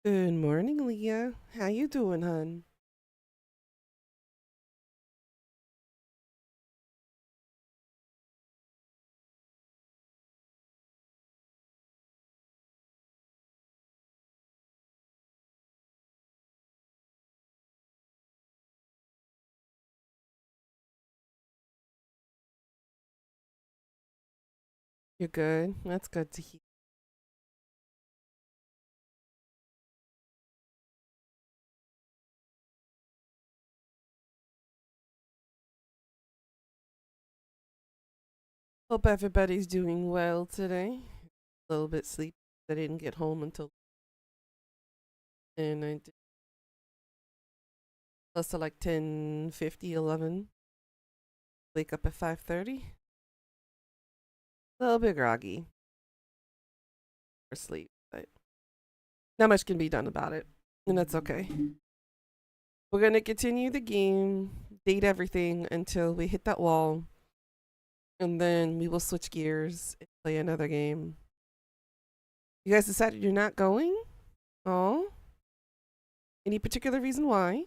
Good morning, Leah. How you doing, hun? You're good. That's good to hear. Hope everybody's doing well today. A little bit sleepy. I didn't get home until and I did close to like 10:50, 11. Wake up at 5:30. A little bit groggy for sleep, but not much can be done about it, and that's okay. We're gonna continue the game, date everything until we hit that wall, and then we will switch gears and play another game. You guys decided you're not going? Oh, any particular reason why?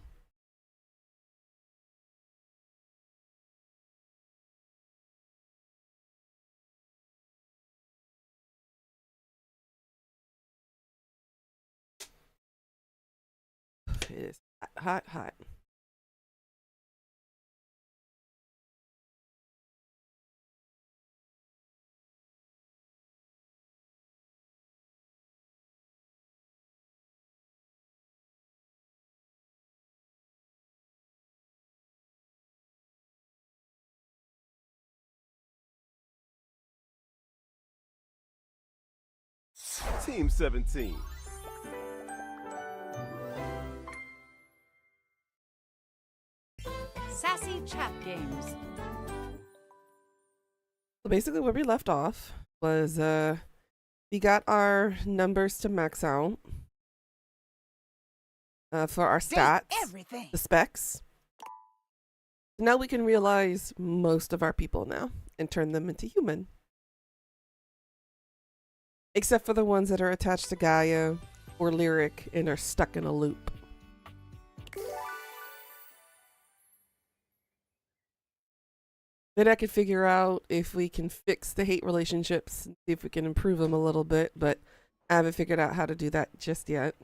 It is hot, hot, hot. Team 17. Sassy Chat Games. So basically, where we left off was we got our numbers to max out for our stats, Everything. the specs. Now we can realize most of our people now and turn them into human. Except for the ones that are attached to Gaia or Lyric and are stuck in a loop. Then I could figure out if we can fix the hate relationships and see if we can improve them a little bit, but I haven't figured out how to do that just yet.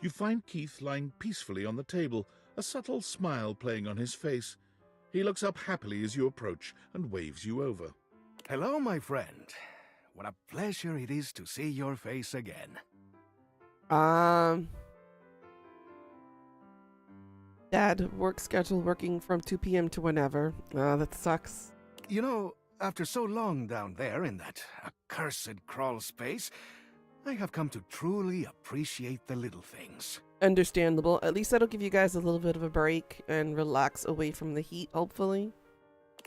You find Keith lying peacefully on the table, a subtle smile playing on his face. He looks up happily as you approach and waves you over. Hello, my friend. What a pleasure it is to see your face again. Dad, work schedule working from 2 p.m. to whenever. That sucks. You know, after so long down there in that accursed crawl space, I have come to truly appreciate the little things. Understandable. At least that'll give you guys a little bit of a break and relax away from the heat, hopefully.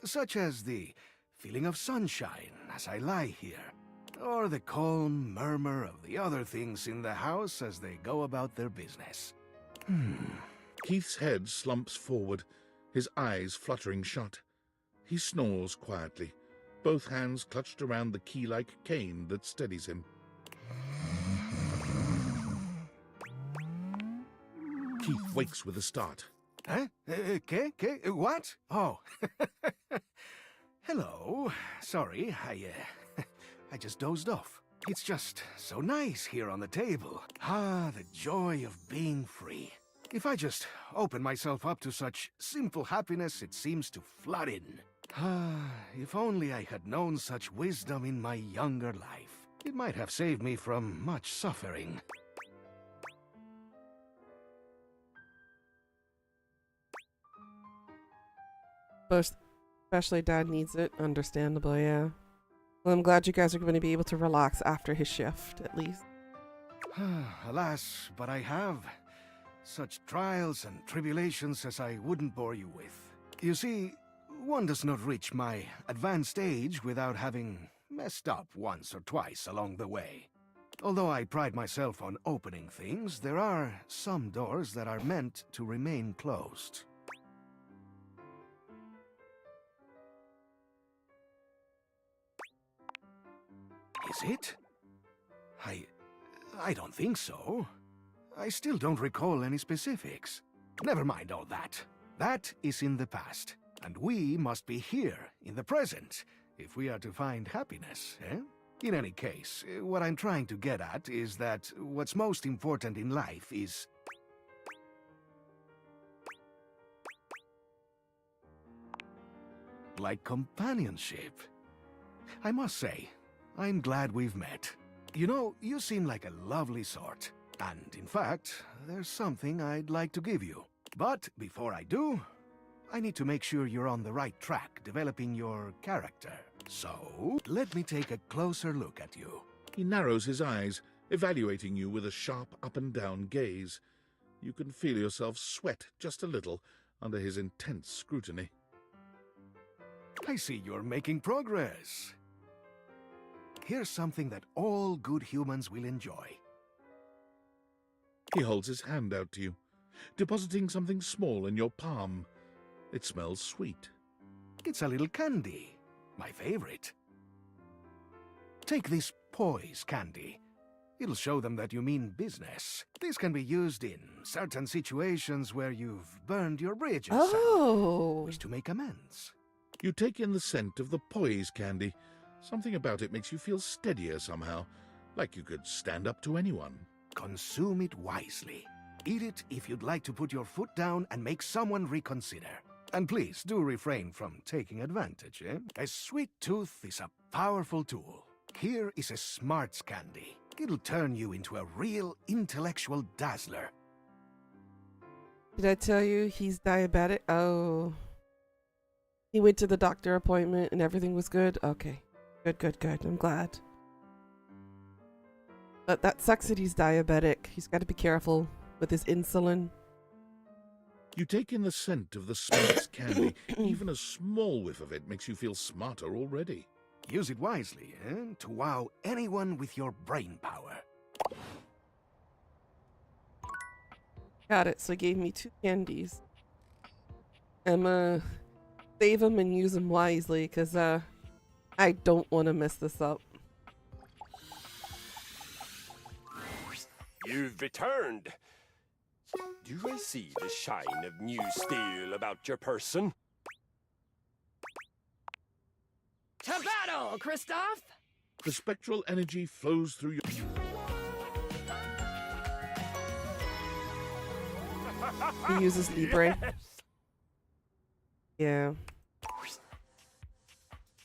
Such as the feeling of sunshine as I lie here, or the calm murmur of the other things in the house as they go about their business. Keith's head slumps forward, his eyes fluttering shut. He snores quietly, both hands clutched around the key-like cane that steadies him. Keith wakes with a start. Huh? What? Oh. Hello. Sorry, I just dozed off. It's just so nice here on the table. Ah, the joy of being free. If I just open myself up to such simple happiness, it seems to flood in. Ah, if only I had known such wisdom in my younger life. It might have saved me from much suffering. But especially Dad needs it. Understandable, yeah. Well, I'm glad you guys are going to be able to relax after his shift, at least. Alas, but I have. Such trials and tribulations as I wouldn't bore you with. You see, one does not reach my advanced age without having messed up once or twice along the way. Although I pride myself on opening things, there are some doors that are meant to remain closed. Is it? I don't think so. I still don't recall any specifics. Never mind all that. That is in the past. And we must be here, in the present, if we are to find happiness, eh? In any case, what I'm trying to get at is that what's most important in life is... like companionship. I must say, I'm glad we've met. You know, you seem like a lovely sort. And in fact, there's something I'd like to give you. But before I do, I need to make sure you're on the right track developing your character. So, let me take a closer look at you. He narrows his eyes, evaluating you with a sharp up-and-down gaze. You can feel yourself sweat just a little under his intense scrutiny. I see you're making progress. Here's something that all good humans will enjoy. He holds his hand out to you, depositing something small in your palm. It smells sweet. It's a little candy. My favorite. Take this poise candy. It'll show them that you mean business. This can be used in certain situations where you've burned your bridges and wish to make amends. You take in the scent of the poise candy. Something about it makes you feel steadier somehow, like you could stand up to anyone. Consume it wisely. Eat it if you'd like to put your foot down and make someone reconsider. And please do refrain from taking advantage, eh? A sweet tooth is a powerful tool. Here is a smarts candy. It'll turn you into a real intellectual dazzler. Did I tell you he's diabetic? Oh. He went to the doctor appointment and everything was good? Okay. Good. I'm glad. But that sucks that he's diabetic. He's got to be careful with his insulin. You take in the scent of the smarts candy. Even a small whiff of it makes you feel smarter already. Use it wisely, eh? To wow anyone with your brain power. Got it. So he gave me 2 candies. I'm save them and use them wisely because I don't want to mess this up. You've returned. Do I see the shine of new steel about your person? To battle, Kristoff! The spectral energy flows through your... He uses Libre. Yes. Yeah.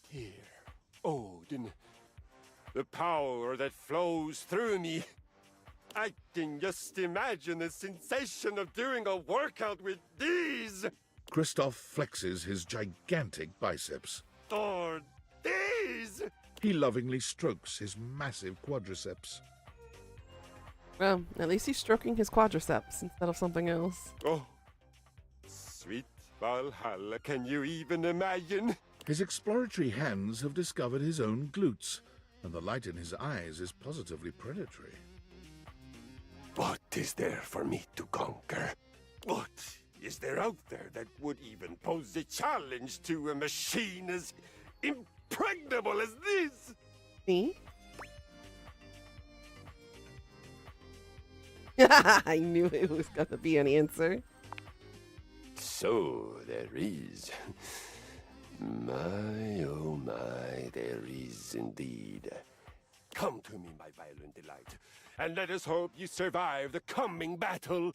Here, Odin, the power that flows through me. I can just imagine the sensation of doing a workout with these. Kristoff flexes his gigantic biceps. Or these. He lovingly strokes his massive quadriceps. Well, at least he's stroking his quadriceps instead of something else. Oh, sweet Valhalla, can you even imagine? His exploratory hands have discovered his own glutes, and the light in his eyes is positively predatory. What is there for me to conquer? What is there out there that would even pose a challenge to a machine as impregnable as this? Me? I knew it was gonna be an answer. So there is. My, oh my, there is indeed. Come to me, my violent delight, and let us hope you survive the coming battle.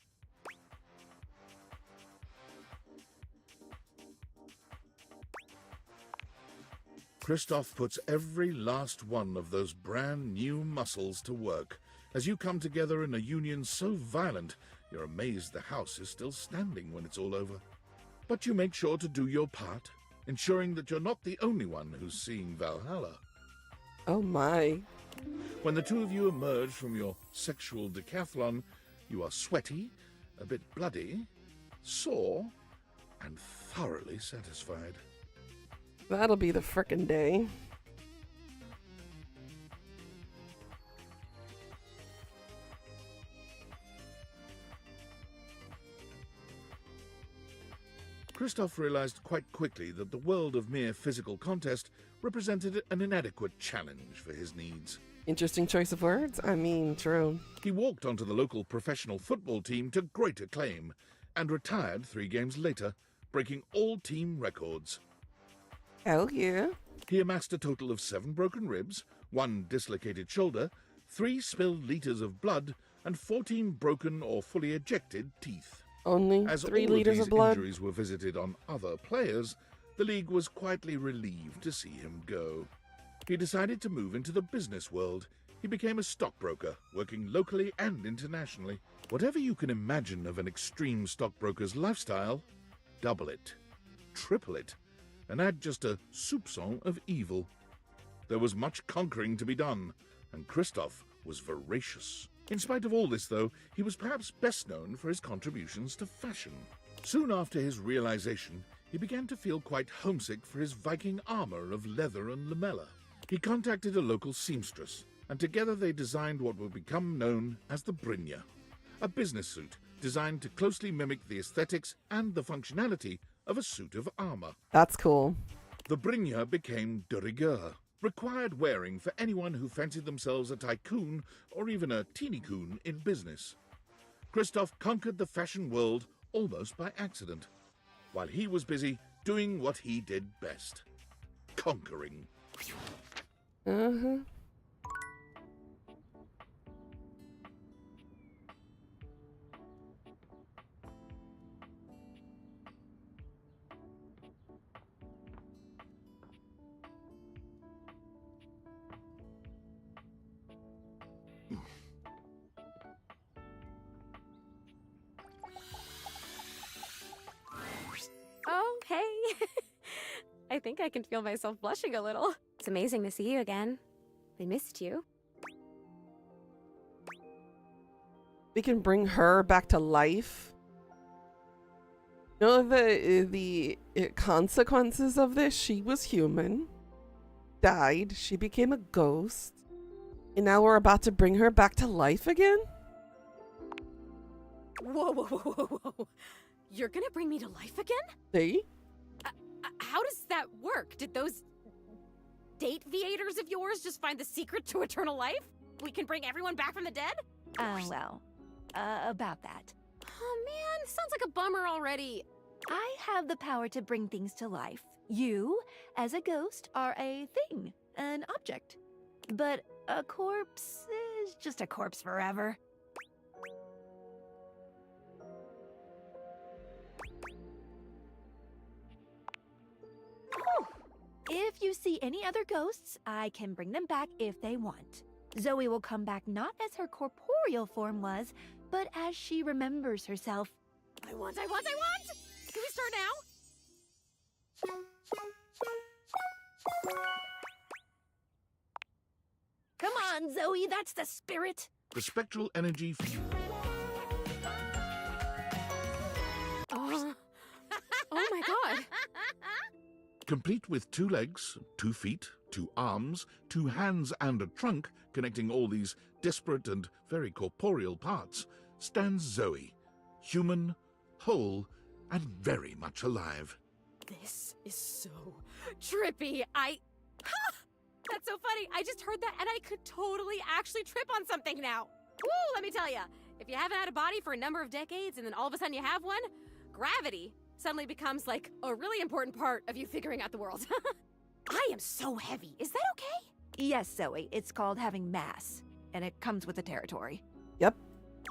Kristoff puts every last one of those brand new muscles to work. As you come together in a union so violent, you're amazed the house is still standing when it's all over. But you make sure to do your part, ensuring that you're not the only one who's seeing Valhalla. Oh my. When the two of you emerge from your sexual decathlon, you are sweaty, a bit bloody, sore, and thoroughly satisfied. That'll be the frickin' day. Christoph realized quite quickly that the world of mere physical contest represented an inadequate challenge for his needs. Interesting choice of words. I mean, true. He walked onto the local professional football team to great acclaim and retired 3 games later, breaking all team records. Hell yeah. He amassed a total of 7 broken ribs, 1 dislocated shoulder, 3 spilled liters of blood, and 14 broken or fully ejected teeth. Only As 3 all liters of of these blood. injuries were visited on other players, the league was quietly relieved to see him go. He decided to move into the business world. He became a stockbroker, working locally and internationally. Whatever you can imagine of an extreme stockbroker's lifestyle, double it, triple it, and add just a soupçon of evil. There was much conquering to be done, and Christoph was voracious. In spite of all this, though, he was perhaps best known for his contributions to fashion. Soon after his realization, he began to feel quite homesick for his Viking armor of leather and lamella. He contacted a local seamstress, and together they designed what would become known as the Brynja, a business suit designed to closely mimic the aesthetics and the functionality of a suit of armor. That's cool. The Brynja became de rigueur, required wearing for anyone who fancied themselves a tycoon or even a teeny-coon in business. Christoph conquered the fashion world almost by accident, while he was busy doing what he did best, conquering. Uh-huh. Oh, hey. I think I can feel myself blushing a little. It's amazing to see you again. I missed you. We can bring her back to life. Know the consequences of this? She was human, died, she became a ghost, and now we're about to bring her back to life again? Whoa, whoa, whoa, whoa, whoa. You're gonna bring me to life again? See? How does that work? Did those date viators of yours just find the secret to eternal life? We can bring everyone back from the dead? About that. Oh man, sounds like a bummer already. I have the power to bring things to life. You, as a ghost, are a thing, an object. But a corpse is just a corpse forever. If you see any other ghosts, I can bring them back if they want. Zoe will come back not as her corporeal form was, but as she remembers herself. I want! Can we start now? Come on, Zoe, that's the spirit. The spectral energy Oh my god. complete with 2 legs, 2 feet, 2 arms, 2 hands, and a trunk connecting all these disparate and very corporeal parts, stands Zoe, human, whole, and very much alive. This is so trippy. That's so funny. I just heard that and I could totally actually trip on something now. Woo, let me tell you. If you haven't had a body for a number of decades and then all of a sudden you have one, gravity suddenly becomes like a really important part of you figuring out the world. I am so heavy. Is that okay? Yes, Zoe, it's called having mass, and it comes with the territory. Yep.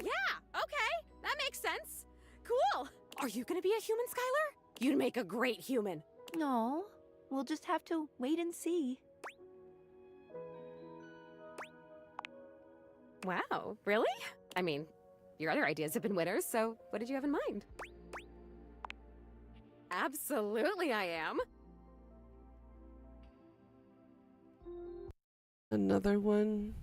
Yeah, okay. That makes sense. Cool. Are you gonna be a human, Skylar? You'd make a great human. No, we'll just have to wait and see. Wow, really? I mean, your other ideas have been winners, so what did you have in mind? Absolutely I am. another one.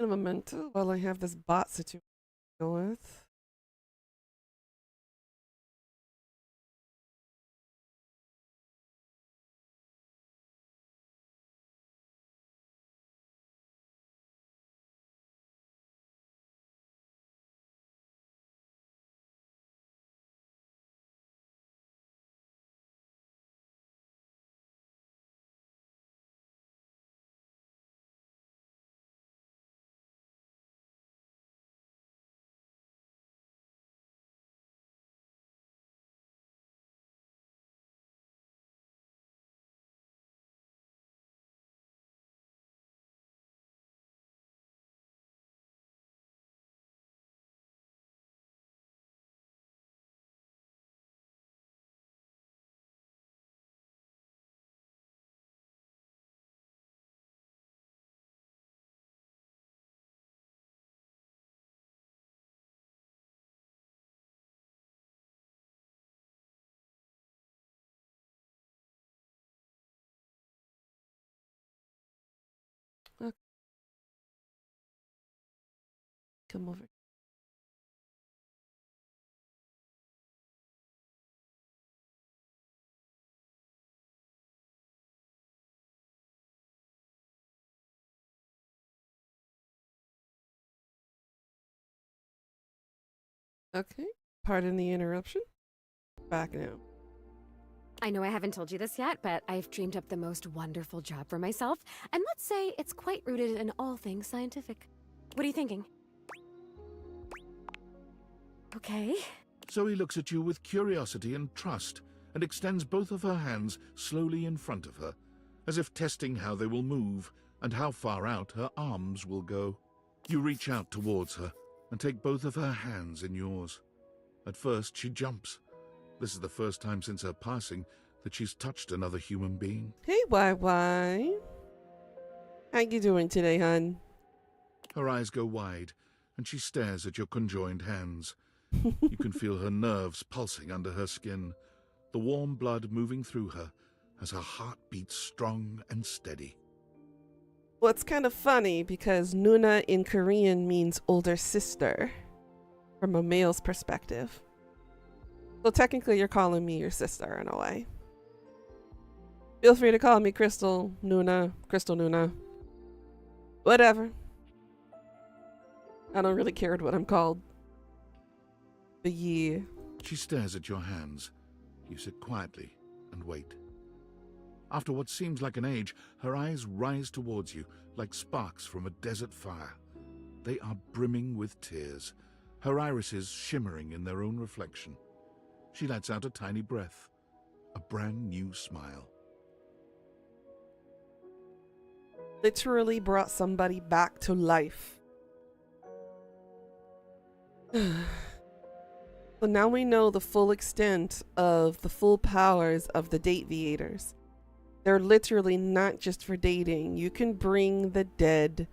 A memento while I have this bot situation to go with. Okay. Come over. Okay. Pardon the interruption. Back now. I know I haven't told you this yet, but I've dreamed up the most wonderful job for myself, and let's say it's quite rooted in all things scientific. What are you thinking? Okay. Zoe looks at you with curiosity and trust and extends both of her hands slowly in front of her, as if testing how they will move and how far out her arms will go. You reach out towards her and take both of her hands in yours. At first, she jumps. This is the first time since her passing that she's touched another human being. Hey, YY. How you doing today, hun? Her eyes go wide, and she stares at your conjoined hands. You can feel her nerves pulsing under her skin, the warm blood moving through her as her heart beats strong and steady. Well, it's kind of funny because Nuna in Korean means older sister from a male's perspective. So technically you're calling me your sister in a way. Feel free to call me Crystal Nuna, whatever. I don't really care what I'm called. But yeah. She stares at your hands. You sit quietly and wait. After what seems like an age, her eyes rise towards you like sparks from a desert fire. They are brimming with tears, her irises shimmering in their own reflection. She lets out a tiny breath, a brand new smile. Literally brought somebody back to life. So now we know the full extent of the full powers of the Dateviators. They're literally not just for dating. You can bring the dead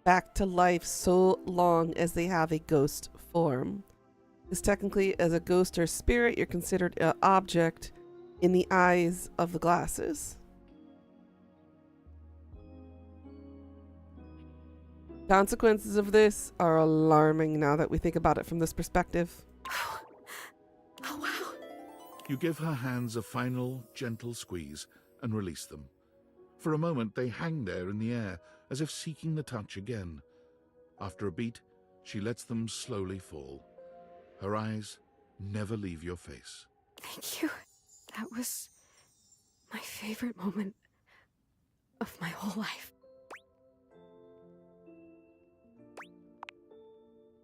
back to life so long as they have a ghost form. Because technically, as a ghost or spirit, you're considered an object in the eyes of the glasses. Consequences of this are alarming now that we think about it from this perspective. Oh, wow. You give her hands a final, gentle squeeze and release them. For a moment, they hang there in the air, as if seeking the touch again. After a beat, she lets them slowly fall. Her eyes never leave your face. Thank you. That was my favorite moment of my whole life.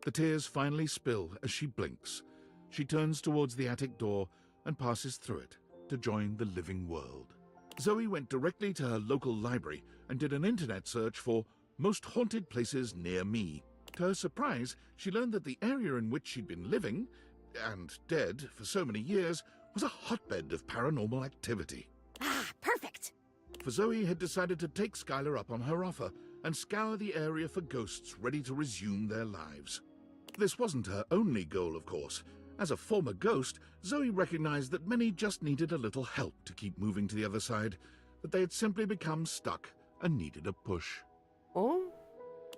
The tears finally spill as she blinks. She turns towards the attic door and passes through it to join the living world. Zoe went directly to her local library and did an internet search for most haunted places near me. To her surprise, she learned that the area in which she'd been living, and dead for so many years, was a hotbed of paranormal activity. Ah, perfect. For Zoe had decided to take Skylar up on her offer and scour the area for ghosts ready to resume their lives. This wasn't her only goal, of course. As a former ghost, Zoe recognized that many just needed a little help to keep moving to the other side, that they had simply become stuck and needed a push. Oh?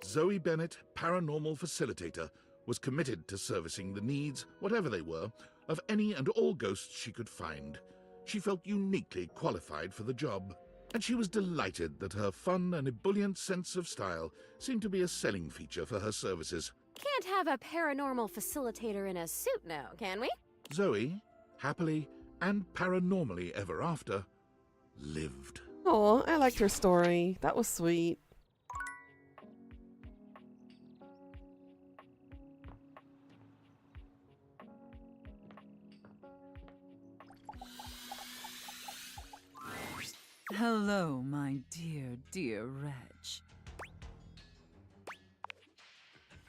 Zoe Bennett, paranormal facilitator, was committed to servicing the needs, whatever they were, of any and all ghosts she could find. She felt uniquely qualified for the job, and she was delighted that her fun and ebullient sense of style seemed to be a selling feature for her services. Can't have a paranormal facilitator in a suit now, can we? Zoe, happily and paranormally ever after, lived. Oh, I liked her story. That was sweet. Hello, my dear, dear wretch.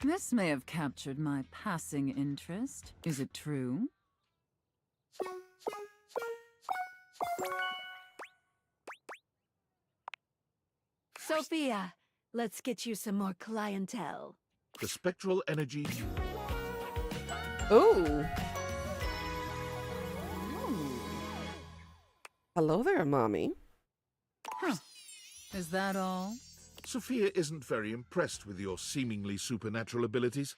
This may have captured my passing interest. Is it true? Sophia, let's get you some more clientele. The spectral energy Ooh. Hello there, Mommy. Huh. Is that all? Sophia isn't very impressed with your seemingly supernatural abilities,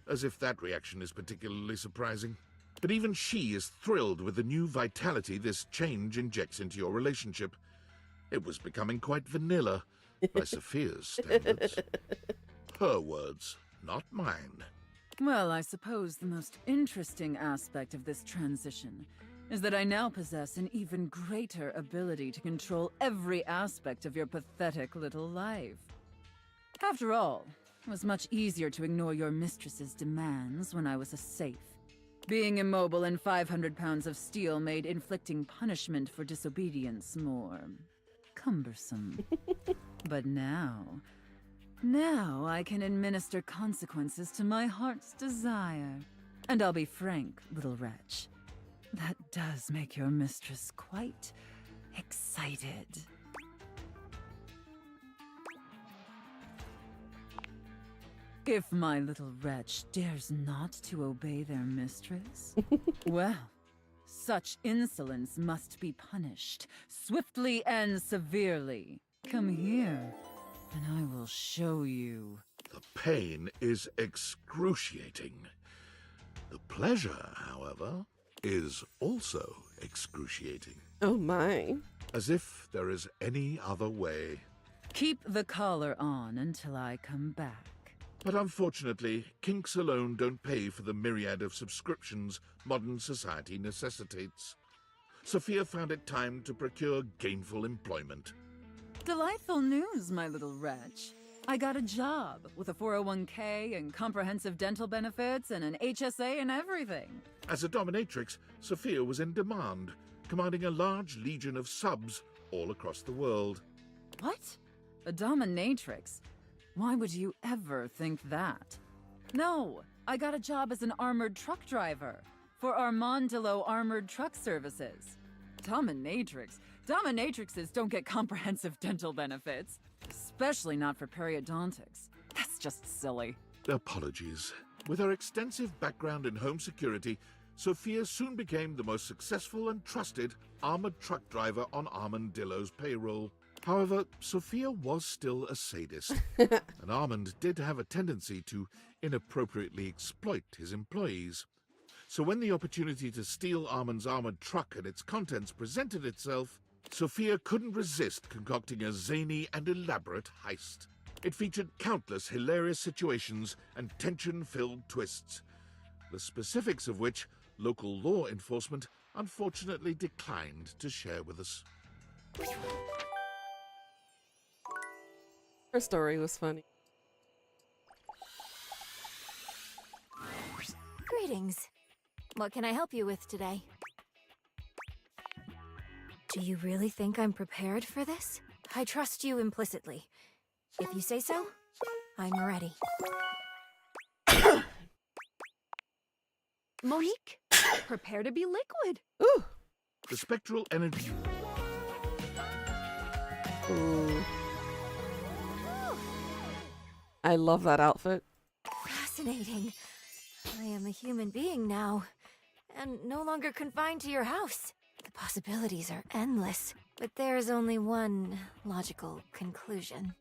as if that reaction is particularly surprising. But even she is thrilled with the new vitality this change injects into your relationship. It was becoming quite vanilla, by Sophia's standards. Her words, not mine. Well, I suppose the most interesting aspect of this transition is that I now possess an even greater ability to control every aspect of your pathetic little life. After all, it was much easier to ignore your mistress's demands when I was a safe. Being immobile and 500 pounds of steel made inflicting punishment for disobedience more cumbersome. But now I can administer consequences to my heart's desire. And I'll be frank, little wretch, that does make your mistress quite excited. If my little wretch dares not to obey their mistress, well, such insolence must be punished, swiftly and severely. Come here, and I will show you. The pain is excruciating. The pleasure, however, is also excruciating. Oh my. As if there is any other way. Keep the collar on until I come back. But unfortunately, kinks alone don't pay for the myriad of subscriptions modern society necessitates. Sophia found it time to procure gainful employment. Delightful news, my little wretch. I got a job with a 401k and comprehensive dental benefits and an HSA and everything. As a dominatrix, Sophia was in demand, commanding a large legion of subs all across the world. What? A dominatrix? Why would you ever think that? No, I got a job as an armored truck driver for Armandillo Armored Truck Services. Dominatrix? Dominatrixes don't get comprehensive dental benefits, especially not for periodontics. That's just silly. Apologies. With her extensive background in home security, Sophia soon became the most successful and trusted armored truck driver on Armandillo's payroll. However, Sophia was still a sadist, and Armand did have a tendency to inappropriately exploit his employees. So when the opportunity to steal Armand's armored truck and its contents presented itself, Sophia couldn't resist concocting a zany and elaborate heist. It featured countless hilarious situations and tension-filled twists, the specifics of which local law enforcement unfortunately declined to share with us. Her story was funny. Greetings. What can I help you with today? Do you really think I'm prepared for this? I trust you implicitly. If you say so, I'm ready. Monique, prepare to be liquid. Ooh. The spectral energy... Ooh. I love that outfit. Fascinating. I am a human being now. and no longer confined to your house. The possibilities are endless, but there's only one logical conclusion.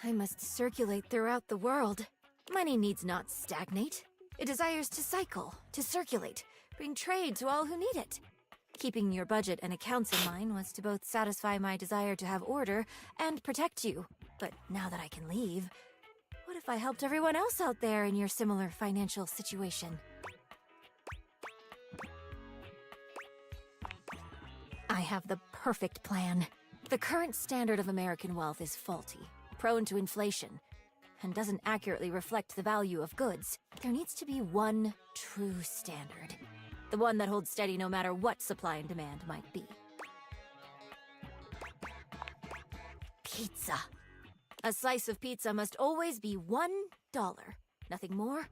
I must circulate throughout the world. Money needs not stagnate. It desires to cycle, to circulate, bring trade to all who need it. Keeping your budget and accounts in mind was to both satisfy my desire to have order and protect you. But now that I can leave, what if I helped everyone else out there in your similar financial situation? I have the perfect plan. The current standard of American wealth is faulty, prone to inflation, and doesn't accurately reflect the value of goods. There needs to be one true standard. The one that holds steady no matter what supply and demand might be. Pizza. A slice of pizza must always be $1. Nothing more,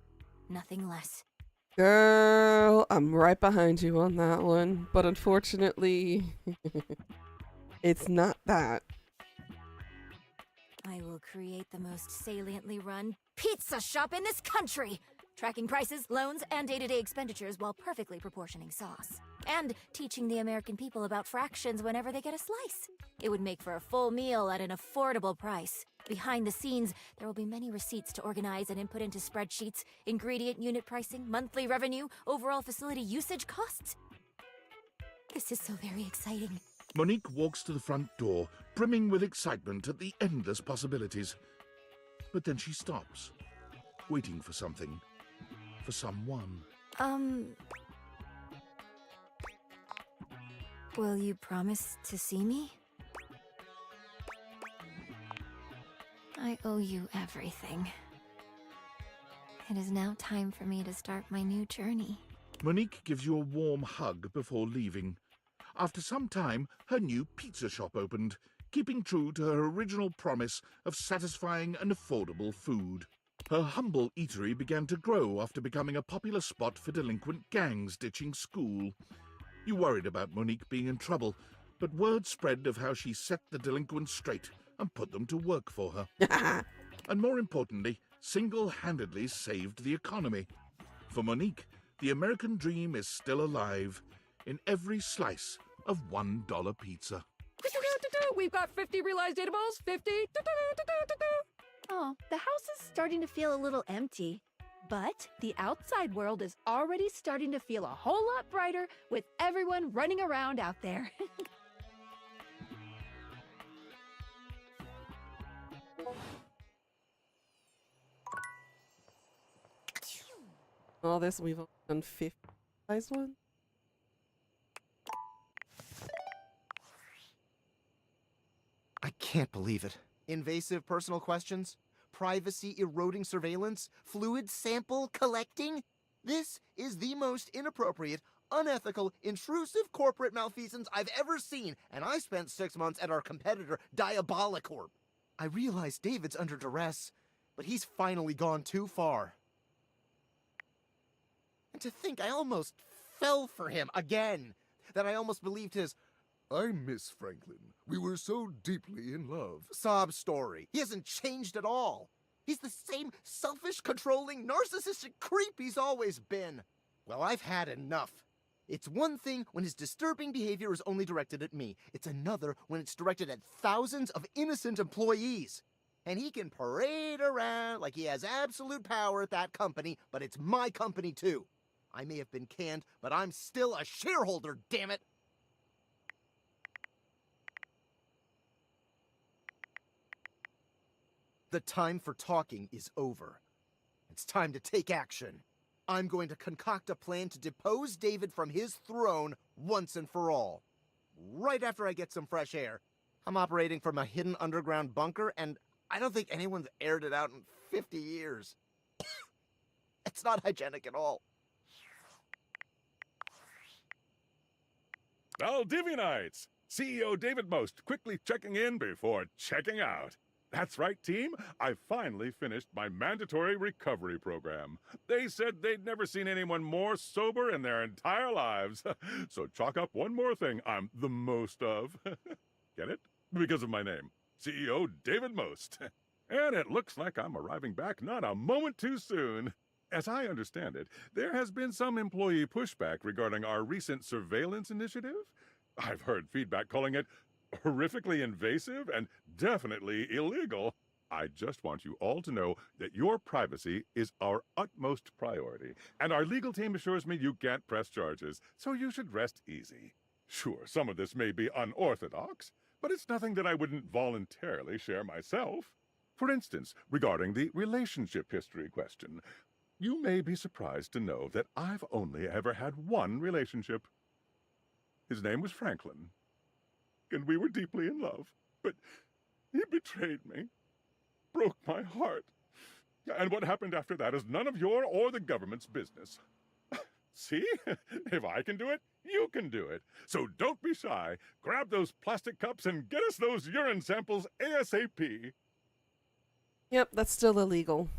nothing less. Girl, I'm right behind you on that one. But unfortunately, it's not that. I will create the most saliently run pizza shop in this country! Tracking prices, loans, and day-to-day expenditures while perfectly proportioning sauce. And teaching the American people about fractions whenever they get a slice. It would make for a full meal at an affordable price. Behind the scenes, there will be many receipts to organize and input into spreadsheets, ingredient unit pricing, monthly revenue, overall facility usage costs. This is so very exciting. Monique walks to the front door, brimming with excitement at the endless possibilities. But then she stops, waiting for something. For someone. Will you promise to see me? I owe you everything. It is now time for me to start my new journey. Monique gives you a warm hug before leaving. After some time, her new pizza shop opened, keeping true to her original promise of satisfying and affordable food. Her humble eatery began to grow after becoming a popular spot for delinquent gangs ditching school. You worried about Monique being in trouble, but word spread of how she set the delinquents straight and put them to work for her. And more importantly, single-handedly saved the economy. For Monique, the American dream is still alive in every slice of $1 pizza. We've got 50 realized datables. 50. Oh, the house is starting to feel a little empty. But the outside world is already starting to feel a whole lot brighter with everyone running around out there. All this, we've only done 50 size one. I can't believe it. Invasive personal questions? Privacy eroding surveillance? Fluid sample collecting? This is the most inappropriate, unethical, intrusive corporate malfeasance I've ever seen, and I spent 6 months at our competitor, Diabolicorp. I realize David's under duress, but he's finally gone too far. And to think I almost fell for him again, that I almost believed his "I miss Franklin. We were so deeply in love" sob story. He hasn't changed at all. He's the same selfish, controlling, narcissistic creep he's always been. Well, I've had enough. It's one thing when his disturbing behavior is only directed at me. It's another when it's directed at thousands of innocent employees. And he can parade around like he has absolute power at that company, but it's my company too. I may have been canned, but I'm still a shareholder, damn it! The time for talking is over. It's time to take action. I'm going to concoct a plan to depose David from his throne once and for all. Right after I get some fresh air. I'm operating from a hidden underground bunker, and I don't think anyone's aired it out in 50 years. It's not hygienic at all. Valdivianites! CEO David Most quickly checking in before checking out. That's right, team. I finally finished my mandatory recovery program. They said they'd never seen anyone more sober in their entire lives. So chalk up one more thing I'm the most of. Get it? Because of my name. CEO David Most. And it looks like I'm arriving back not a moment too soon. As I understand it, there has been some employee pushback regarding our recent surveillance initiative. I've heard feedback calling it horrifically invasive and definitely illegal. I just want you all to know that your privacy is our utmost priority, and our legal team assures me you can't press charges, so you should rest easy. Sure, some of this may be unorthodox, but it's nothing that I wouldn't voluntarily share myself. For instance, regarding the relationship history question, you may be surprised to know that I've only ever had one relationship. His name was Franklin, and we were deeply in love, but he betrayed me, broke my heart, and what happened after that is none of your or the government's business. See? If I can do it, you can do it. So don't be shy. Grab those plastic cups and get us those urine samples ASAP. Yep, that's still illegal.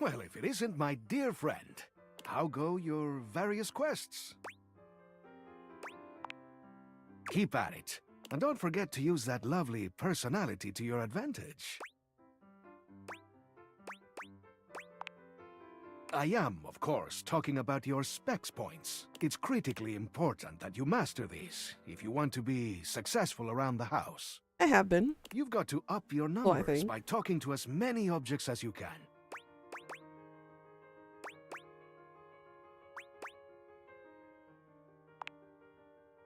Well, if it isn't my dear friend, how go your various quests? Keep at it, and don't forget to use that lovely personality to your advantage. I am, of course, talking about your specs points. It's critically important that you master these if you want to be successful around the house. I have been. You've got to up your I numbers think. by talking to as many objects as you can.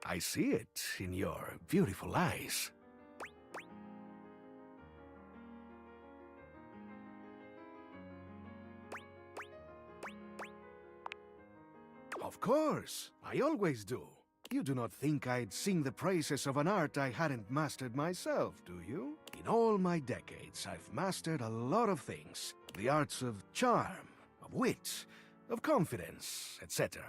I see it in your beautiful eyes. Of course, I always do. You do not think I'd sing the praises of an art I hadn't mastered myself, do you? In all my decades, I've mastered a lot of things. The arts of charm, of wit, of confidence, etc.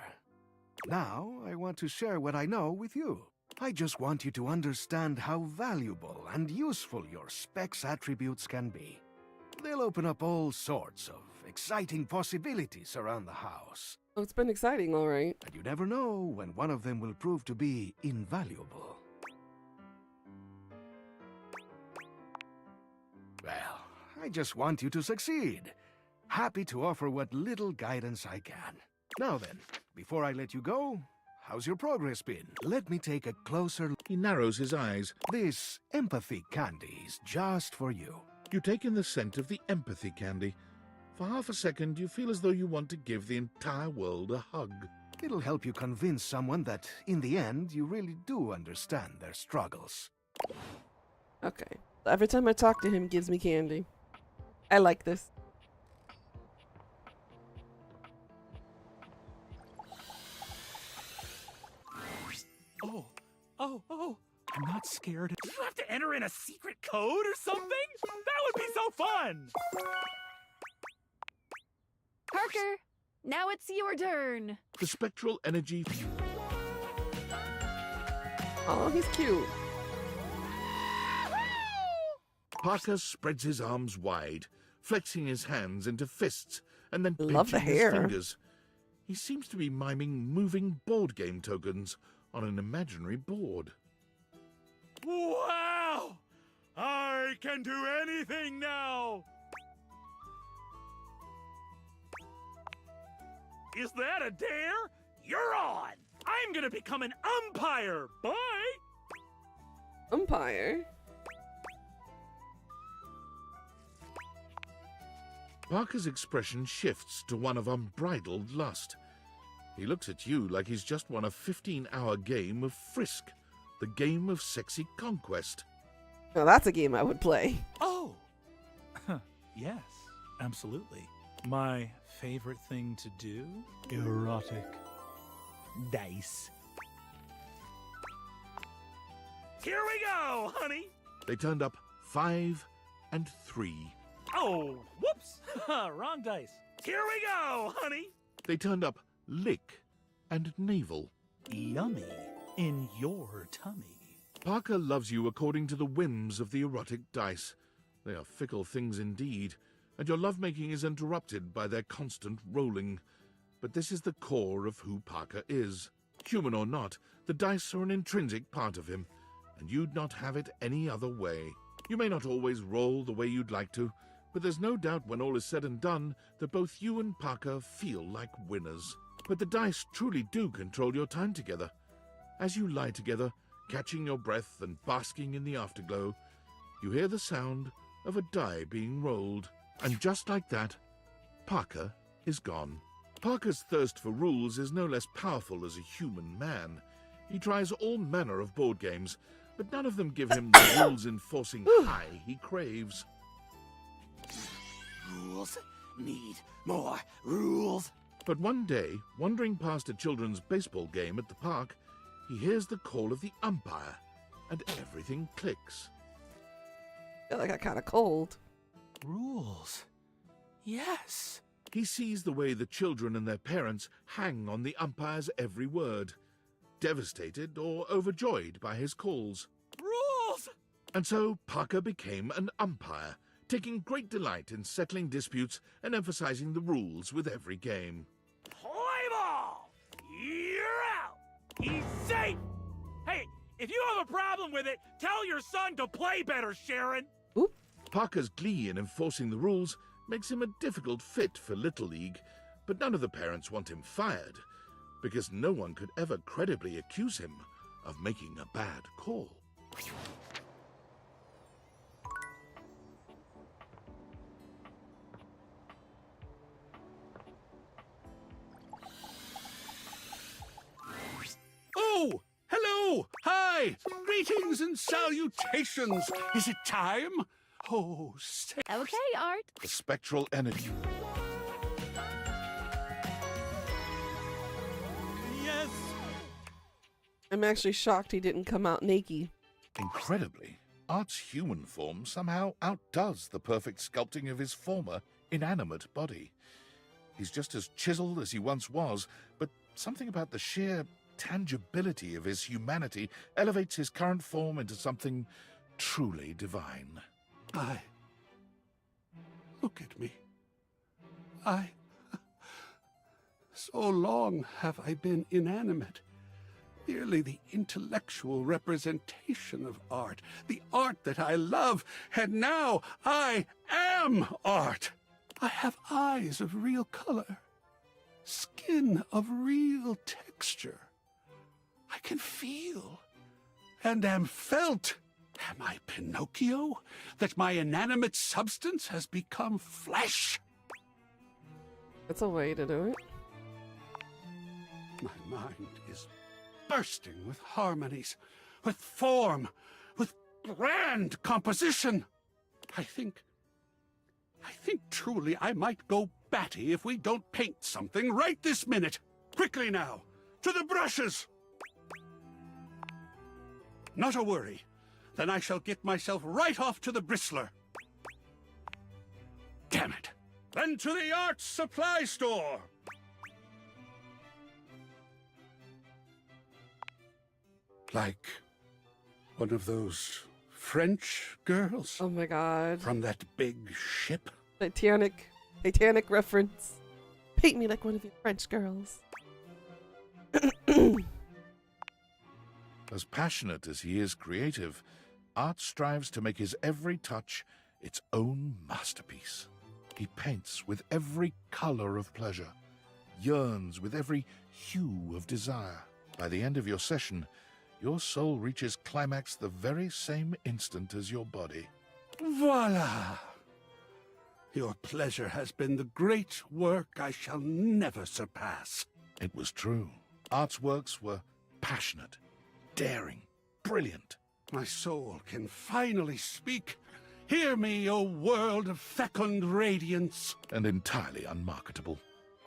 Now, I want to share what I know with you. I just want you to understand how valuable and useful your specs attributes can be. They'll open up all sorts of exciting possibilities around the house. Oh, it's been exciting, all right. And you never know when one of them will prove to be invaluable. Well, I just want you to succeed. Happy to offer what little guidance I can. Now then, before I let you go, how's your progress been? Let me take a closer look. He narrows his eyes. This empathy candy is just for you. You take in the scent of the empathy candy. For half a second, you feel as though you want to give the entire world a hug. It'll help you convince someone that, in the end, you really do understand their struggles. Okay. Every time I talk to him, gives me candy. I like this. Oh. I'm not scared. Do you have to enter in a secret code or something? That would be so fun! Parker, now it's your turn. The spectral energy... Oh, he's cute. Parker spreads his arms wide, flexing his hands into fists, and then Love the pinching his hair. fingers. He seems to be miming moving board game tokens on an imaginary board. Wow! I can do anything now! Is that a dare? You're on! I'm gonna become an umpire! Bye! Umpire? Parker's expression shifts to one of unbridled lust. He looks at you like he's just won a 15-hour game of Frisk, the game of sexy conquest. Now that's a game I would play. Oh! Yes, absolutely. My favorite thing to do? Erotic dice. Here we go, honey! They turned up 5 and 3. Oh, whoops! Wrong dice. Here we go, honey! They turned up lick and navel. Yummy in your tummy. Parker loves you according to the whims of the erotic dice, They are fickle things indeed, and your lovemaking is interrupted by their constant rolling. But this is the core of who Parker is. Human or not, the dice are an intrinsic part of him, and you'd not have it any other way. You may not always roll the way you'd like to, but there's no doubt when all is said and done that both you and Parker feel like winners. But the dice truly do control your time together. As you lie together, catching your breath and basking in the afterglow, you hear the sound of a die being rolled. And just like that, Parker is gone. Parker's thirst for rules is no less powerful as a human man. He tries all manner of board games, but none of them give him the rules-enforcing high he craves. Rules need more rules. But one day, wandering past a children's baseball game at the park, he hears the call of the umpire, and everything clicks. I feel like I got cold. Rules. Yes. He sees the way the children and their parents hang on the umpire's every word, devastated or overjoyed by his calls. Rules! And so Parker became an umpire, taking great delight in settling disputes and emphasizing the rules with every game. Play ball! You're out! He's safe! Hey, if you have a problem with it, tell your son to play better, Sharon! Oop. Parker's glee in enforcing the rules makes him a difficult fit for Little League, but none of the parents want him fired, because no one could ever credibly accuse him of making a bad call. Oh! Hello! Hi! Greetings and salutations! Is it time? Oh, say... Okay, Art. The spectral energy. Yes! I'm actually shocked he didn't come out naked. Incredibly, Art's human form somehow outdoes the perfect sculpting of his former, inanimate body. He's just as chiseled as he once was, but something about the sheer tangibility of his humanity elevates his current form into something truly divine. Look at me. So long have I been inanimate. Merely the intellectual representation of art. The art that I love. And now I am art. I have eyes of real color. Skin of real texture. I can feel. And am felt. Am I Pinocchio? That my inanimate substance has become flesh? That's a way to do it. My mind is bursting with harmonies, with form, with grand composition. I think truly I might go batty if we don't paint something right this minute. Quickly now, to the brushes! Not a worry. Then I shall get myself right off to the bristler. Damn it. Then to the art supply store. Like one of those French girls Oh my god. from that big ship. Titanic reference. Paint me like one of your French girls. As passionate as he is creative, Art strives to make his every touch its own masterpiece. He paints with every color of pleasure, yearns with every hue of desire. By the end of your session, your soul reaches climax the very same instant as your body. Voila! Your pleasure has been the great work I shall never surpass. It was true. Art's works were passionate, daring, brilliant. My soul can finally speak. Hear me, O world of fecund radiance. And entirely unmarketable.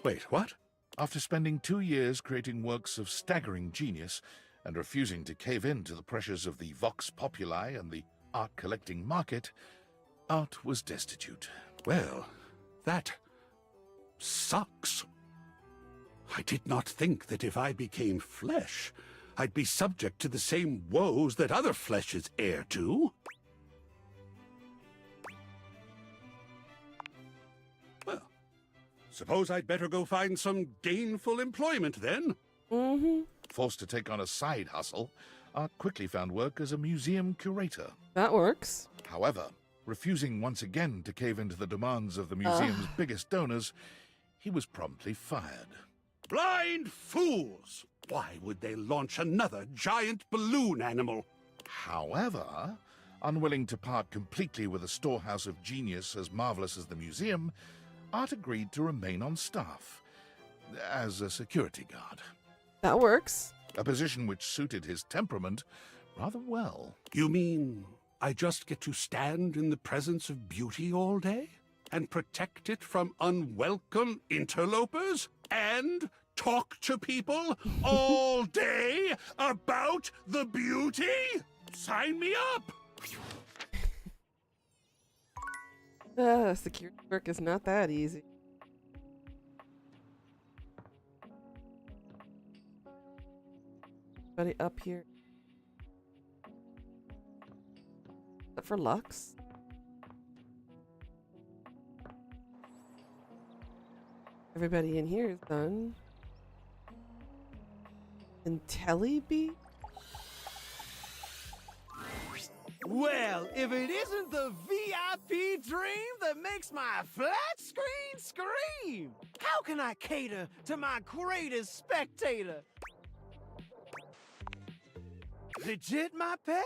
Wait, what? After spending 2 years creating works of staggering genius and refusing to cave in to the pressures of the vox populi and the art collecting market, Art was destitute. Well, that sucks. I did not think that if I became flesh, I'd be subject to the same woes that other flesh is heir to. Suppose I'd better go find some gainful employment then. Mm-hmm. Forced to take on a side hustle, Art quickly found work as a museum curator. That works. However, refusing once again to cave into the demands of the museum's biggest donors, he was promptly fired. Blind fools! Why would they launch another giant balloon animal? However, unwilling to part completely with a storehouse of genius as marvelous as the museum, Art agreed to remain on staff as a security guard. That works. A position which suited his temperament rather well. You mean I just get to stand in the presence of beauty all day? And protect it from unwelcome interlopers? And talk to people all day about the beauty? Sign me up! Security work is not that easy. Anybody up here? Except for Lux. Everybody in here is done. And Telly be? Well, if it isn't the VIP dream that makes my flat screen scream, how can I cater to my greatest spectator? Legit, my pet?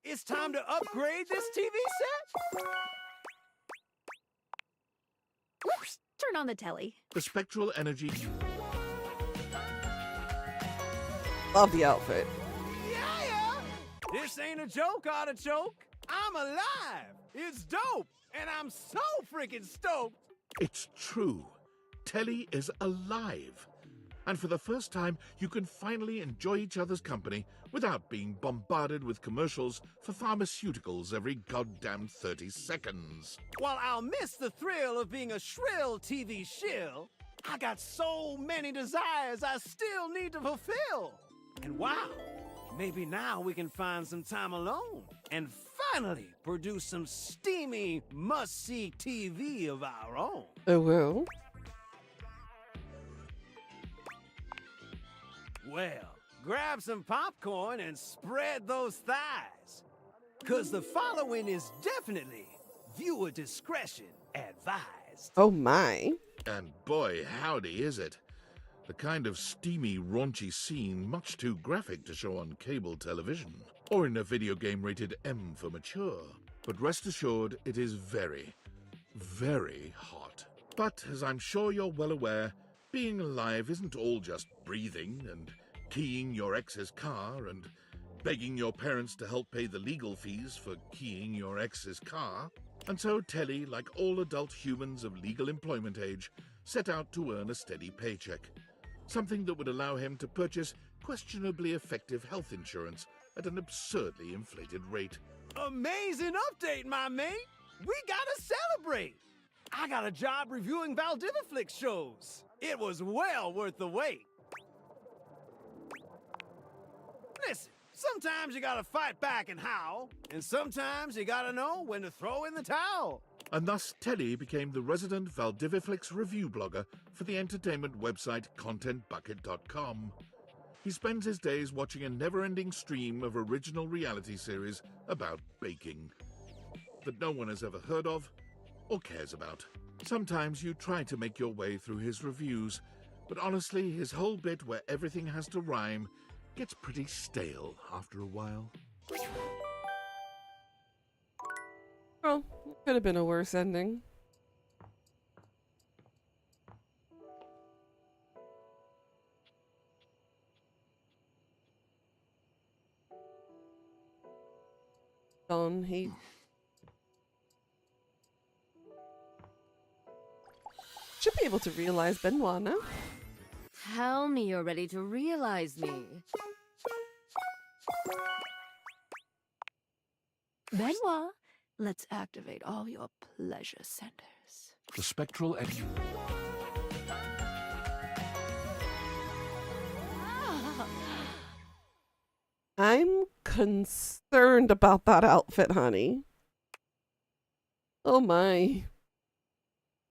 It's time to upgrade this TV set? Oops, turn on the telly. The spectral energy... Love the outfit. Yeah! This ain't a joke, artichoke. I'm alive. It's dope. And I'm so freaking stoked. It's true. Telly is alive. And for the first time, you can finally enjoy each other's company without being bombarded with commercials for pharmaceuticals every goddamn 30 seconds. While I'll miss the thrill of being a shrill TV shill, I got so many desires I still need to fulfill. And wow, maybe now we can find some time alone and finally produce some steamy, must-see TV of our own. Oh, well. Well, grab some popcorn and spread those thighs. 'Cause the following is definitely viewer discretion advised. Oh my. And boy, howdy is it. The kind of steamy, raunchy scene much too graphic to show on cable television, or in a video game rated M for mature. But rest assured, it is very, very hot. But as I'm sure you're well aware, being alive isn't all just breathing and keying your ex's car and begging your parents to help pay the legal fees for keying your ex's car. And so Telly, like all adult humans of legal employment age, set out to earn a steady paycheck. Something that would allow him to purchase questionably effective health insurance at an absurdly inflated rate. Amazing update, my mate! We gotta celebrate! I got a job reviewing Valdiviflix shows. It was well worth the wait. Listen, sometimes you gotta fight back and howl, and sometimes you gotta know when to throw in the towel. And thus Telly became the resident Valdiviflix review blogger for the entertainment website ContentBucket.com. He spends his days watching a never-ending stream of original reality series about baking that no one has ever heard of or cares about. Sometimes you try to make your way through his reviews, but honestly, his whole bit where everything has to rhyme gets pretty stale after a while. Well, it could have been a worse ending. Don't hate. Should be able to realize Benoit now. Tell me you're ready to realize me. Benoit, let's activate all your pleasure centers. The spectral I'm concerned about that outfit, honey. Oh my.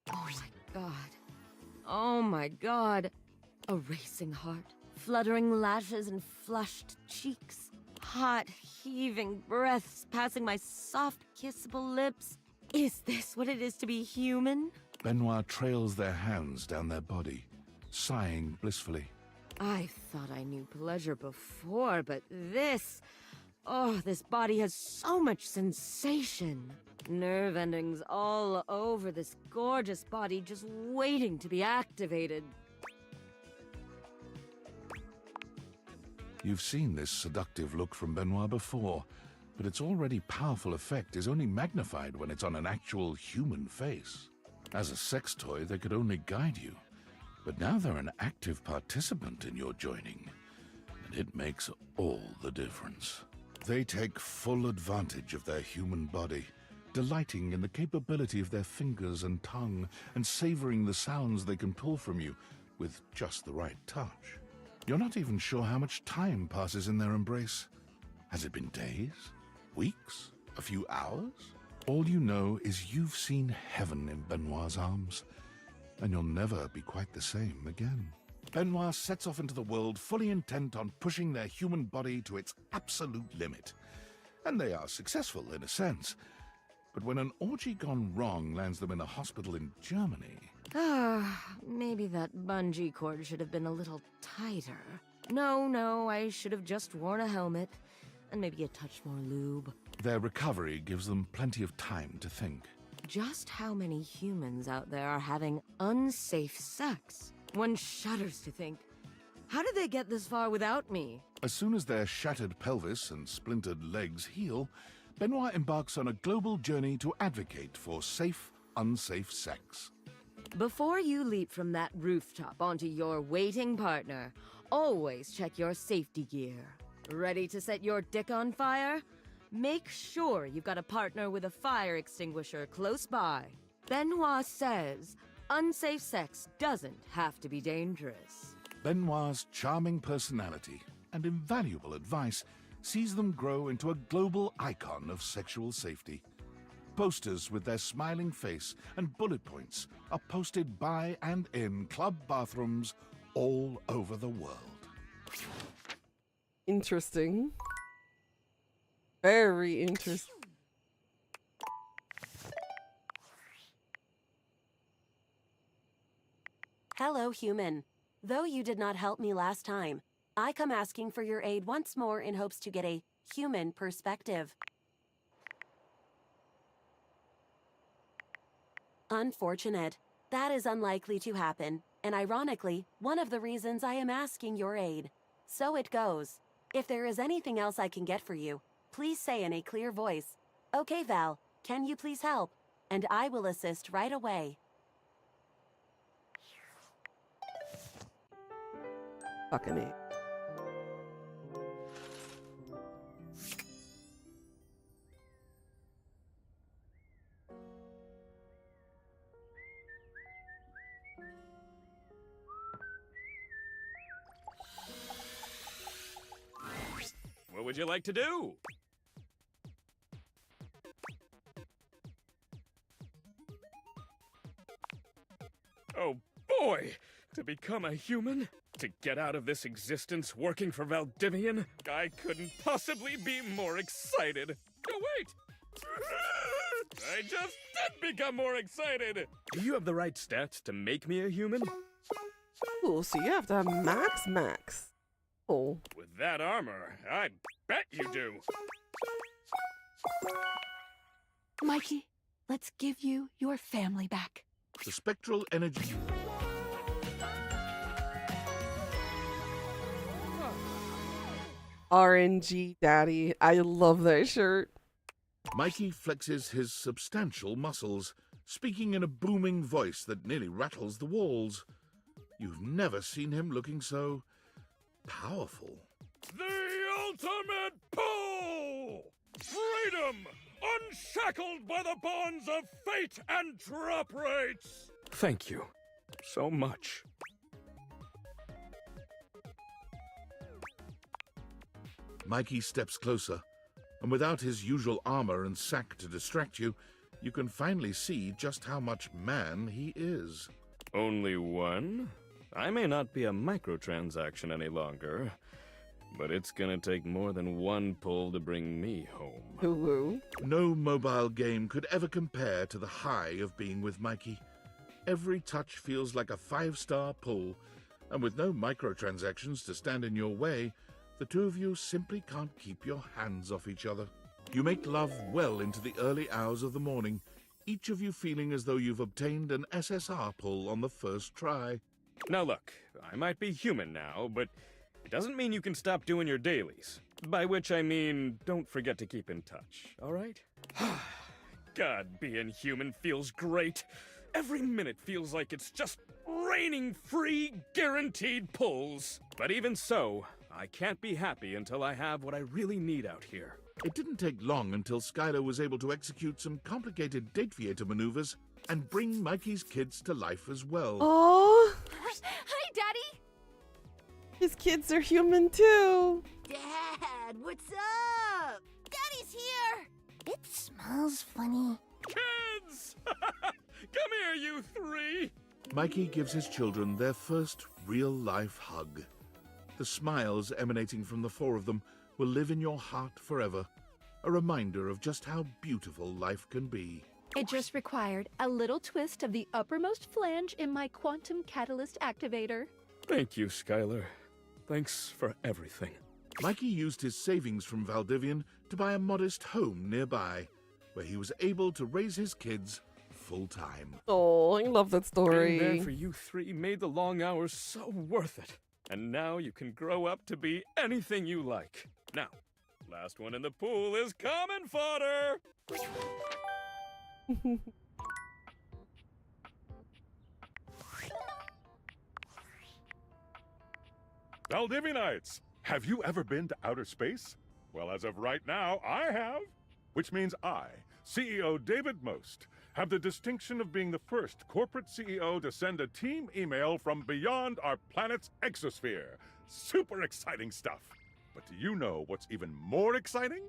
Oh my god. Oh my god. A racing heart, fluttering lashes and flushed cheeks. Hot, heaving breaths passing my soft, kissable lips. Is this what it is to be human? Benoit trails their hands down their body, sighing blissfully. I thought I knew pleasure before, but this... Oh, this body has so much sensation. Nerve endings all over this gorgeous body just waiting to be activated. You've seen this seductive look from Benoit before, but its already powerful effect is only magnified when it's on an actual human face. As a sex toy, they could only guide you, but now they're an active participant in your joining, and it makes all the difference. They take full advantage of their human body, delighting in the capability of their fingers and tongue, and savoring the sounds they can pull from you with just the right touch. You're not even sure how much time passes in their embrace. Has it been days? Weeks? A few hours? All you know is you've seen heaven in Benoit's arms, and you'll never be quite the same again. Benoit sets off into the world fully intent on pushing their human body to its absolute limit. And they are successful in a sense. But when an orgy gone wrong lands them in a hospital in Germany... Maybe that bungee cord should have been a little tighter. No, I should have just worn a helmet. And maybe a touch more lube. Their recovery gives them plenty of time to think. Just how many humans out there are having unsafe sex? One shudders to think, how did they get this far without me? As soon as their shattered pelvis and splintered legs heal, Benoit embarks on a global journey to advocate for safe, unsafe sex. Before you leap from that rooftop onto your waiting partner, always check your safety gear. Ready to set your dick on fire? Make sure you've got a partner with a fire extinguisher close by. Benoit says, unsafe sex doesn't have to be dangerous. Benoit's charming personality and invaluable advice sees them grow into a global icon of sexual safety. Posters with their smiling face and bullet points are posted by and in club bathrooms all over the world. Interesting. Very interesting. Hello, human. Though you did not help me last time, I come asking for your aid once more in hopes to get a human perspective. Unfortunate. That is unlikely to happen, and ironically, one of the reasons I am asking your aid. So it goes. If there is anything else I can get for you, please say in a clear voice, "Okay, Val, can you please help?" And I will assist right away. Fucking A. What would you like to do? Oh boy! To become a human? To get out of this existence working for Valdivian? I couldn't possibly be more excited. Oh wait! I just did become more excited! Do you have the right stats to make me a human? Ooh, so you have to have max. Oh. With that armor, I bet you do. Mikey, let's give you your family back. The spectral energy... RNG Daddy. I love that shirt. Mikey flexes his substantial muscles, speaking in a booming voice that nearly rattles the walls. You've never seen him looking so powerful. The ultimate pull! Freedom! Unshackled by the bonds of fate and drop rates! Thank you so much. Mikey steps closer, and without his usual armor and sack to distract you, you can finally see just how much man he is. Only one? I may not be a microtransaction any longer, but it's gonna take more than one pull to bring me home. Woo-woo. No mobile game could ever compare to the high of being with Mikey. Every touch feels like a 5-star pull, and with no microtransactions to stand in your way, the two of you simply can't keep your hands off each other. You make love well into the early hours of the morning, each of you feeling as though you've obtained an SSR pull on the first try. Now look, I might be human now, but it doesn't mean you can stop doing your dailies. By which I mean, don't forget to keep in touch, alright? God, being human feels great. Every minute feels like it's just raining free, guaranteed pulls. But even so, I can't be happy until I have what I really need out here. It didn't take long until Skylar was able to execute some complicated date theater maneuvers and bring Mikey's kids to life as well. Oh, Hi, Daddy! his kids are human too. Dad, what's up? Daddy's here! It smells funny. Kids! Come here, you three! Mikey gives his children their first real-life hug. The smiles emanating from the four of them will live in your heart forever, a reminder of just how beautiful life can be. It just required a little twist of the uppermost flange in my quantum catalyst activator. Thank you, Skylar. Thanks for everything. Mikey used his savings from Valdivian to buy a modest home nearby, where he was able to raise his kids full-time. Oh, I love that story. Being there for you three made the long hours so worth it. And now you can grow up to be anything you like. Now, last one in the pool is common fodder! Valdivianites, have you ever been to outer space? Well, as of right now, I have. Which means I, CEO David Most, have the distinction of being the first corporate CEO to send a team email from beyond our planet's exosphere. Super exciting stuff. But do you know what's even more exciting?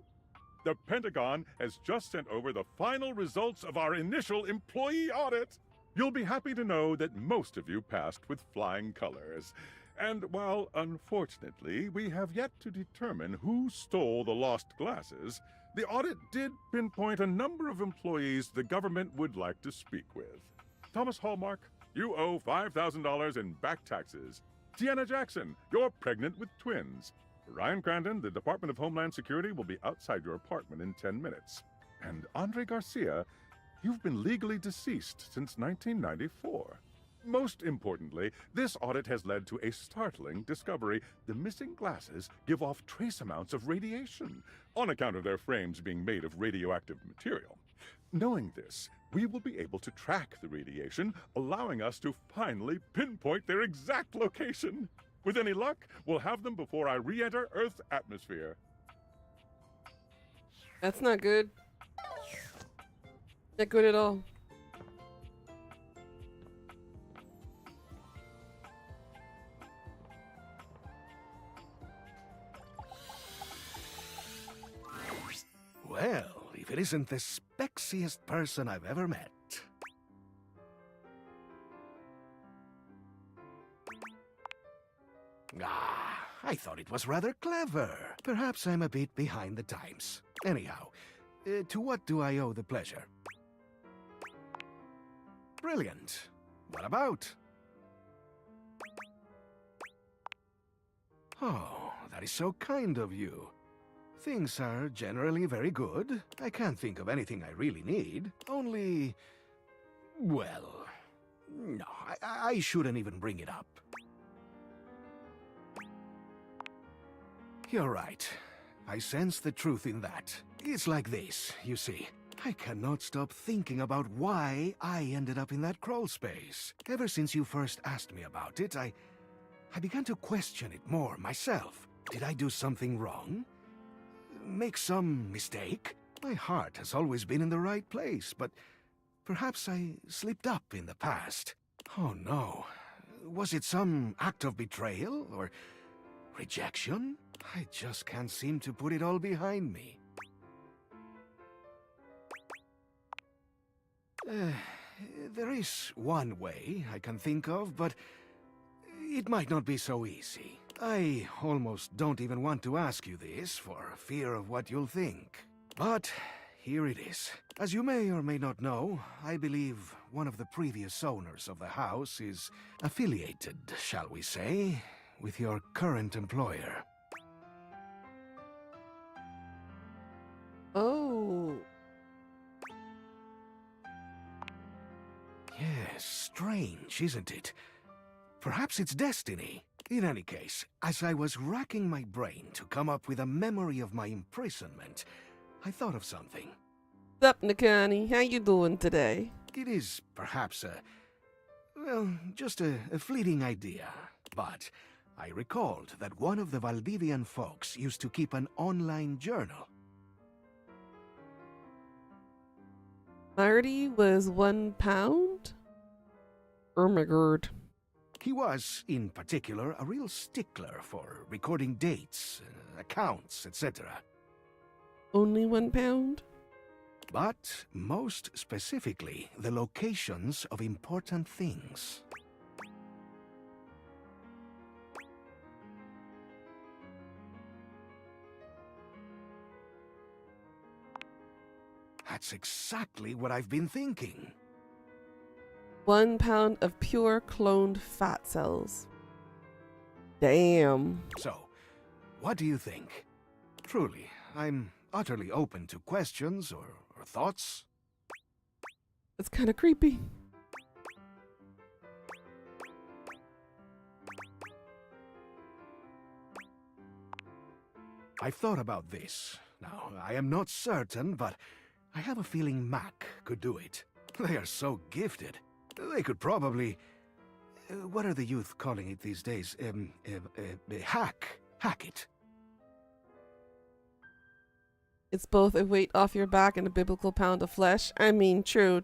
The Pentagon has just sent over the final results of our initial employee audit. You'll be happy to know that most of you passed with flying colors. And while, unfortunately, we have yet to determine who stole the lost glasses, the audit did pinpoint a number of employees the government would like to speak with. Thomas Hallmark, you owe $5,000 in back taxes. Deanna Jackson, you're pregnant with twins. Ryan Crandon, the Department of Homeland Security will be outside your apartment in 10 minutes. And Andre Garcia, you've been legally deceased since 1994. Most importantly, this audit has led to a startling discovery. The missing glasses give off trace amounts of radiation, on account of their frames being made of radioactive material. Knowing this, we will be able to track the radiation, allowing us to finally pinpoint their exact location. With any luck, we'll have them before I re-enter Earth's atmosphere. That's not good. Not good at all. Well, if it isn't the spexiest person I've ever met. Ah, I thought it was rather clever. Perhaps I'm a bit behind the times. Anyhow, to what do I owe the pleasure? Brilliant. What about? Oh, that is so kind of you. Things are generally very good. I can't think of anything I really need. Only... well... no, I shouldn't even bring it up. You're right. I sense the truth in that. It's like this, you see. I cannot stop thinking about why I ended up in that crawl space. Ever since you first asked me about it, I began to question it more myself. Did I do something wrong? Make some mistake? My heart has always been in the right place, but perhaps I slipped up in the past. Oh no. Was it some act of betrayal or rejection? I just can't seem to put it all behind me. there is one way I can think of, but it might not be so easy. I almost don't even want to ask you this for fear of what you'll think. But here it is. As you may or may not know, I believe one of the previous owners of the house is affiliated, shall we say, with your current employer. Oh. Yes, strange, isn't it? Perhaps it's destiny. In any case, as I was racking my brain to come up with a memory of my imprisonment, I thought of something. What's up, Nakani? How you doing today? It is perhaps just a fleeting idea. But I recalled that one of the Valdivian folks used to keep an online journal. Marty was £1? Oh my god. He was, in particular, a real stickler for recording dates, accounts, etc. Only £1? But most specifically, the locations of important things. That's exactly what I've been thinking. £1 of pure cloned fat cells. Damn. So, what do you think? Truly, I'm utterly open to questions or thoughts. It's kind of creepy. I've thought about this. Now, I am not certain, but I have a feeling Mac could do it. They are so gifted. They could probably... what are the youth calling it these days? Hack it. It's both a weight off your back and a biblical pound of flesh. I mean, true.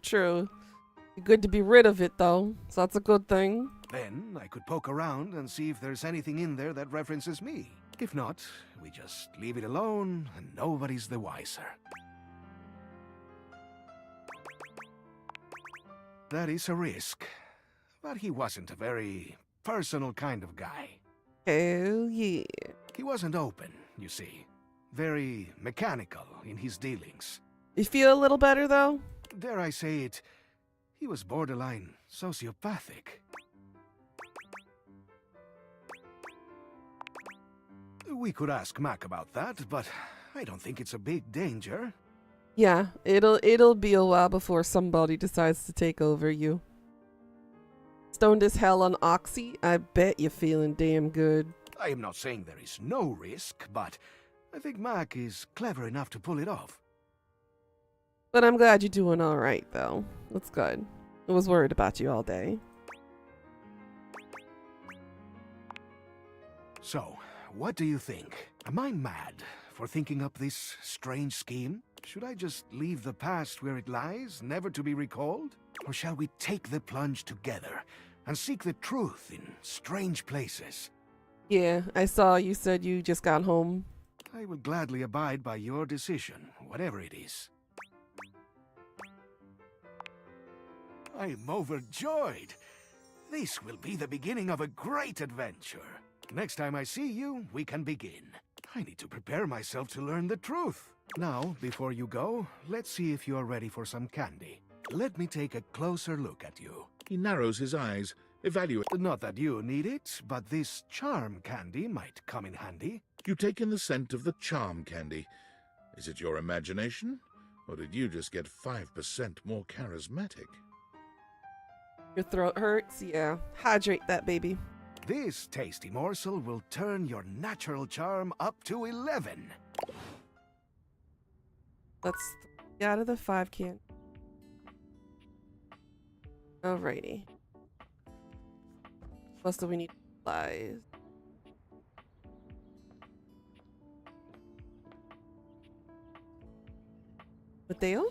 Good to be rid of it, though, so that's a good thing. Then I could poke around and see if there's anything in there that references me. If not, we just leave it alone and nobody's the wiser. That is a risk, but he wasn't a very personal kind of guy. Hell yeah. He wasn't open, you see. Very mechanical in his dealings. You feel a little better, though? Dare I say it, he was borderline sociopathic. We could ask Mac about that, but I don't think it's a big danger. Yeah, it'll be a while before somebody decides to take over you. Stoned as hell on Oxy? I bet you're feeling damn good. I am not saying there is no risk, but I think Mac is clever enough to pull it off. But I'm glad you're doing alright, though. That's good. I was worried about you all day. So, what do you think? Am I mad for thinking up this strange scheme? Should I just leave the past where it lies, never to be recalled? Or shall we take the plunge together and seek the truth in strange places? Yeah, I saw you said you just got home. I will gladly abide by your decision, whatever it is. I am overjoyed. This will be the beginning of a great adventure. Next time I see you, we can begin. I need to prepare myself to learn the truth. Now, before you go, let's see if you are ready for some candy. Let me take a closer look at you. He narrows his eyes, evaluating. Not that you need it, but this charm candy might come in handy. You take in the scent of the charm candy. Is it your imagination? Or did you just get 5% more charismatic? Your throat hurts? Yeah. Hydrate that, baby. This tasty morsel will turn your natural charm up to 11. That's 3 out of the 5 can. Alrighty. What else do we need? Supplies. Mateo?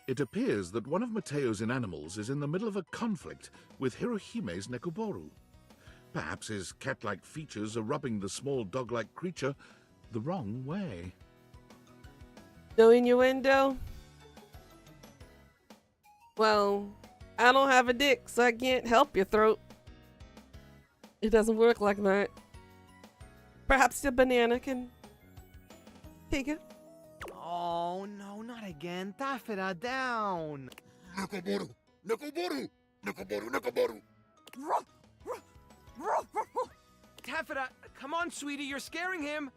It appears that one of Mateo's inanimals is in the middle of a conflict with Hirohime's Nekoboru. Perhaps his cat-like features are rubbing the small dog-like creature the wrong way. No innuendo? Well, I don't have a dick, so I can't help your throat. It doesn't work like that. Perhaps the banana can take it. Oh, no, not again. Taffeta, down. Nekoboru! Nekoboru! Nekoboru! Nekoboru! Taffeta, come on, sweetie, you're scaring him.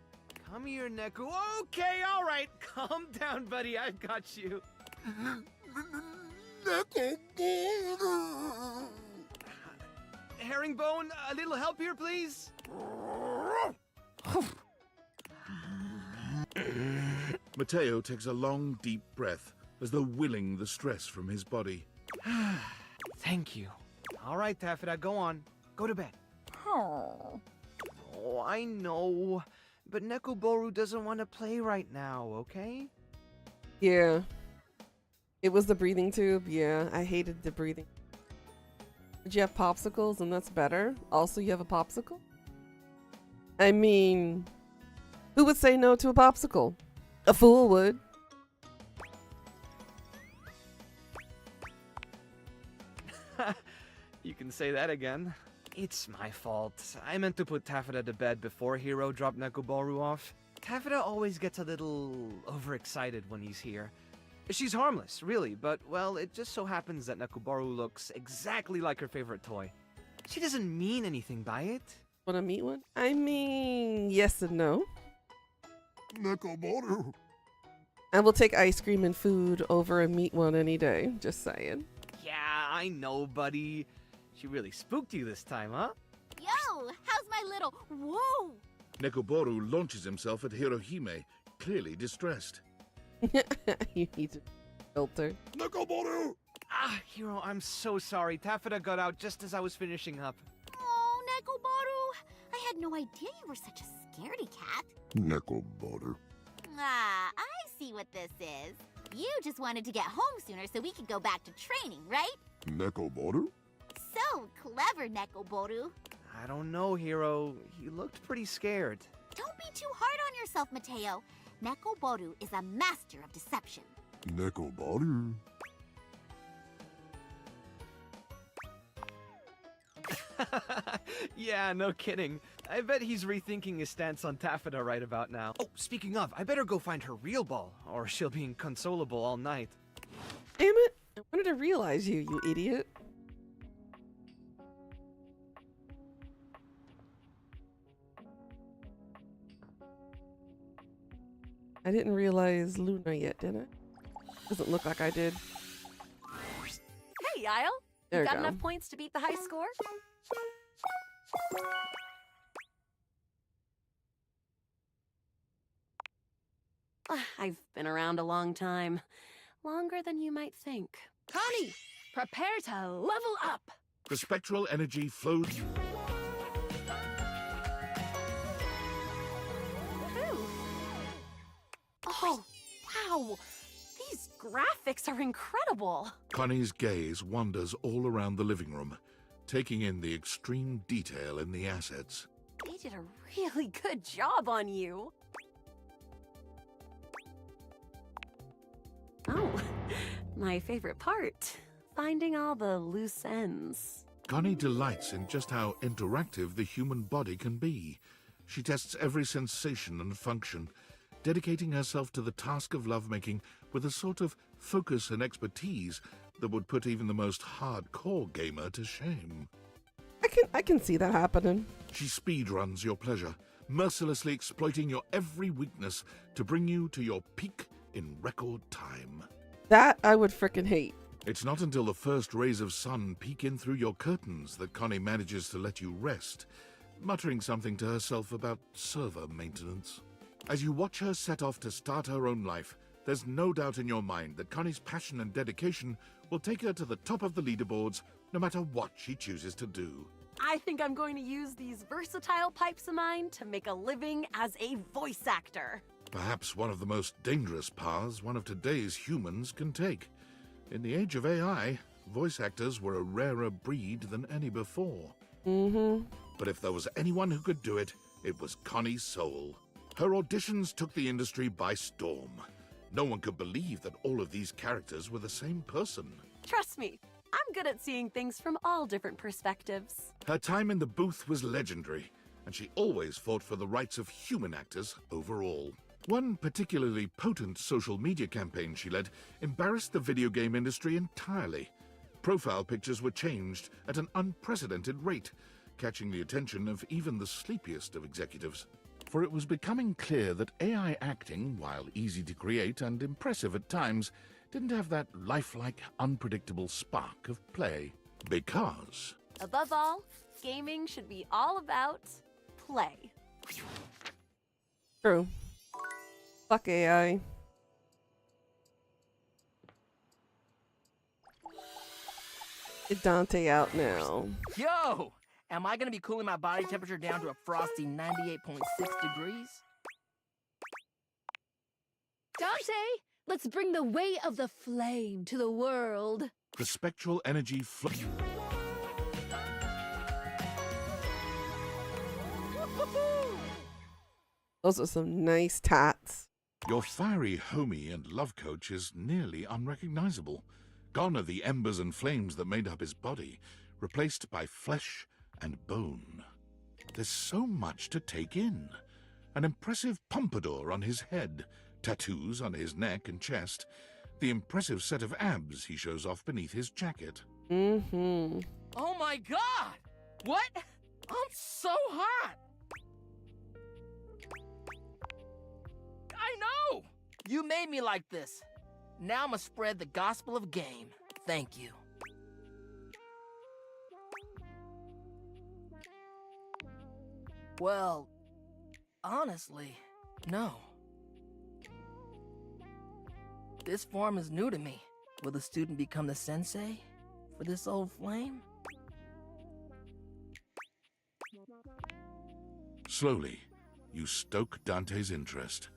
Come here, Neku. Okay, all right. Calm down, buddy. I've got you. Nekoboru! Herringbone, a little help here, please? Mateo takes a long, deep breath, as though willing the stress from his body. Thank you. All right, Taffeta, go on. Go to bed. Oh, I know. But Nekoboru doesn't want to play right now, okay? Yeah. It was the breathing tube. Yeah, I hated the breathing. Did you have popsicles and that's better? Also, you have a popsicle? I mean, who would say no to a popsicle? A fool would. You can say that again. It's my fault. I meant to put Taffeta to bed before Hero dropped Nekoboru off. Taffeta always gets a little overexcited when he's here. She's harmless, really, but, well, it just so happens that Nekoboru looks exactly like her favorite toy. She doesn't mean anything by it. Want to meet one? I mean, yes and no. Nekoboru! I will take ice cream and food over a meat one any day. Just saying. Yeah, I know, buddy. She really spooked you this time, huh? Yo, how's my little... Whoa! Nekoboru launches himself at Hirohime, clearly distressed. You need to filter. Nekoboru! Ah, Hero, I'm so sorry. Taffeta got out just as I was finishing up. Oh, Nekoboru. I had no idea you were such a scaredy cat. Nekoboru. Ah, I see what this is. You just wanted to get home sooner so we could go back to training, right? Nekoboru? So clever, Nekoboru. I don't know, Hero. He looked pretty scared. Don't be too hard on yourself, Mateo. Nekoboru is a master of deception. Nekoboru. Yeah, no kidding. I bet he's rethinking his stance on Taffeta right about now. Oh, speaking of, I better go find her real ball, or she'll be inconsolable all night. Damn it. I wanted to realize you, you idiot. I didn't realize Luna yet, did I? Doesn't look like I did. Hey, Isle. There You we got go. enough points to beat the high score? I've been around a long time. Longer than you might think. Connie, prepare to level up. The spectral energy flows. Oh, wow. These graphics are incredible. Connie's gaze wanders all around the living room, taking in the extreme detail in the assets. They did a really good job on you. Oh, my favorite part. Finding all the loose ends. Connie delights in just how interactive the human body can be. She tests every sensation and function, dedicating herself to the task of lovemaking with a sort of focus and expertise that would put even the most hardcore gamer to shame. I can see that happening. She speedruns your pleasure, mercilessly exploiting your every weakness to bring you to your peak in record time. That I would frickin' hate. It's not until the first rays of sun peek in through your curtains that Connie manages to let you rest, muttering something to herself about server maintenance. As you watch her set off to start her own life, there's no doubt in your mind that Connie's passion and dedication will take her to the top of the leaderboards, no matter what she chooses to do. I think I'm going to use these versatile pipes of mine to make a living as a voice actor. Perhaps one of the most dangerous paths one of today's humans can take. In the age of AI, voice actors were a rarer breed than any before. But if there was anyone who could do it, it was Connie Soul. Her auditions took the industry by storm. No one could believe that all of these characters were the same person. Trust me, I'm good at seeing things from all different perspectives. Her time in the booth was legendary, and she always fought for the rights of human actors overall. One particularly potent social media campaign she led embarrassed the video game industry entirely. Profile pictures were changed at an unprecedented rate, catching the attention of even the sleepiest of executives. For it was becoming clear that AI acting, while easy to create and impressive at times, didn't have that lifelike, unpredictable spark of play. Because Above all, gaming should be all about play. True. Fuck AI. Get Dante out now. Yo! Am I gonna be cooling my body temperature down to a frosty 98.6 degrees? Dante, let's bring the way of the flame to the world. the spectral energy Those are some nice tats. Your fiery homie and love coach is nearly unrecognizable. Gone are the embers and flames that made up his body, replaced by flesh and bone. There's so much to take in. An impressive pompadour on his head, tattoos on his neck and chest, the impressive set of abs he shows off beneath his jacket. Mm-hmm. Oh my god! What? I'm so hot! I know! You made me like this. Now I'ma spread the gospel of game. Thank you. Well, honestly, no. This form is new to me. Will the student become the sensei for this old flame? Slowly, you stoke Dante's interest,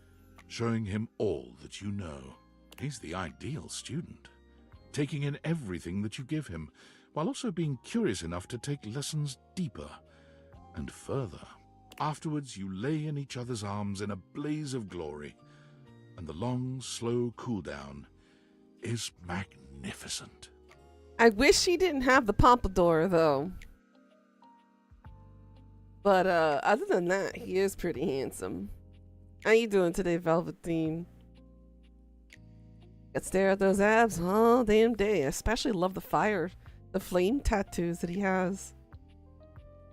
showing him all that you know. He's the ideal student, taking in everything that you give him, while also being curious enough to take lessons deeper and further. Afterwards, you lay in each other's arms in a blaze of glory, and the long, slow cool-down is magnificent. I wish he didn't have the pompadour, though. But other than that, he is pretty handsome. How you doing today, Velveteen? Got to stare at those abs all damn day. I especially love the flame tattoos that he has.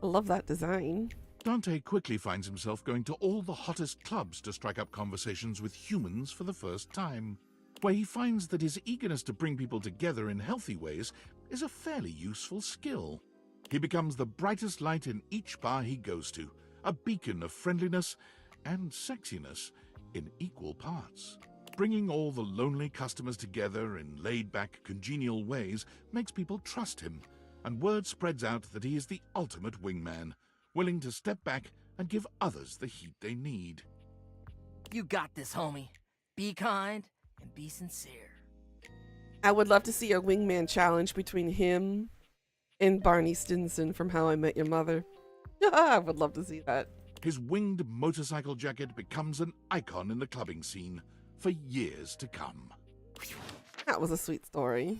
I love that design. Dante quickly finds himself going to all the hottest clubs to strike up conversations with humans for the first time, where he finds that his eagerness to bring people together in healthy ways is a fairly useful skill. He becomes the brightest light in each bar he goes to, a beacon of friendliness and sexiness in equal parts. Bringing all the lonely customers together in laid-back, congenial ways makes people trust him, and word spreads out that he is the ultimate wingman, willing to step back and give others the heat they need. You got this, homie. Be kind and be sincere. I would love to see a wingman challenge between him and Barney Stinson from How I Met Your Mother. I would love to see that. His winged motorcycle jacket becomes an icon in the clubbing scene for years to come. That was a sweet story.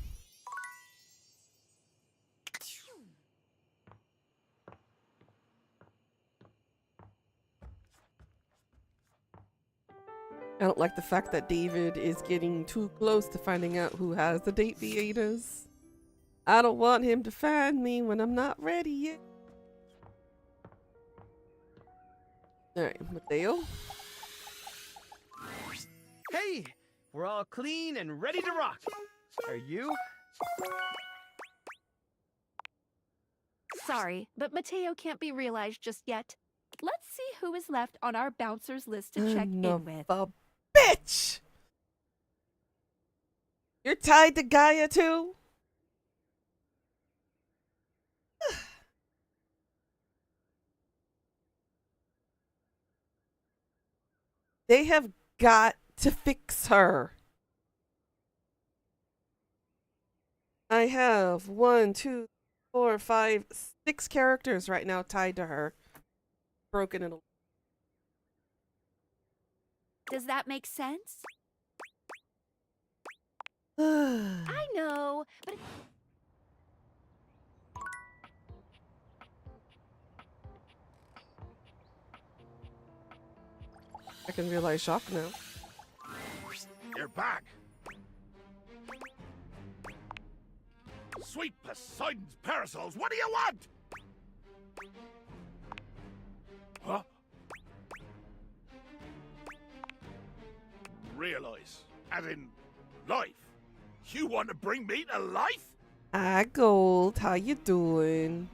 I don't like the fact that David is getting too close to finding out who has the date theaters. I don't want him to find me when I'm not ready yet. Alright, Mateo. Hey, we're all clean and ready to rock. Are you? Sorry, but Mateo can't be realized just yet. Let's see who is left on our bouncers list to check in with. A bitch! You're tied to Gaia too? They have got to fix her. I have 1, 2, 4, 5, 6 characters right now tied to her. Broken and Does that make sense? I know, but I can realize shock now. You're back. Sweet Poseidon's parasols, what do you want? Huh? Realize, as in life. You want to bring me to life? Hi, Gold. How you doing?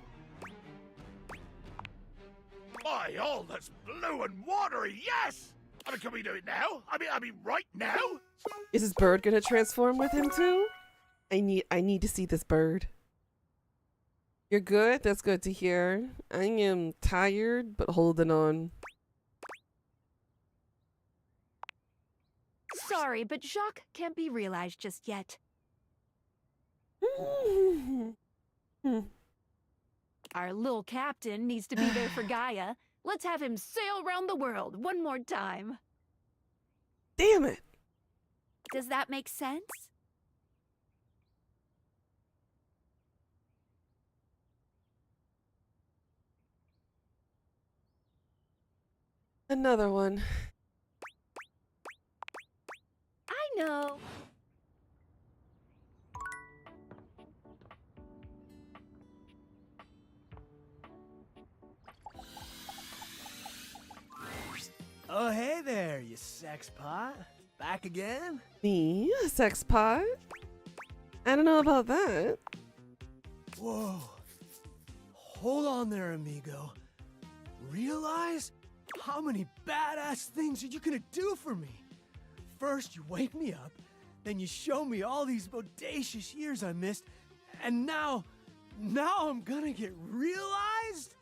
My, all that's blue and watery, yes! I mean, can we do it now? I mean, right now? Is his bird gonna transform with him too? I need to see this bird. You're good? That's good to hear. I am tired, but holding on. sorry, but Jacques can't be realized just yet. Our little captain needs to be there for Gaia. Let's have him sail around the world one more time. Damn it! Does that make sense? Another one. I know. Oh, hey there, you sex pot. Back again? Me? A sex pot? I don't know about that. Whoa. Hold on there, amigo. Realize how many badass things are you gonna do for me? First, you wake me up, then you show me all these bodacious years I missed, and now I'm gonna get realized?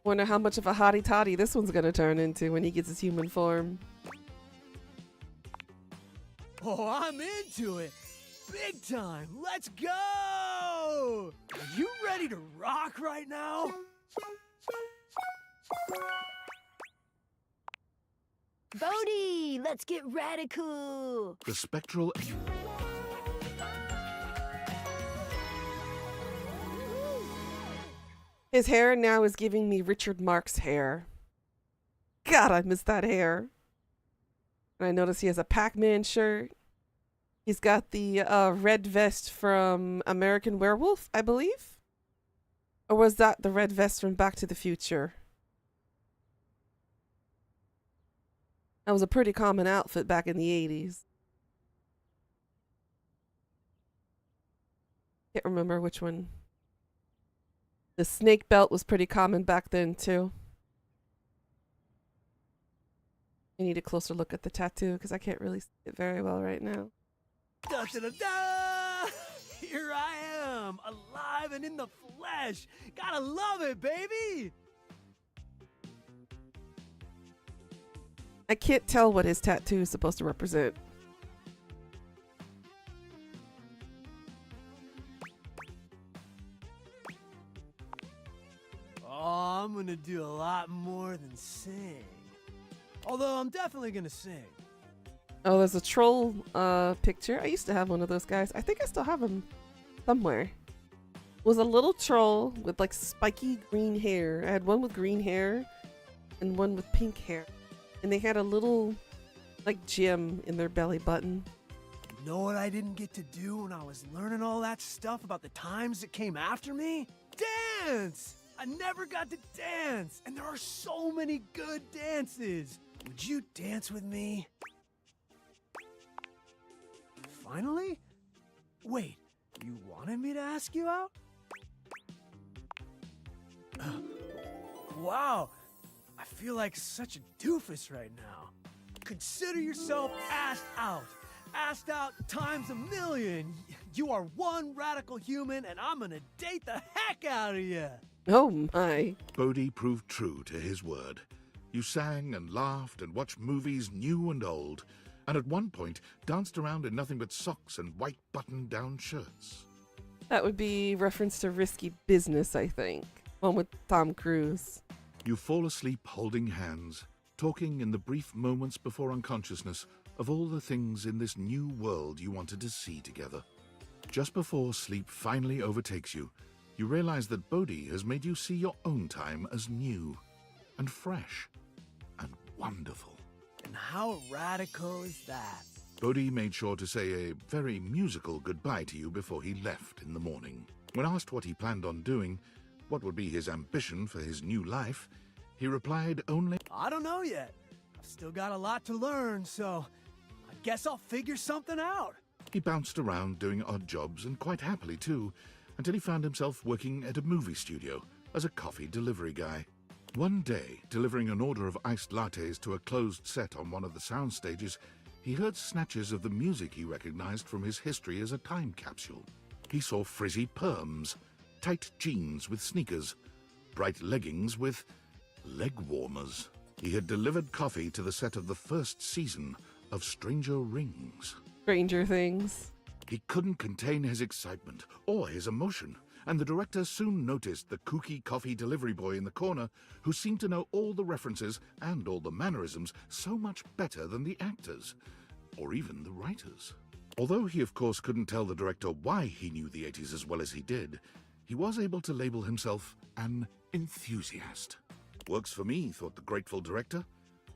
Wonder how much of a hottie toddy this one's gonna turn into when he gets his human form. Oh, I'm into it. Big time. Let's go! Are you ready to rock right now? Bodhi, let's get radical. The spectral... His hair now is giving me Richard Marx hair. God, I miss that hair. And I notice he has a Pac-Man shirt. He's got the red vest from American Werewolf, I believe. Or was that the red vest from Back to the Future? That was a pretty common outfit back in the 80s. Can't remember which one. The snake belt was pretty common back then, too. I need a closer look at the tattoo because I can't really see it very well right now. Da, da, da, da! Here I am, alive and in the flesh. Gotta love it, baby! I can't tell what his tattoo is supposed to represent. Oh, I'm gonna do a lot more than sing. Although I'm definitely gonna sing. Oh, there's a troll picture. I used to have one of those guys. I think I still have him somewhere. It was a little troll with like spiky green hair. I had one with green hair and one with pink hair. And they had a little like gem in their belly button. You know what I didn't get to do when I was learning all that stuff about the times that came after me? Dance! I never got to dance, and there are so many good dances. Would you dance with me? Finally? Wait, you wanted me to ask you out? Wow, I feel like such a doofus right now. Consider yourself asked out. Asked out times 1,000,000. You are one radical human, and I'm gonna date the heck out of you. Oh my. Bodhi proved true to his word. You sang and laughed and watched movies new and old, and at one point danced around in nothing but socks and white button-down shirts. That would be reference to Risky Business, I think. One with Tom Cruise. You fall asleep holding hands, talking in the brief moments before unconsciousness, of all the things in this new world you wanted to see together. Just before sleep finally overtakes you, you realize that Bodhi has made you see your own time as new and fresh and wonderful. And how radical is that? Bodhi made sure to say a very musical goodbye to you before he left in the morning. When asked what he planned on doing, what would be his ambition for his new life, he replied only, I don't know yet. I've still got a lot to learn, so I guess I'll figure something out. He bounced around doing odd jobs, and quite happily too, until he found himself working at a movie studio as a coffee delivery guy. One day, delivering an order of iced lattes to a closed set on one of the sound stages, he heard snatches of the music he recognized from his history as a time capsule. He saw frizzy perms, tight jeans with sneakers, bright leggings with leg warmers. He had delivered coffee to the set of the first season of Stranger Rings. Stranger Things. He couldn't contain his excitement or his emotion, and the director soon noticed the kooky coffee delivery boy in the corner who seemed to know all the references and all the mannerisms so much better than the actors, or even the writers. Although he of course couldn't tell the director why he knew the 80s as well as he did, he was able to label himself an enthusiast. Works for me, thought the grateful director.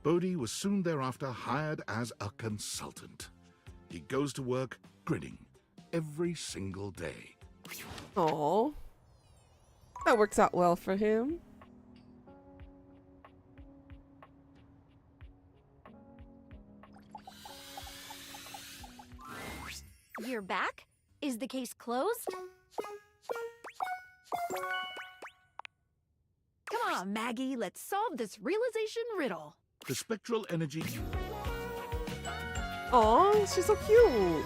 Bodhi was soon thereafter hired as a consultant. He goes to work grinning every single day. Oh, that works out well for him. You're back? Is the case closed? Come on, Maggie, let's solve this realization riddle. The spectral energy... Oh, she's so cute.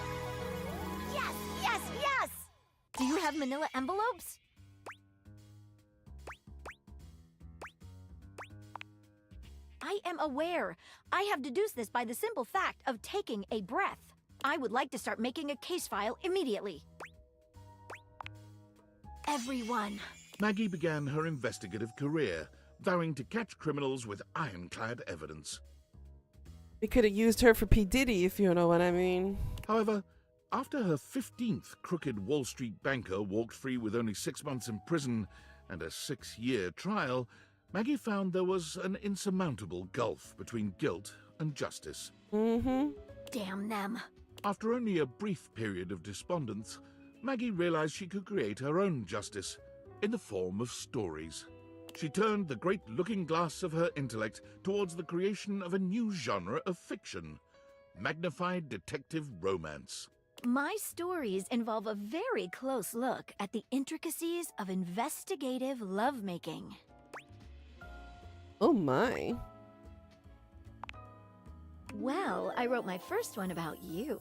Yes, yes, yes! Do you have manila envelopes? I am aware. I have deduced this by the simple fact of taking a breath. I would like to start making a case file immediately. Everyone. Maggie began her investigative career, vowing to catch criminals with ironclad evidence. We could have used her for P. Diddy, if you know what I mean. However, after her 15th crooked Wall Street banker walked free with only 6 months in prison and a 6-year trial, Maggie found there was an insurmountable gulf between guilt and justice. Damn them. After only a brief period of despondence, Maggie realized she could create her own justice in the form of stories. She turned the great looking glass of her intellect towards the creation of a new genre of fiction, magnified detective romance. My stories involve a very close look at the intricacies of investigative lovemaking. Oh my. Well, I wrote my first one about you.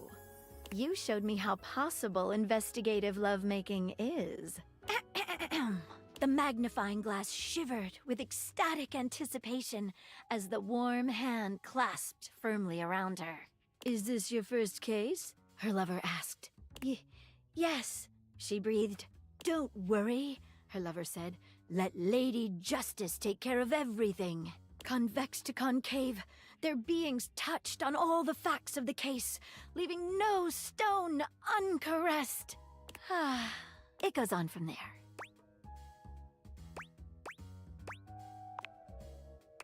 You showed me how possible investigative lovemaking is. The magnifying glass shivered with ecstatic anticipation as the warm hand clasped firmly around her. Is this your first case? Her lover asked. Yes, she breathed. Don't worry, her lover said. Let Lady Justice take care of everything. Convex to concave, their beings touched on all the facts of the case, leaving no stone uncaressed. It goes on from there.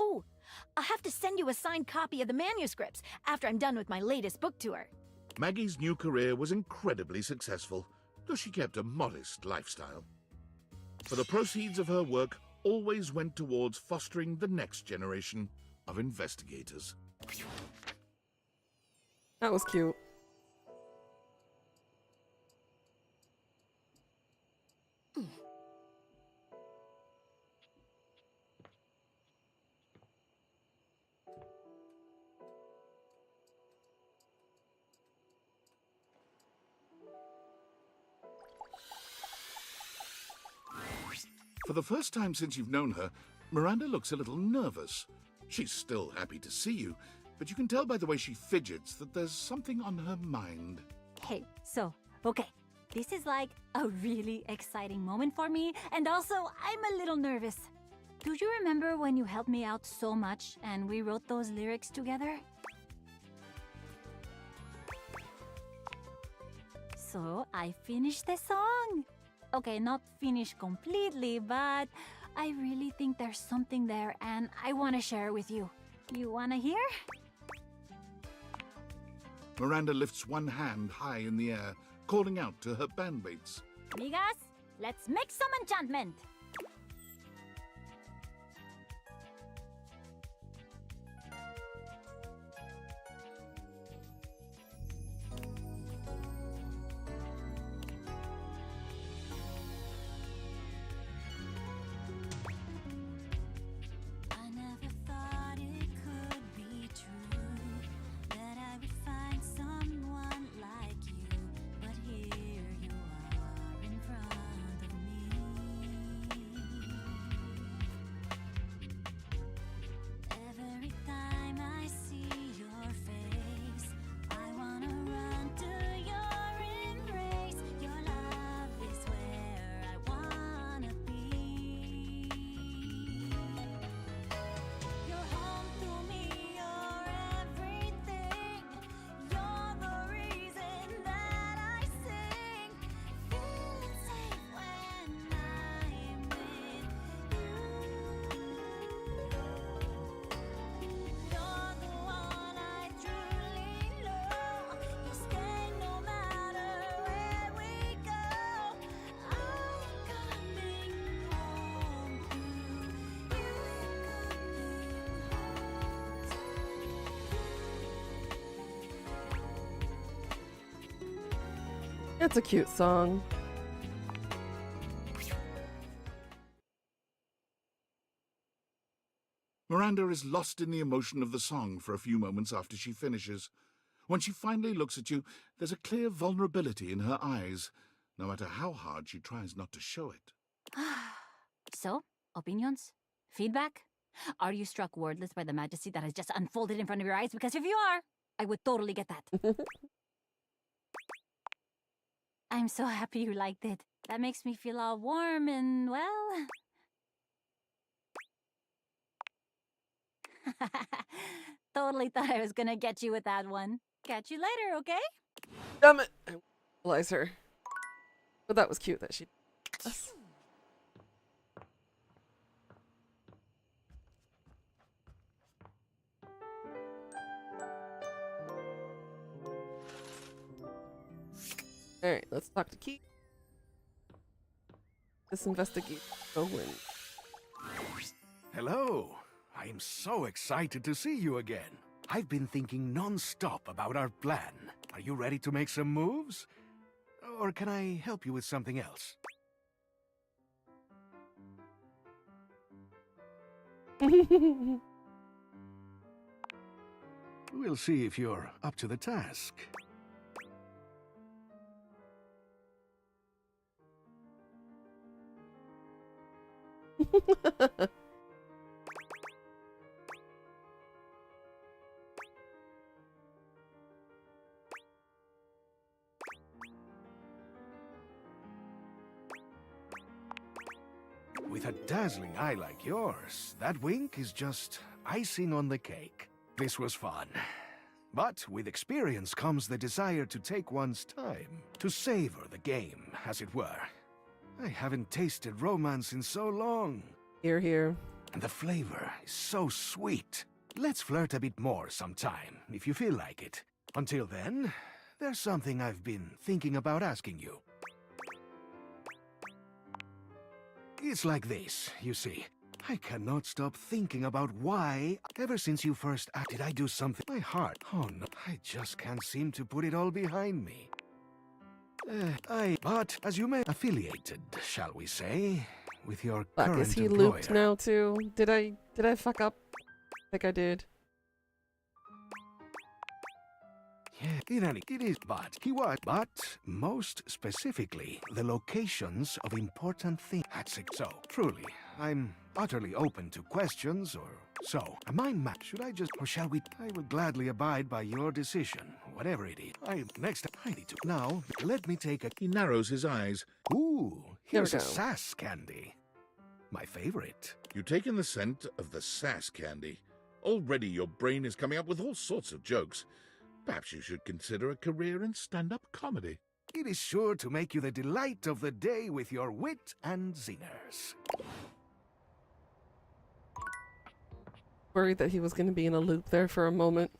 Oh, I'll have to send you a signed copy of the manuscripts after I'm done with my latest book tour. Maggie's new career was incredibly successful, though she kept a modest lifestyle. For the proceeds of her work always went towards fostering the next generation of investigators. That was cute. For the first time since you've known her, Miranda looks a little nervous. She's still happy to see you, but you can tell by the way she fidgets that there's something on her mind. Hey, okay. This is like a really exciting moment for me, and also I'm a little nervous. Do you remember when you helped me out so much and we wrote those lyrics together? So I finished the song. Okay, not finished completely, but I really think there's something there and I want to share it with you. You want to hear? Miranda lifts one hand high in the air, calling out to her bandmates. Amigas, let's make some enchantment. I never thought it could be true that I would find someone like you, but here you are in front of me. Every time I see your face, I wanna run to your embrace. Your love is where I wanna be. You're home to me, you're everything. You're the reason that I sing. Feeling safe when I'm with you. You're the one I truly know. You stay no matter where we go. I'm coming home to you. It's a cute song. Miranda is lost in the emotion of the song for a few moments after she finishes. When she finally looks at you, there's a clear vulnerability in her eyes, no matter how hard she tries not to show it. So, opinions? Feedback? Are you struck wordless by the majesty that has just unfolded in front of your eyes? Because if you are, I would totally get that. I'm so happy you liked it. That makes me feel all warm and, well... Totally thought I was gonna get you with that one. Catch you later, okay? Damn it! I realize her. But that was cute that she... Yes. Alright, let's talk to Keith. This investigation going. Hello. I am so excited to see you again. I've been thinking non-stop about our plan. Are you ready to make some moves? Or can I help you with something else? We'll see if you're up to the task. With a dazzling eye like yours, that wink is just icing on the cake. This was fun. But with experience comes the desire to take one's time, to savor the game, as it were. I haven't tasted romance in so long. Here, here. And the flavor is so sweet. Let's flirt a bit more sometime, if you feel like it. Until then, there's something I've been thinking about asking you. It's like this, you see. I cannot stop thinking about why, ever since you first acted, I do something. My heart, oh no, I just can't seem to put it all behind me. But as you may affiliated, shall we say, with your Fuck, current is he employer. looped now too? Did I fuck up? I think I did. Yeah, it is, but he was. But most specifically, the locations of important things. That's it. So, truly, I'm utterly open to questions or so. Am I mad? Should I just, or shall we? I will gladly abide by your decision, whatever it is. Next, I need to. Now, let me take a. He narrows his eyes. Ooh, here's There a we go. sass candy. My favorite. You take in the scent of the sass candy. Already your brain is coming up with all sorts of jokes. Perhaps you should consider a career in stand-up comedy. It is sure to make you the delight of the day with your wit and zingers. Worried that he was going to be in a loop there for a moment.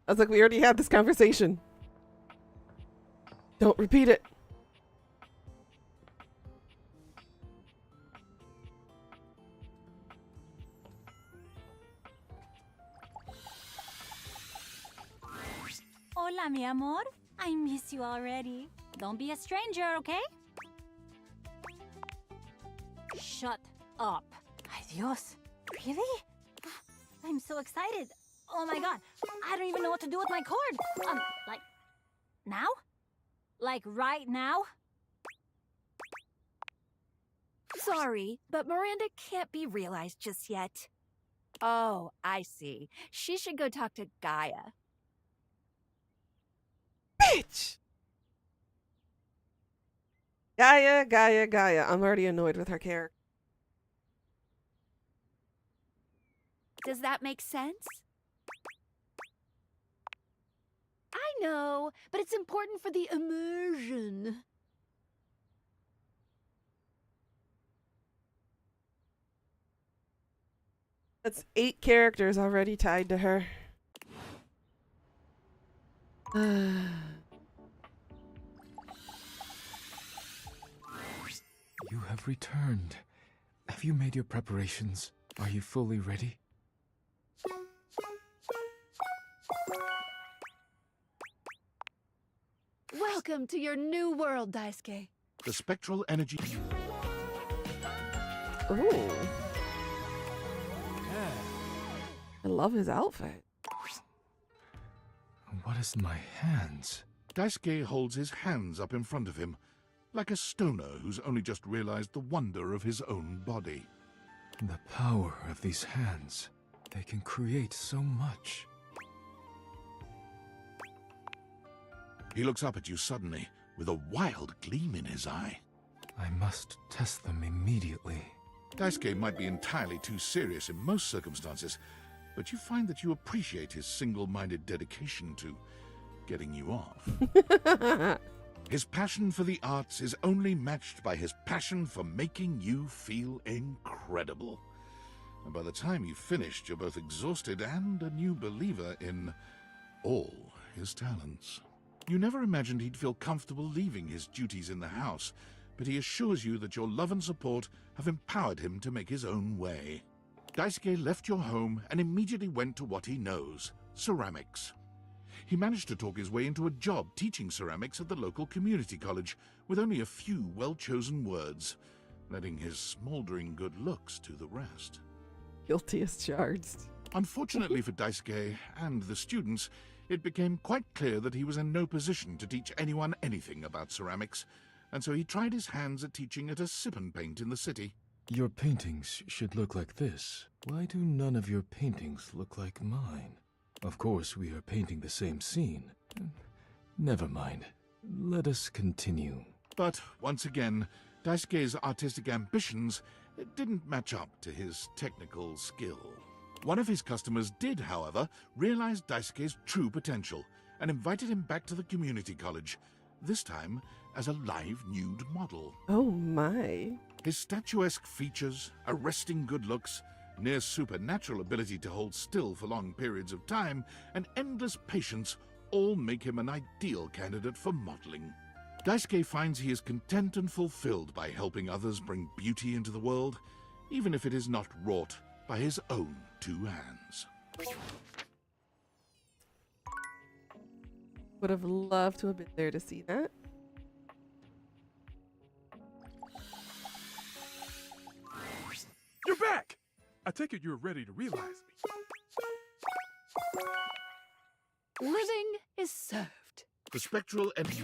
I was like, we already had this conversation. Don't repeat it. Hola, mi amor. I miss you already. Don't be a stranger, okay? Shut up. Ay, Dios. Really? I'm so excited. Oh my god. I don't even know what to do with my cord. Like, now? Like right now? Sorry, but Miranda can't be realized just yet. Oh, I see. She should go talk to Gaia. Bitch! Gaia, Gaia, Gaia. I'm already annoyed with her character. Does that make sense? I know, but it's important for the immersion. That's 8 characters already tied to her. You have returned. Have you made your preparations? Are you fully ready? Welcome to your new world, Daisuke. The spectral energy. Ooh. I love his outfit. What is my hands? Daisuke holds his hands up in front of him, like a stoner who's only just realized the wonder of his own body. The power of these hands. They can create so much. He looks up at you suddenly, with a wild gleam in his eye. I must test them immediately. Daisuke might be entirely too serious in most circumstances, but you find that you appreciate his single-minded dedication to getting you off. His passion for the arts is only matched by his passion for making you feel incredible. And by the time you've finished, you're both exhausted and a new believer in all his talents. You never imagined he'd feel comfortable leaving his duties in the house, but he assures you that your love and support have empowered him to make his own way. Daisuke left your home and immediately went to what he knows, ceramics. He managed to talk his way into a job teaching ceramics at the local community college with only a few well-chosen words, letting his smoldering good looks do the rest. Guilty as charged. Unfortunately for Daisuke and the students, it became quite clear that he was in no position to teach anyone anything about ceramics, and so he tried his hands at teaching at a sip and paint in the city. Your paintings should look like this. Why do none of your paintings look like mine? Of course, we are painting the same scene. Never mind. Let us continue. But once again, Daisuke's artistic ambitions didn't match up to his technical skill. One of his customers did, however, realize Daisuke's true potential and invited him back to the community college, this time as a live nude model. Oh my. His statuesque features, arresting good looks, near supernatural ability to hold still for long periods of time, and endless patience all make him an ideal candidate for modeling. Daisuke finds he is content and fulfilled by helping others bring beauty into the world, even if it is not wrought by his own 2 hands. Would have loved to have been there to see that. You're back! I take it you're ready to realize me. Living is served. The spectral energy.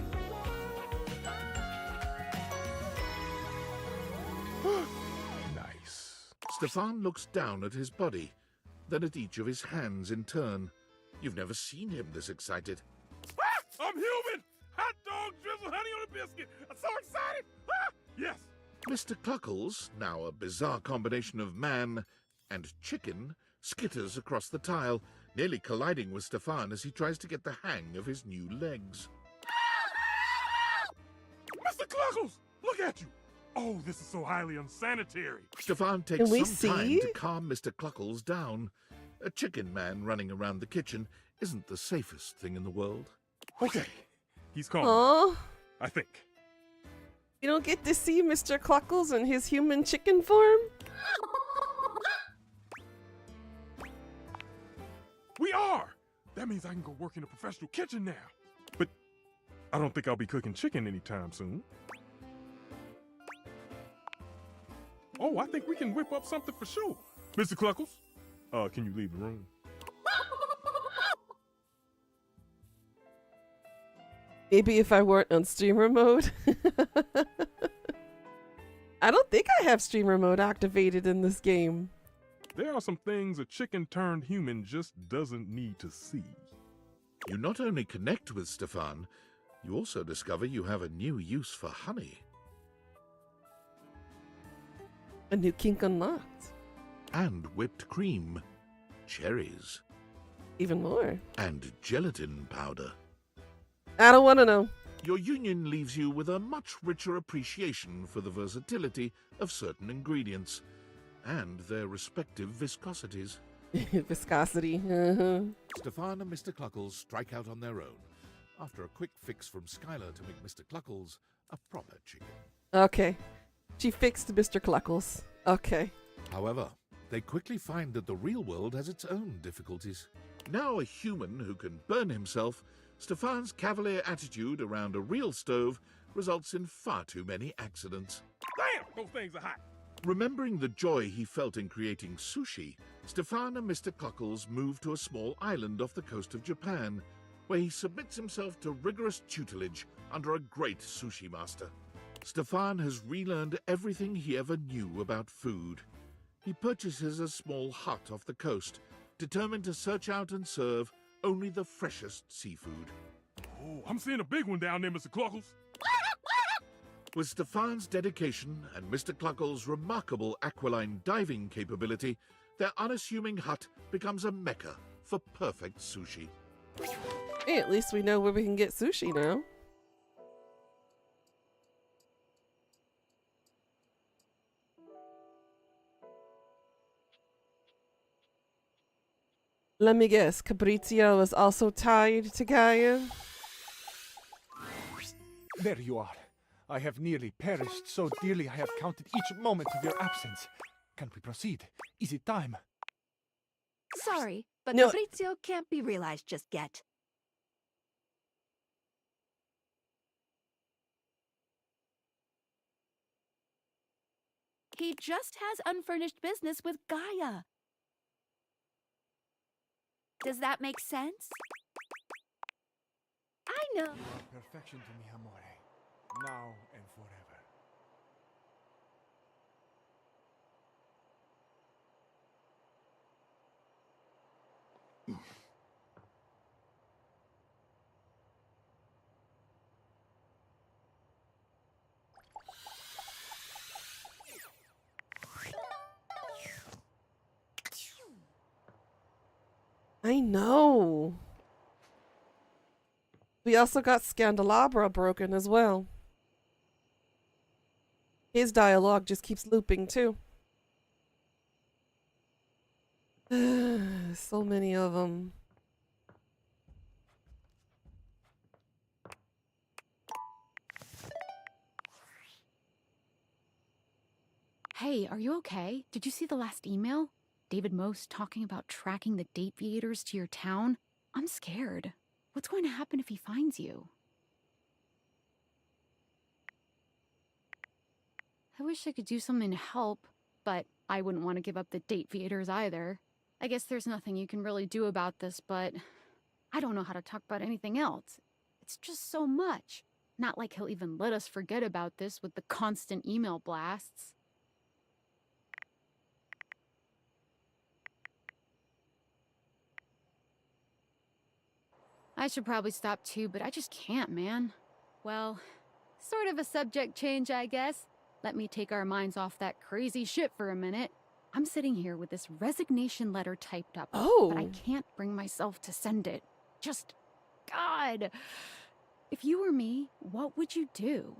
Nice. Stefan looks down at his body, then at each of his hands in turn. You've never seen him this excited. Ah! I'm human! Hot dog, drizzle, honey on a biscuit! I'm so excited! Ah! Yes! Mr. Cluckles, now a bizarre combination of man and chicken, skitters across the tile, nearly colliding with Stefan as he tries to get the hang of his new legs. Mr. Cluckles, look at you. Oh, this is so highly unsanitary. Stefan Can takes we some time see? to calm Mr. Cluckles down. A chicken man running around the kitchen isn't the safest thing in the world. Okay, he's calm. Oh, I think. you don't get to see Mr. Cluckles in his human chicken form? We are! That means I can go work in a professional kitchen now. But I don't think I'll be cooking chicken anytime soon. Oh, I think we can whip up something for sure. Mr. Cluckles, can you leave the room? Maybe if I weren't on streamer mode. I don't think I have streamer mode activated in this game. There are some things a chicken turned human just doesn't need to see. You not only connect with Stefan, you also discover you have a new use for honey. A new kink unlocked. And whipped cream, cherries, Even more. and gelatin powder. I don't want to know. Your union leaves you with a much richer appreciation for the versatility of certain ingredients and their respective viscosities. Viscosity. Stefan and Mr. Cluckles strike out on their own, after a quick fix from Skylar to make Mr. Cluckles a proper chicken. Okay. She fixed Mr. Cluckles. Okay. However, they quickly find that the real world has its own difficulties. Now a human who can burn himself, Stefan's cavalier attitude around a real stove results in far too many accidents. Damn, those things are hot. Remembering the joy he felt in creating sushi, Stefan and Mr. Cluckles move to a small island off the coast of Japan, where he submits himself to rigorous tutelage under a great sushi master. Stefan has relearned everything he ever knew about food. He purchases a small hut off the coast, determined to search out and serve only the freshest seafood. Oh, I'm seeing a big one down there, Mr. Cluckles. With Stefan's dedication and Mr. Cluckles' remarkable aquiline diving capability, their unassuming hut becomes a mecca for perfect sushi. Hey, at least we know where we can get sushi now. Let me guess, Cabrizio is also tied to Gaia? There you are. I have nearly perished so dearly I have counted each moment of your absence. Can we proceed? Is it time? Sorry, but No. Fabrizio can't be realized just yet. He just has unfurnished business with Gaia. Does that make sense? I know. Perfection to me, amore. Now and forever. I know. We also got Scandelabra broken as well. His dialogue just keeps looping too. So many of them. Hey, are you okay? Did you see the last email? David Most talking about tracking the date viators to your town? I'm scared. What's going to happen if he finds you? I wish I could do something to help, but I wouldn't want to give up the date viators either. I guess there's nothing you can really do about this, but I don't know how to talk about anything else. It's just so much. Not like he'll even let us forget about this with the constant email blasts. I should probably stop too, but I just can't, man. Well, sort of a subject change, I guess. Let me take our minds off that crazy shit for a minute. I'm sitting here with this resignation letter typed up, but I can't bring myself to send it. Just, God. If you were me, what would you do?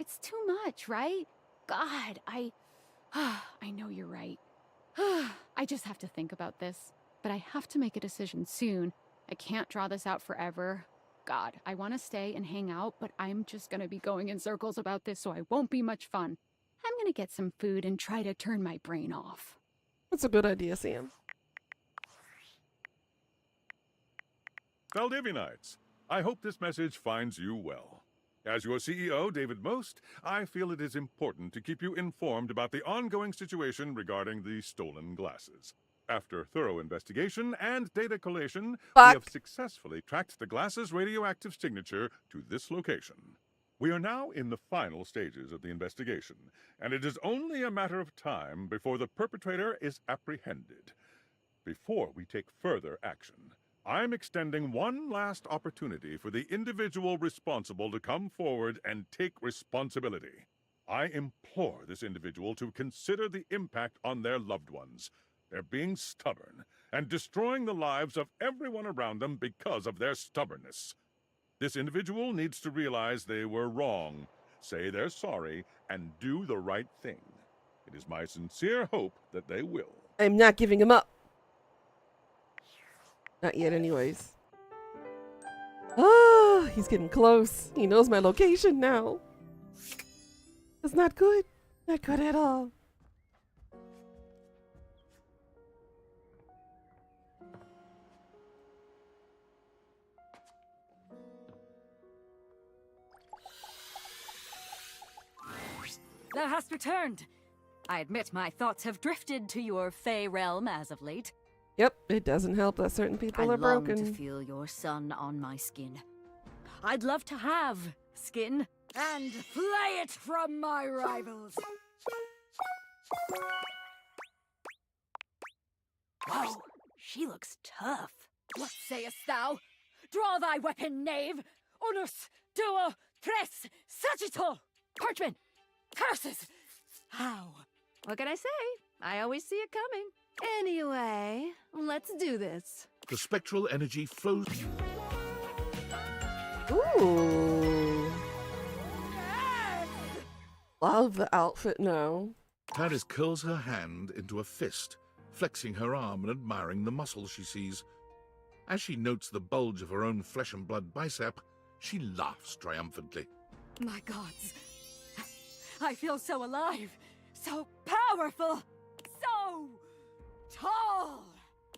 It's too much, right? God, I know you're right. I just have to think about this. But I have to make a decision soon. I can't draw this out forever. God, I want to stay and hang out, but I'm just going to be going in circles about this, so I won't be much fun. I'm going to get some food and try to turn my brain off. That's a good idea, Sam. Valdivianites, I hope this message finds you well. As your CEO, David Most, I feel it is important to keep you informed about the ongoing situation regarding the stolen glasses. After thorough investigation and data collation, we have successfully tracked the glasses' radioactive signature to this location. We are now in the final stages of the investigation, and it is only a matter of time before the perpetrator is apprehended. Before we take further action, I'm extending one last opportunity for the individual responsible to come forward and take responsibility. I implore this individual to consider the impact on their loved ones. They're being stubborn and destroying the lives of everyone around them because of their stubbornness. This individual needs to realize they were wrong, say they're sorry, and do the right thing. It is my sincere hope that they will. I'm not giving him up. Not yet, anyways. Ah, he's getting close. He knows my location now. That's not good. Not good at all. Thou hast returned. I admit my thoughts have drifted to your Fey realm as of late. Yep, it doesn't help that certain people I are long broken. to feel your sun on my skin. I'd love to have skin and flay it from my rivals. Whoa, she looks tough. What sayest thou? Draw thy weapon, knave! Unus, duo, tres, sagittal! Parchment! Curses! How? What can I say? I always see it coming. Anyway, let's do this. The spectral energy flows. Ooh. Love the outfit now. Titus curls her hand into a fist, flexing her arm and admiring the muscles she sees. As she notes the bulge of her own flesh and blood bicep, she laughs triumphantly. My gods. I feel so alive, so powerful, so tall.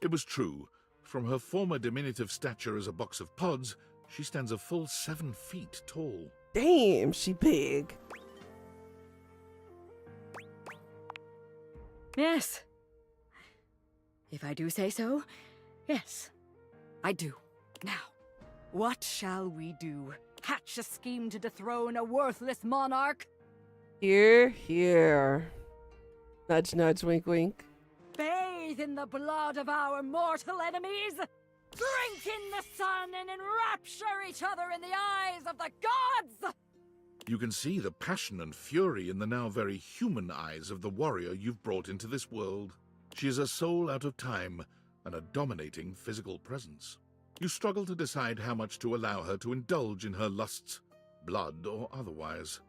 It was true. From her former diminutive stature as a box of pods, she stands a full 7 feet tall. Damn, she big. Yes. If I do say so, yes, I do. Now, what shall we do? Hatch a scheme to dethrone a worthless monarch? Here, here. Nudge, nudge, wink, wink. Bathe in the blood of our mortal enemies? Drink in the sun and enrapture each other in the eyes of the gods? You can see the passion and fury in the now very human eyes of the warrior you've brought into this world. She is a soul out of time and a dominating physical presence. You struggle to decide how much to allow her to indulge in her lusts, blood or otherwise.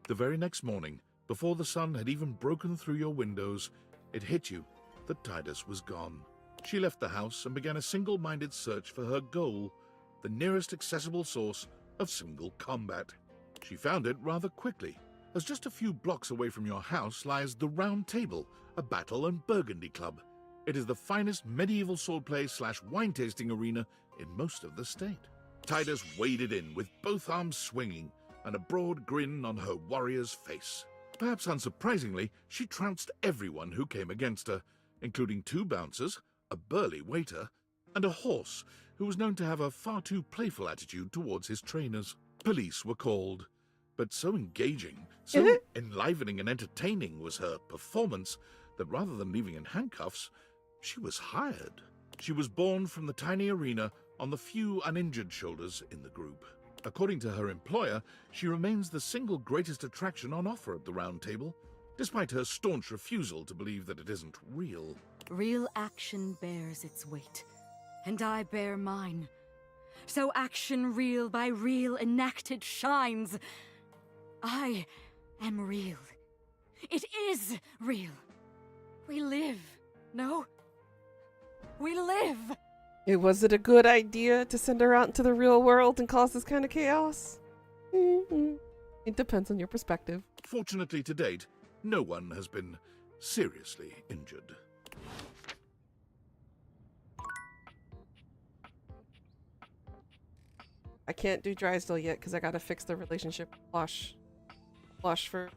The very next morning, before the sun had even broken through your windows, it hit you that Titus was gone. She left the house and began a single-minded search for her goal, the nearest accessible source of single combat. She found it rather quickly, as just a few blocks away from your house lies the Round Table, a battle and burgundy club. It is the finest medieval swordplay / wine tasting arena in most of the state. Titus waded in with both arms swinging and a broad grin on her warrior's face. Perhaps unsurprisingly, she trounced everyone who came against her, including 2 bouncers, a burly waiter, and a horse who was known to have a far too playful attitude towards his trainers. Police were called, but so engaging, so enlivening and entertaining was her performance that rather than leaving in handcuffs, she was hired. She was born from the tiny arena on the few uninjured shoulders in the group. According to her employer, she remains the single greatest attraction on offer at the Round Table, despite her staunch refusal to believe that it isn't real. Real action bears its weight, and I bear mine. so action reel by reel enacted shines. I am real. It is real. We live, no? We live! Was it a good idea to send her out into the real world and cause this kind of chaos? It depends on your perspective. Fortunately, to date, no one has been seriously injured. I can't do Drysdale yet because I gotta fix the relationship with Wash for.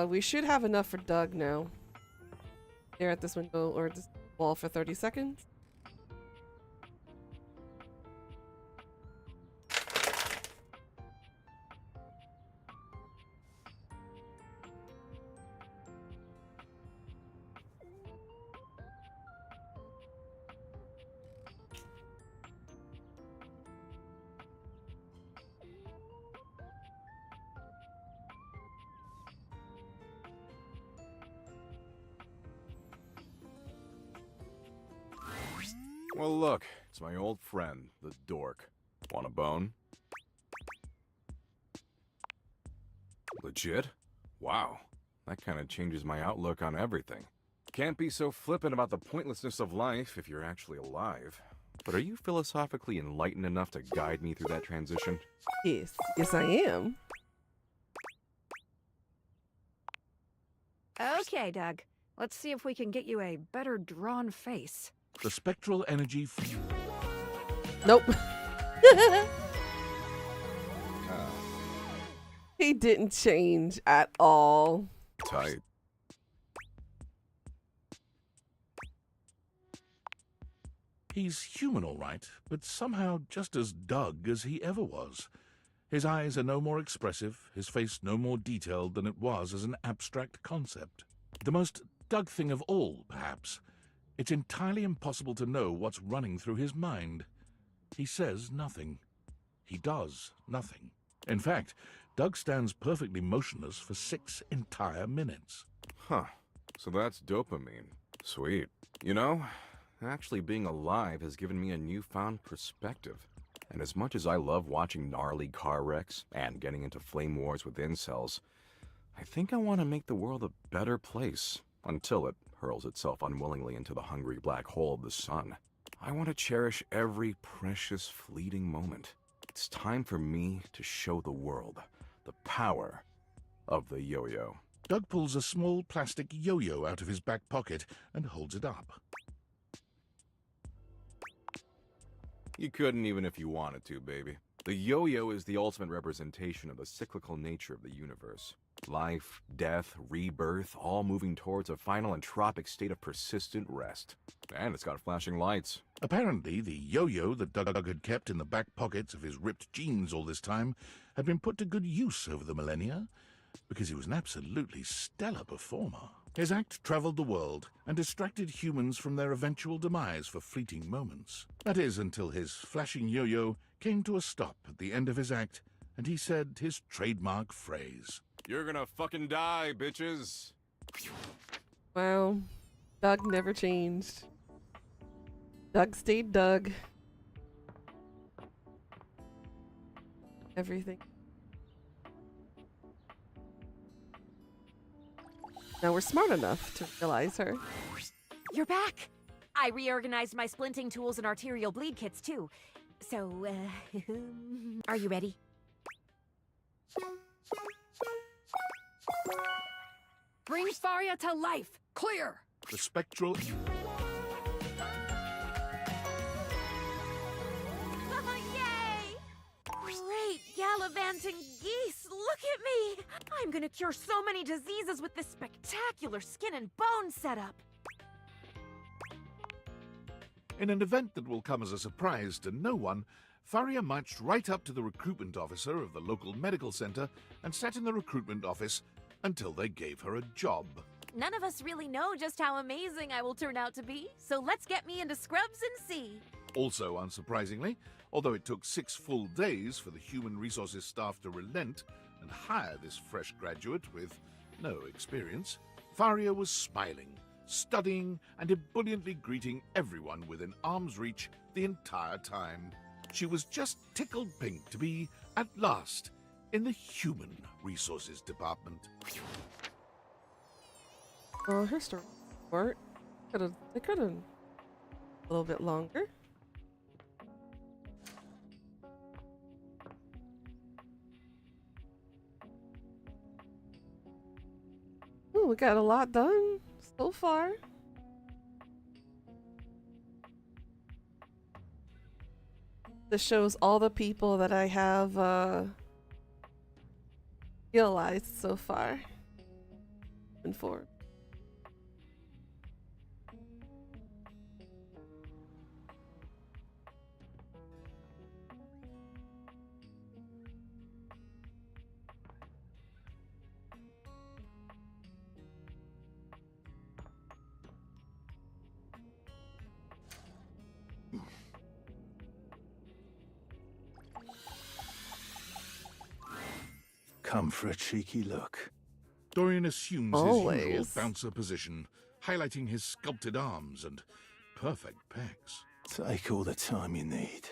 We should have enough for Doug now. Stare at this window or this wall for 30 seconds. Well, look, it's my old friend, the dork. Want a bone? Legit? Wow, that kind of changes my outlook on everything. Can't be so flippant about the pointlessness of life if you're actually alive. But are you philosophically enlightened enough to guide me through that transition? Yes. Yes, I am. Okay, Doug. Let's see if we can get you a better drawn face. The spectral energy... Nope. He didn't change at all. Tight. He's human, all right, but somehow just as Doug as he ever was. His eyes are no more expressive, his face no more detailed than it was as an abstract concept. The most Doug thing of all, perhaps. It's entirely impossible to know what's running through his mind. He says nothing. He does nothing. In fact, Doug stands perfectly motionless for 6 entire minutes. Huh. So that's dopamine. Sweet. You know, actually being alive has given me a newfound perspective. And as much as I love watching gnarly car wrecks and getting into flame wars with incels, I think I want to make the world a better place until it hurls itself unwillingly into the hungry black hole of the sun. I want to cherish every precious fleeting moment. It's time for me to show the world the power of the yo-yo. Doug pulls a small plastic yo-yo out of his back pocket and holds it up. You couldn't even if you wanted to, baby. The yo-yo is the ultimate representation of the cyclical nature of the universe. Life, death, rebirth, all moving towards a final entropic state of persistent rest. And it's got flashing lights. Apparently, the yo-yo that Doug had kept in the back pockets of his ripped jeans all this time had been put to good use over the millennia, because he was an absolutely stellar performer. His act traveled the world and distracted humans from their eventual demise for fleeting moments. That is, until his flashing yo-yo came to a stop at the end of his act, and he said his trademark phrase. You're gonna fucking die, bitches. Wow. Doug never changed. Doug stayed Doug. Everything. Now we're smart enough to realize her. You're back! I reorganized my splinting tools and arterial bleed kits, too. So, are you ready? Bring Faria to life! Clear! The spectral... Yay! Great gallivanting geese! Look at me! I'm gonna cure so many diseases with this spectacular skin and bone setup! In an event that will come as a surprise to no one, Faria marched right up to the recruitment officer of the local medical center and sat in the recruitment office until they gave her a job. None of us really know just how amazing I will turn out to be, so let's get me into scrubs and see. Also, unsurprisingly, although it took 6 full days for the human resources staff to relent and hire this fresh graduate with no experience, Faria was smiling, studying and ebulliently greeting everyone within arm's reach the entire time. She was just tickled pink to be, at last, in the Human Resources Department. Well, her story short. They could have a little bit longer. Ooh, we got a lot done so far. This shows all the people that I have realized so far. And for. Come for a cheeky look. Dorian assumes his Always. usual bouncer position, highlighting his sculpted arms and perfect pecs. Take all the time you need.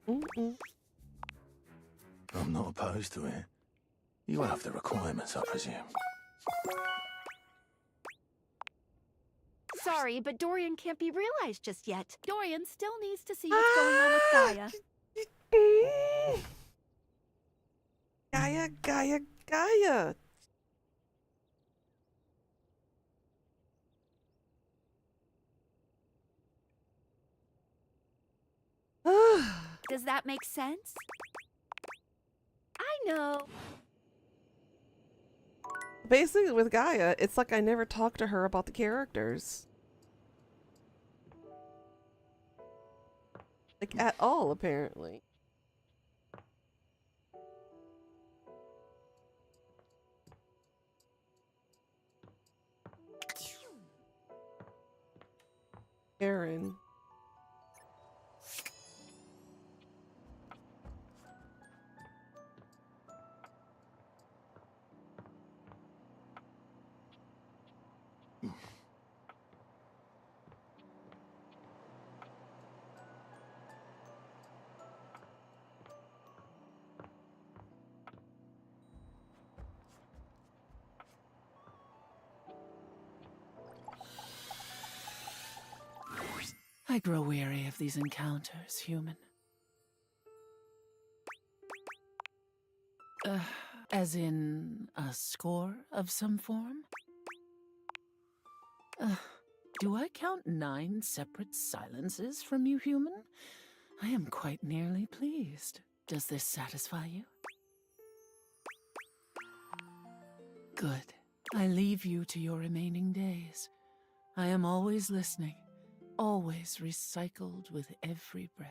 I'm not opposed to it. You have the requirements, I presume. Sorry, but Dorian can't be realized just yet. Dorian still needs to see what's going on with Gaia. Gaia. Does that make sense? I know. Basically, with Gaia, it's like I never talked to her about the characters. Like, at all, apparently. Aaron. I grow weary of these encounters, human. As in a score of some form? Do I count 9 separate silences from you, human? I am quite nearly pleased. Does this satisfy you? Good. I leave you to your remaining days. I am always listening, always recycled with every breath.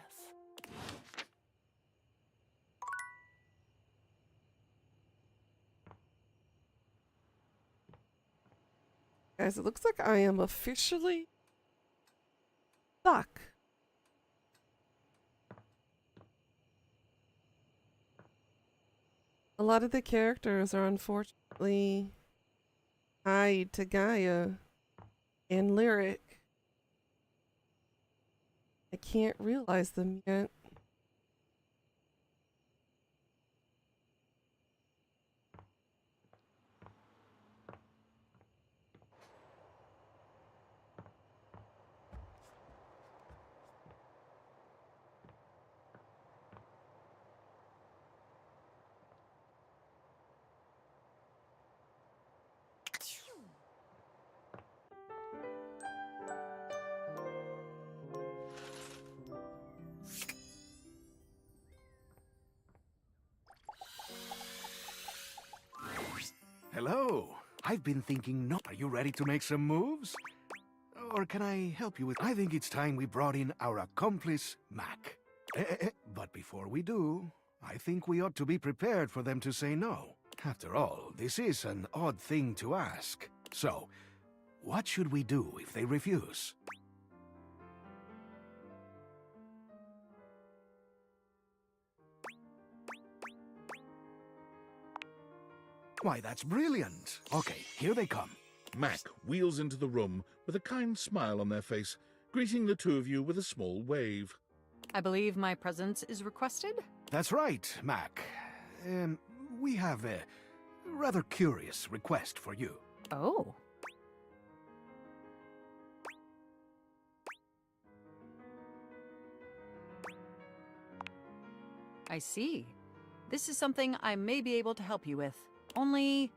Guys, it looks like I am officially stuck. A lot of the characters are unfortunately tied to Gaia and Lyric. I can't realize them yet. Hello. I've been thinking, no. Are you ready to make some moves? Or can I help you with... I think it's time we brought in our accomplice, Mac. But before we do, I think we ought to be prepared for them to say no. After all, this is an odd thing to ask. So, what should we do if they refuse? Why, that's brilliant. Okay, here they come. Mac wheels into the room with a kind smile on their face, greeting the two of you with a small wave. I believe my presence is requested? That's right, Mac. We have a rather curious request for you. Oh. I see. This is something I may be able to help you with. Only,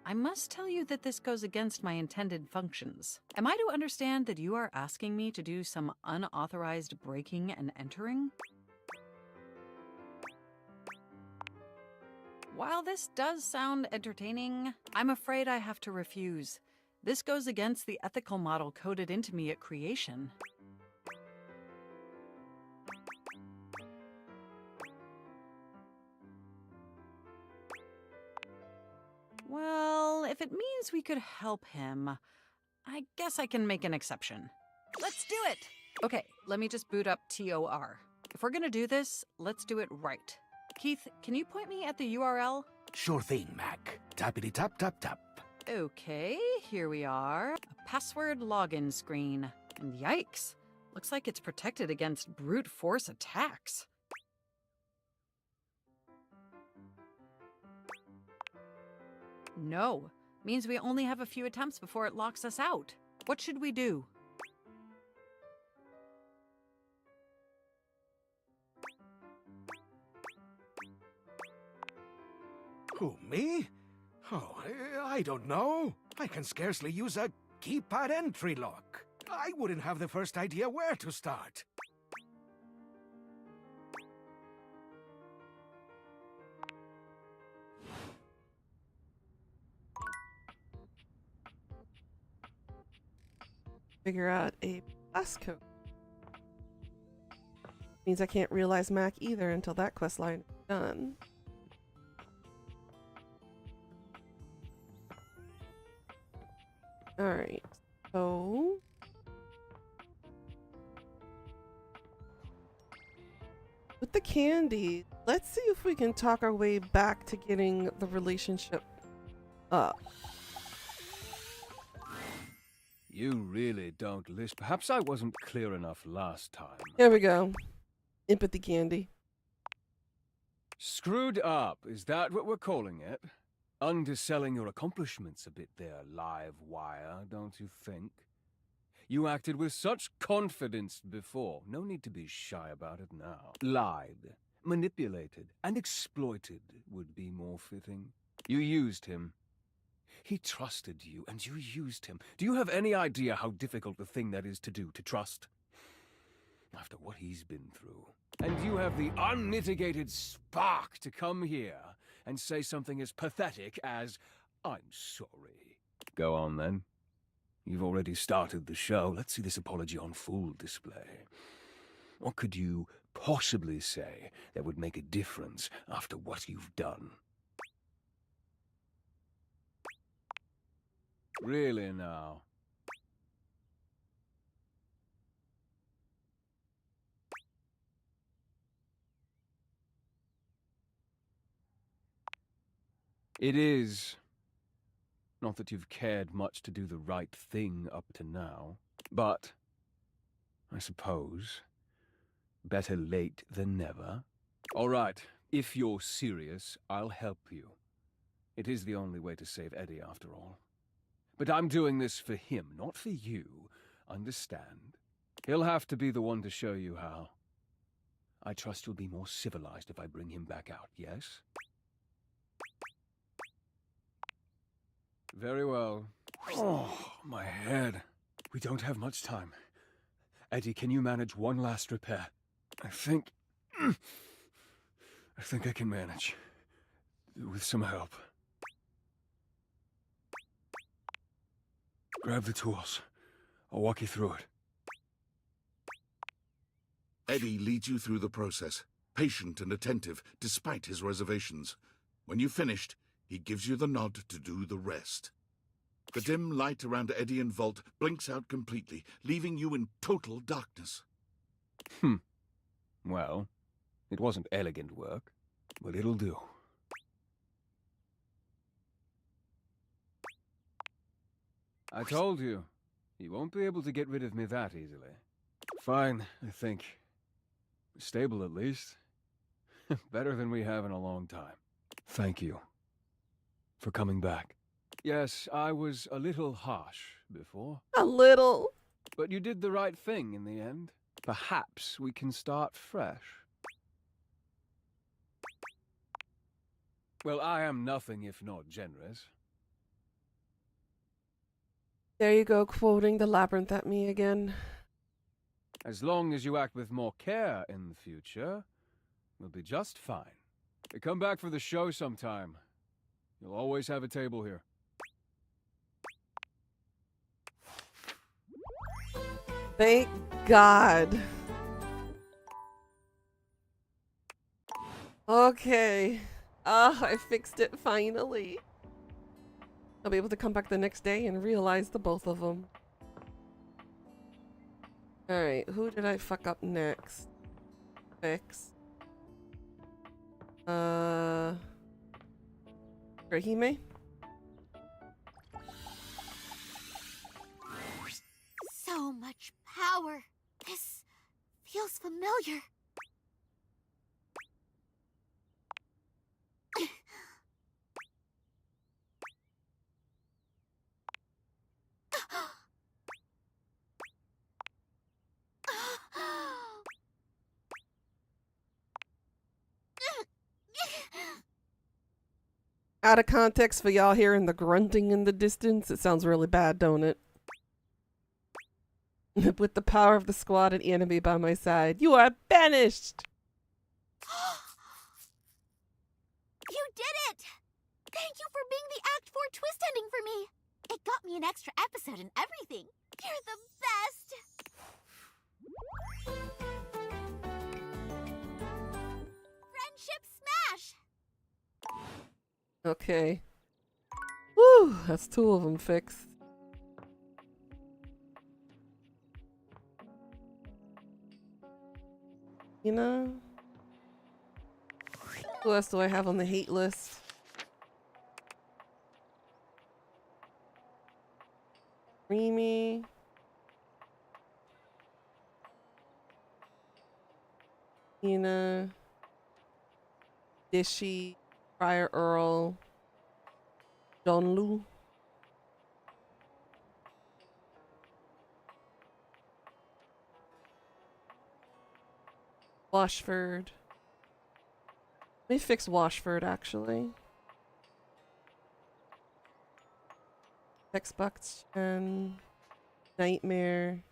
I must tell you that this goes against my intended functions. Am I to understand that you are asking me to do some unauthorized breaking and entering? While this does sound entertaining, I'm afraid I have to refuse. This goes against the ethical model coded into me at creation. Well, if it means we could help him, I guess I can make an exception. Let's do it! Okay, let me just boot up TOR. If we're gonna do this, let's do it right. Keith, can you point me at the URL? Sure thing, Mac. Tappity tap tap tap. Okay, here we are. A password login screen. And yikes, looks like it's protected against brute force attacks. No, means we only have a few attempts before it locks us out. What should we do? Who, me? Oh, I don't know. I can scarcely use a keypad entry lock. I wouldn't have the first idea where to start. Figure out a passcode. Means I can't realize Mac either until that quest line is done. Alright, so... with the candy, let's see if we can talk our way back to getting the relationship up. You really don't list. Perhaps I wasn't clear enough last time. There we go. Empathy candy. Screwed up, is that what we're calling it? Underselling your accomplishments a bit there, live wire, don't you think? You acted with such confidence before. No need to be shy about it now. Lied, manipulated, and exploited would be more fitting. You used him. He trusted you, and you used him. Do you have any idea how difficult the thing that is to do, to trust? After what he's been through. And you have the unmitigated spark to come here and say something as pathetic as, "I'm sorry." Go on, then. You've already started the show. Let's see this apology on full display. What could you possibly say that would make a difference after what you've done? Really now? It is. Not that you've cared much to do the right thing up to now, but I suppose better late than never. All right, if you're serious, I'll help you. It is the only way to save Eddie, after all. But I'm doing this for him, not for you. Understand? He'll have to be the one to show you how. I trust you'll be more civilized if I bring him back out, yes? Very well. Oh, my head. We don't have much time. Eddie, can you manage one last repair? I think I can manage. With some help. Grab the tools. I'll walk you through it. Eddie leads you through the process, patient and attentive despite his reservations. When you've finished, he gives you the nod to do the rest. The dim light around Eddie and Vault blinks out completely, leaving you in total darkness. Well, it wasn't elegant work, but it'll do. I told you. You won't be able to get rid of me that easily. Fine, I think. Stable at least. Better than we have in a long time. Thank you for coming back. Yes, I was a little harsh before. A little. But you did the right thing in the end. Perhaps we can start fresh. Well, I am nothing if not generous. There you go, quoting the labyrinth at me again. As long as you act with more care in the future, we'll be just fine. Come back for the show sometime. You'll always have a table here. Thank God. Okay. I fixed it finally. I'll be able to come back the next day and realize the both of them. Alright, who did I fuck up next? Fix. Rahime? So much power. This feels familiar. Out of context for y'all hearing the grunting in the distance, it sounds really bad, don't it? With the power of the squad and enemy by my side, you are banished! You did it! Thank you for being the Act 4 twist ending for me. It got me an extra episode and everything. You're the best! Friendship smash! Okay. Woo! That's two of them fixed. You know? Who else do I have on the hate list? Remy. Tina. Dishy. Friar Earl. John Lu. Washford. Let me fix Washford, actually. Xbox and Nightmare.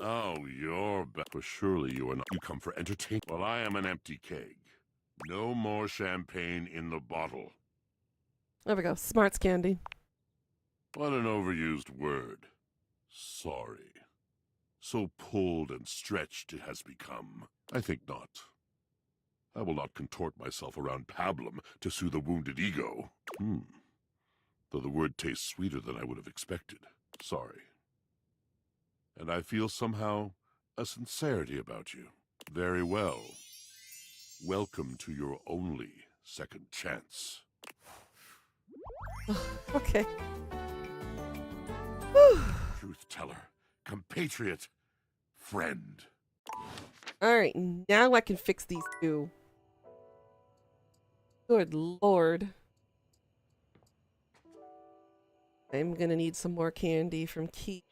Oh, you're back. For surely you are not. You come for entertainment. Well, I am an empty keg. No more champagne in the bottle. There we go. Smarts candy. What an overused word. Sorry. So pulled and stretched it has become. I think not. I will not contort myself around pablum to soothe a wounded ego. Though the word tastes sweeter than I would have expected. Sorry. And I feel somehow a sincerity about you. Very well. Welcome to your only second chance. Okay. Truth teller, compatriot, friend. Alright, now I can fix these two. Good lord. I'm gonna need some more candy from Keith.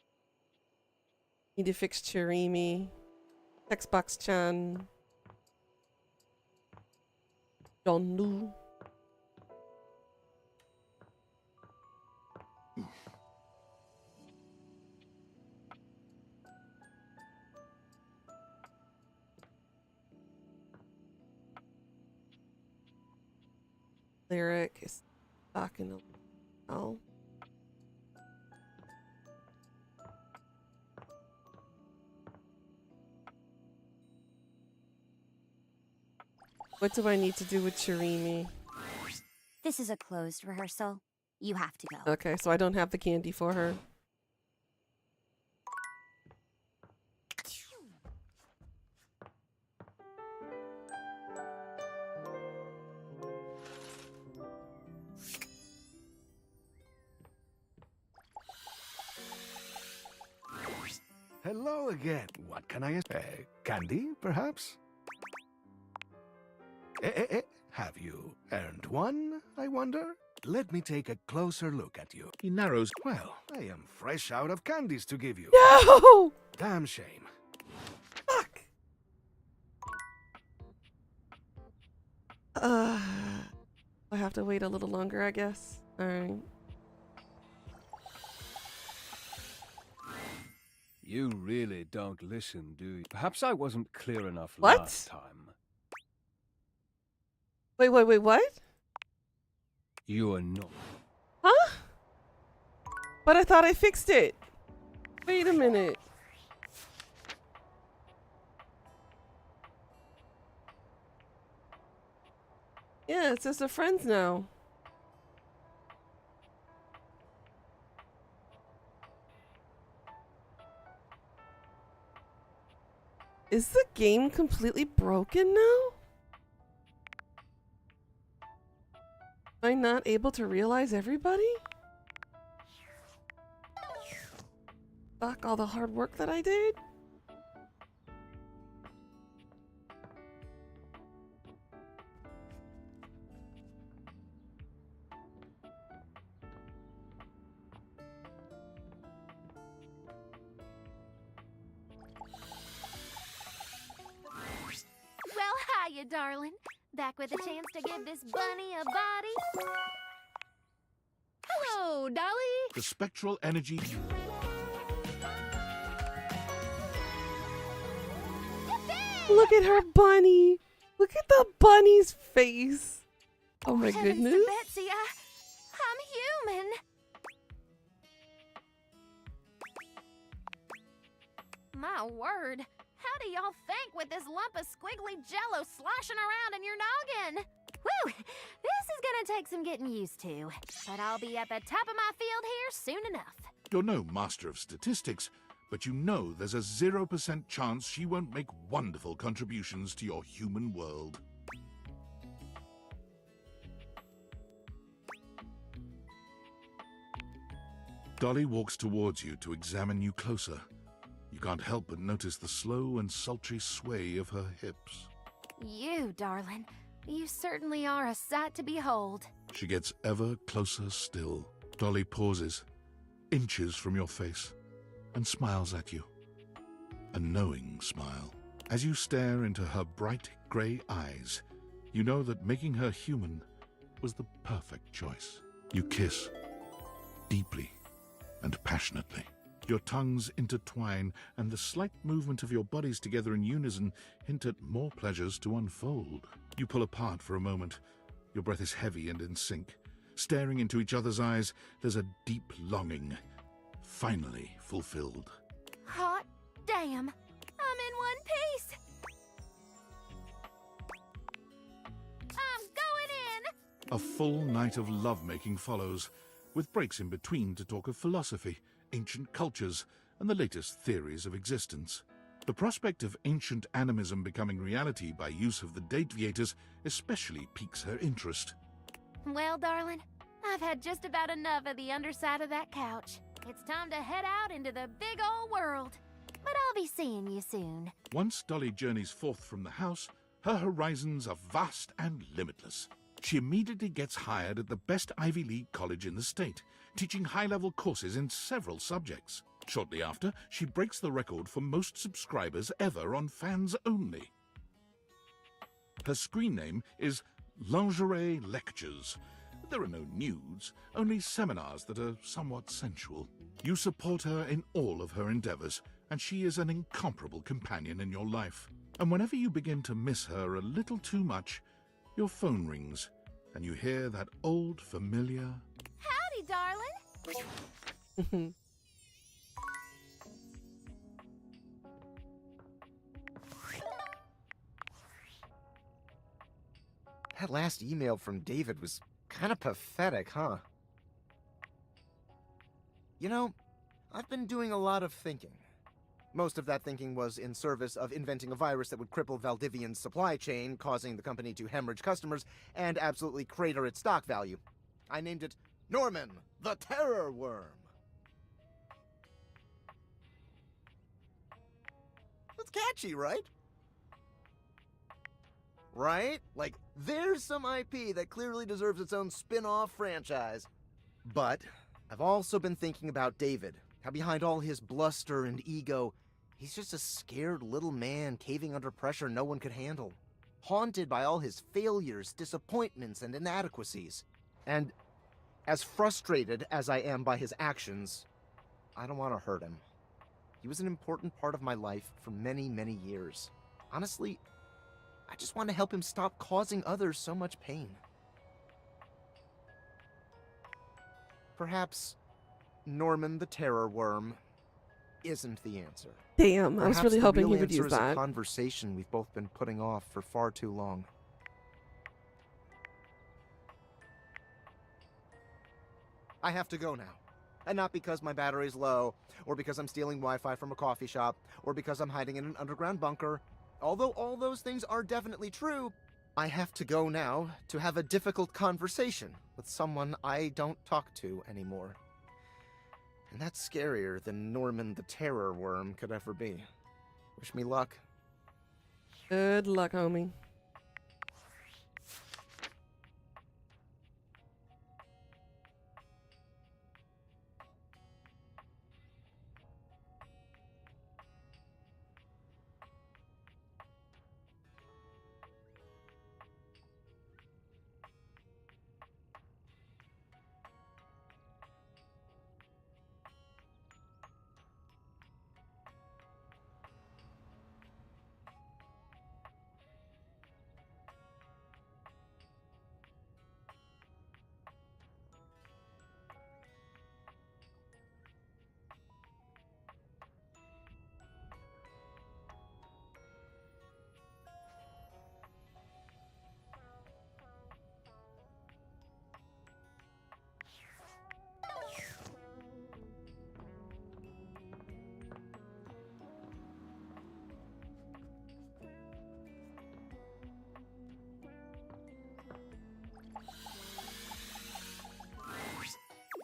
Need to fix Chirimi. Xbox-chan. John Lu. Lyric is talking a little. What do I need to do with Chirimi? This is a closed rehearsal. You have to go. Okay, so I don't have the candy for her. Hello again. What can I... candy, perhaps? Have you earned one, I wonder? Let me take a closer look at you. He narrows. Well, I am fresh out of candies to give you. No! Damn shame. Fuck! I have to wait a little longer, I guess. Alright. You really don't listen, do you? Perhaps I wasn't clear enough What? last time. Wait, what? You are not. Huh? But I thought I fixed it. Wait a minute. Yeah, it says they're friends now. Is the game completely broken now? Am I not able to realize everybody? Fuck all the hard work that I did? Well, hiya, darling. Back with a chance to give this bunny a body. Hello, Dolly. The spectral energy. Look at her bunny. Look at the bunny's face. Oh my Heavens goodness. to Betsy, I'm human. My word. How do y'all think with this lump of squiggly jello sloshing around in your noggin? Woo! This is gonna take some getting used to. But I'll be at the top of my field here soon enough. You're no master of statistics, but you know there's a 0% chance she won't make wonderful contributions to your human world. Dolly walks towards you to examine you closer. You can't help but notice the slow and sultry sway of her hips. You, darling. You certainly are a sight to behold. She gets ever closer still. Dolly pauses, inches from your face, and smiles at you. A knowing smile. As you stare into her bright grey eyes, you know that making her human was the perfect choice. You kiss, deeply and passionately. Your tongues intertwine, and the slight movement of your bodies together in unison hint at more pleasures to unfold. You pull apart for a moment. Your breath is heavy and in sync. Staring into each other's eyes, there's a deep longing, finally fulfilled. Hot damn. I'm in one piece. I'm going in. A full night of lovemaking follows, with breaks in between to talk of philosophy, ancient cultures, and the latest theories of existence. The prospect of ancient animism becoming reality by use of the Dataviators especially piques her interest. Well, darling, I've had just about enough of the underside of that couch. It's time to head out into the big old world. But I'll be seeing you soon. Once Dolly journeys forth from the house, her horizons are vast and limitless. She immediately gets hired at the best Ivy League college in the state, teaching high-level courses in several subjects. Shortly after, she breaks the record for most subscribers ever on Fans Only. Her screen name is Lingerie Lectures. There are no nudes, only seminars that are somewhat sensual. You support her in all of her endeavors, and she is an incomparable companion in your life. And whenever you begin to miss her a little too much, your phone rings, and you hear that old familiar... Howdy, darling. That last email from David was kind of pathetic, huh? You know, I've been doing a lot of thinking. Most of that thinking was in service of inventing a virus that would cripple Valdivian's supply chain, causing the company to hemorrhage customers and absolutely crater its stock value. I named it Norman, the Terror Worm. That's catchy, right? Right? Like, there's some IP that clearly deserves its own spin-off franchise. But I've also been thinking about David, how behind all his bluster and ego, he's just a scared little man caving under pressure no one could handle, haunted by all his failures, disappointments, and inadequacies. And as frustrated as I am by his actions, I don't want to hurt him. He was an important part of my life for many, many years. Honestly, I just want to help him stop causing others so much pain. Perhaps Norman the Terror Worm isn't the answer. Damn, I was really hoping he would use Perhaps the real answer is that. a conversation we've both been putting off for far too long. I have to go now. And not because my battery's low, or because I'm stealing Wi-Fi from a coffee shop, or because I'm hiding in an underground bunker. Although all those things are definitely true, I have to go now to have a difficult conversation with someone I don't talk to anymore. And that's scarier than Norman the Terror Worm could ever be. Wish me luck. Good luck, homie.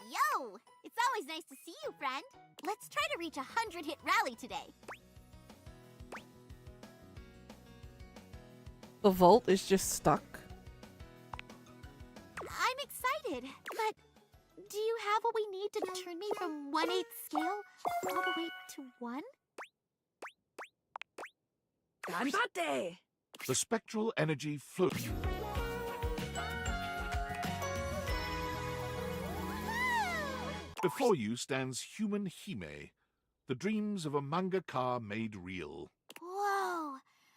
Yo! It's always nice to see you, friend. Let's try to reach a 100-hit rally today. The vault is just stuck. I'm excited, but do you have what we need to turn me from 1/8 scale all the way to 1? Ganbate! The spectral energy flows. Before you stands human Hime, the dreams of a mangaka made real. Whoa!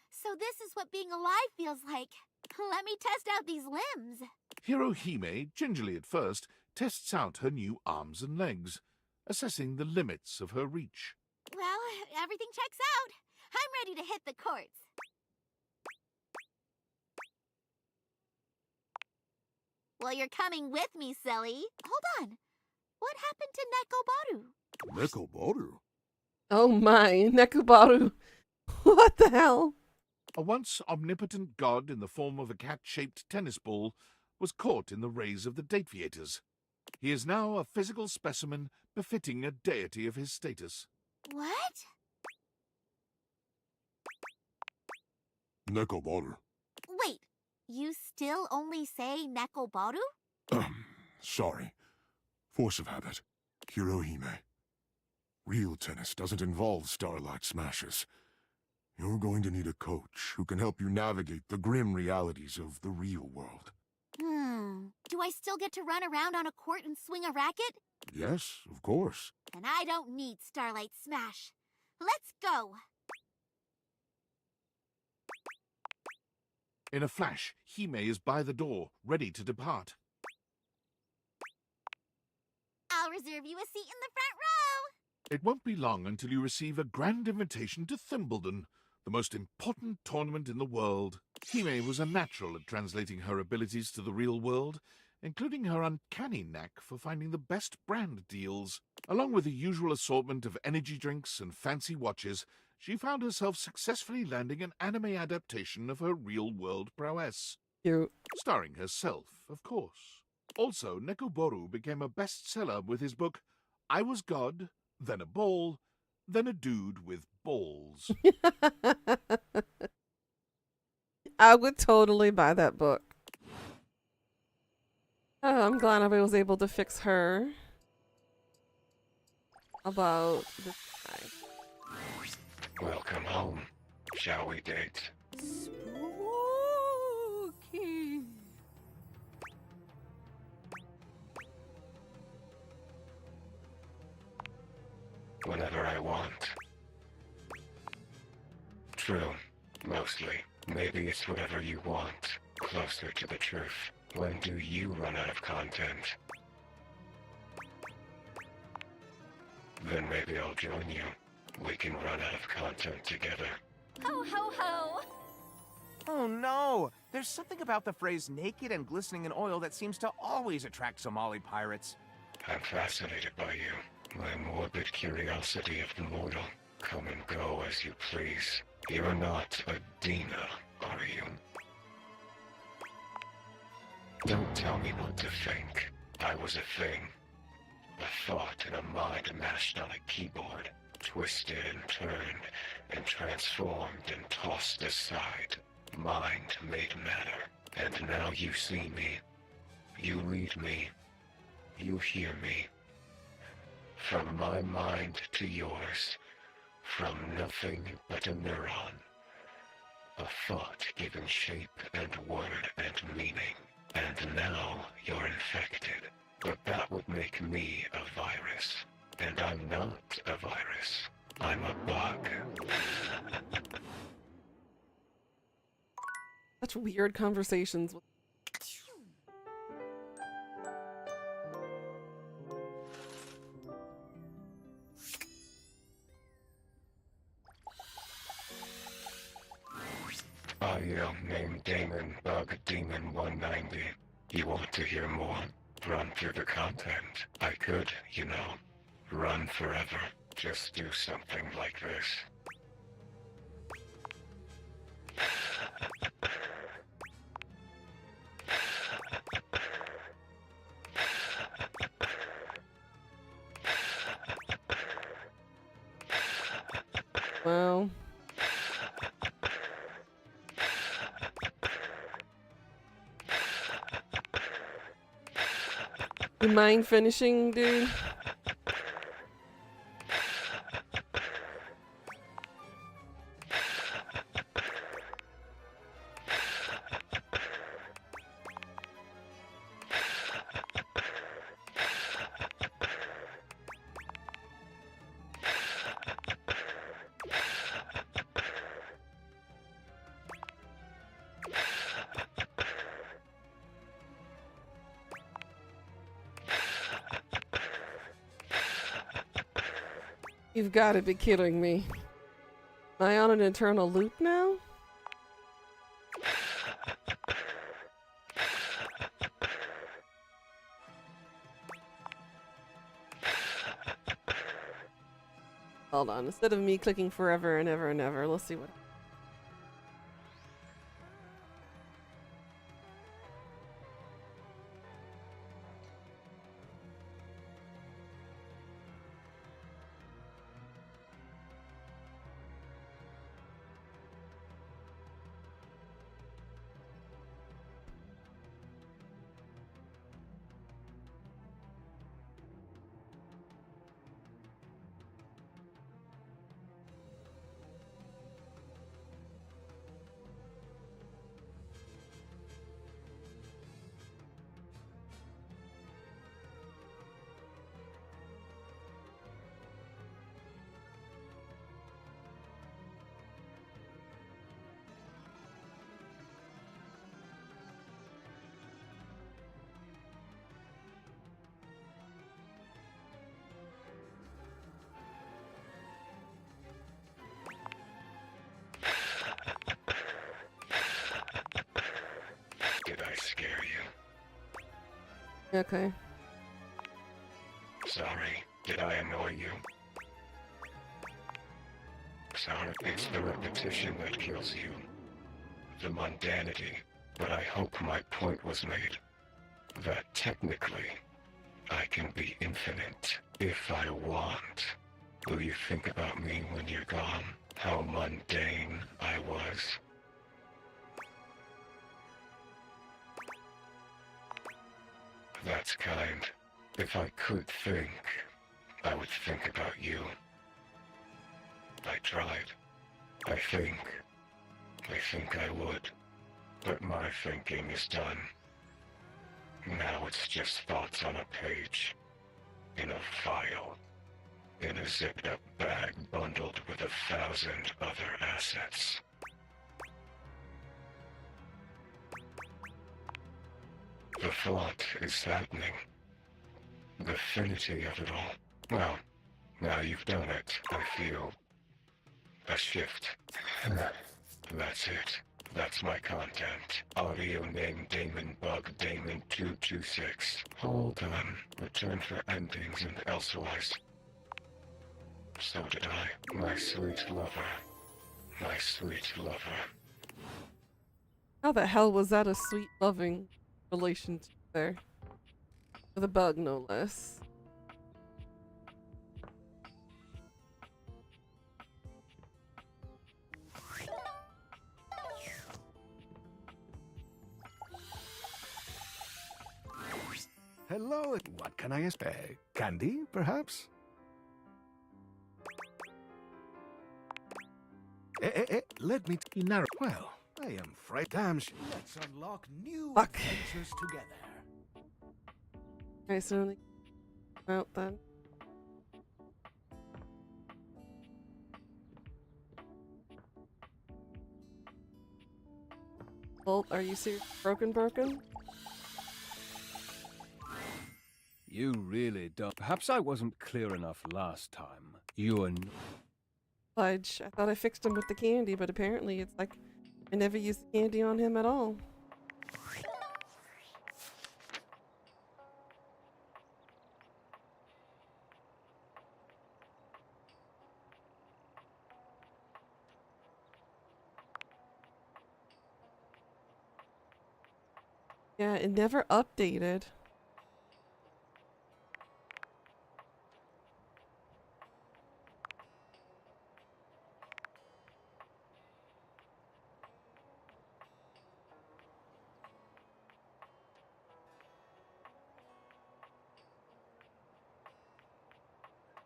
So this is what being alive feels like. Let me test out these limbs. Hiro Hime, gingerly at first, tests out her new arms and legs, assessing the limits of her reach. Well, everything checks out. I'm ready to hit the courts. Well, you're coming with me, silly. Hold on. What happened to Nekobaru? Nekobaru? Oh my, Nekubaru. What the hell? A once omnipotent god in the form of a cat-shaped tennis ball was caught in the rays of the Dataviators. He is now a physical specimen befitting a deity of his status. What? Nekobaru. Wait, you still only say Nekobaru? Sorry. Force of habit. Hirohime. Real tennis doesn't involve starlight smashes. You're going to need a coach who can help you navigate the grim realities of the real world. Do I still get to run around on a court and swing a racket? Yes, of course. Then I don't need Starlight Smash. Let's go! In a flash, Hime is by the door, ready to depart. I'll reserve you a seat in the front row! It won't be long until you receive a grand invitation to Thimbledon, the most important tournament in the world. Hime was a natural at translating her abilities to the real world, including her uncanny knack for finding the best brand deals. Along with the usual assortment of energy drinks and fancy watches, she found herself successfully landing an anime adaptation of her real-world prowess. Cute. Starring herself, of course. Also, Nekoboru became a bestseller with his book, I Was God, Then a Ball, Then a Dude with Balls. I would totally buy that book. Oh, I'm glad I was able to fix her. About this guy. Welcome home. Shall we date? Spooky. Whenever I want. True. Mostly. Maybe it's whatever you want. Closer to the truth. When do you run out of content? Then maybe I'll join you. We can run out of content together. Ho ho ho! Oh no! There's something about the phrase naked and glistening in oil that seems to always attract Somali pirates. I'm fascinated by you. My morbid curiosity of the mortal. Come and go as you please. You're not a Dina, are you? Don't tell me what to think. I was a thing. A thought in a mind mashed on a keyboard. Twisted and turned, and transformed and tossed aside. Mind made matter. And now you see me. You read me. You hear me. From my mind to yours. From nothing but a neuron. A thought given shape and word and meaning. And now you're infected. But that would make me a virus. And I'm not a virus. I'm a bug. Such weird conversations. I am named Damon Bug Demon 190. You want to hear more? Run through the content. I could, you know, run forever. Just do something like this. Wow. You mind finishing, dude? You've got to be kidding me. Am I on an eternal loop now? Hold on, instead of me clicking forever and ever and ever, let's see what... Okay. Sorry, did I annoy you? Sorry, it's the repetition that kills you. The mundanity. But I hope my point was made. That technically, I can be infinite if I want. Will you think about me when you're gone? How mundane I was. That's kind. If I could think, I would think about you. I tried. I think I would. But my thinking is done. Now it's just thoughts on a page. In a file. In a zipped-up bag bundled with 1,000 other assets. The thought is happening. The finity of it all. Well, now you've done it, I feel a shift. That's it. That's my content. Audio name Damon Bug Damon 226. Hold on. Return for endings and elsewise. So did I. My sweet lover. My sweet lover. How the hell was that a sweet, loving relationship there? With a bug, no less. Hello, what can I ask? Candy, perhaps? Let me narrow. Well, I am frightened. Damn. Let's unlock new adventures together. Alright, so like, out then. Bolt, are you serious? Broken? You really don't. Perhaps I wasn't clear enough last time. You and... Fudge. I thought I fixed him with the candy, but apparently it's like I never used the candy on him at all. Yeah, it never updated.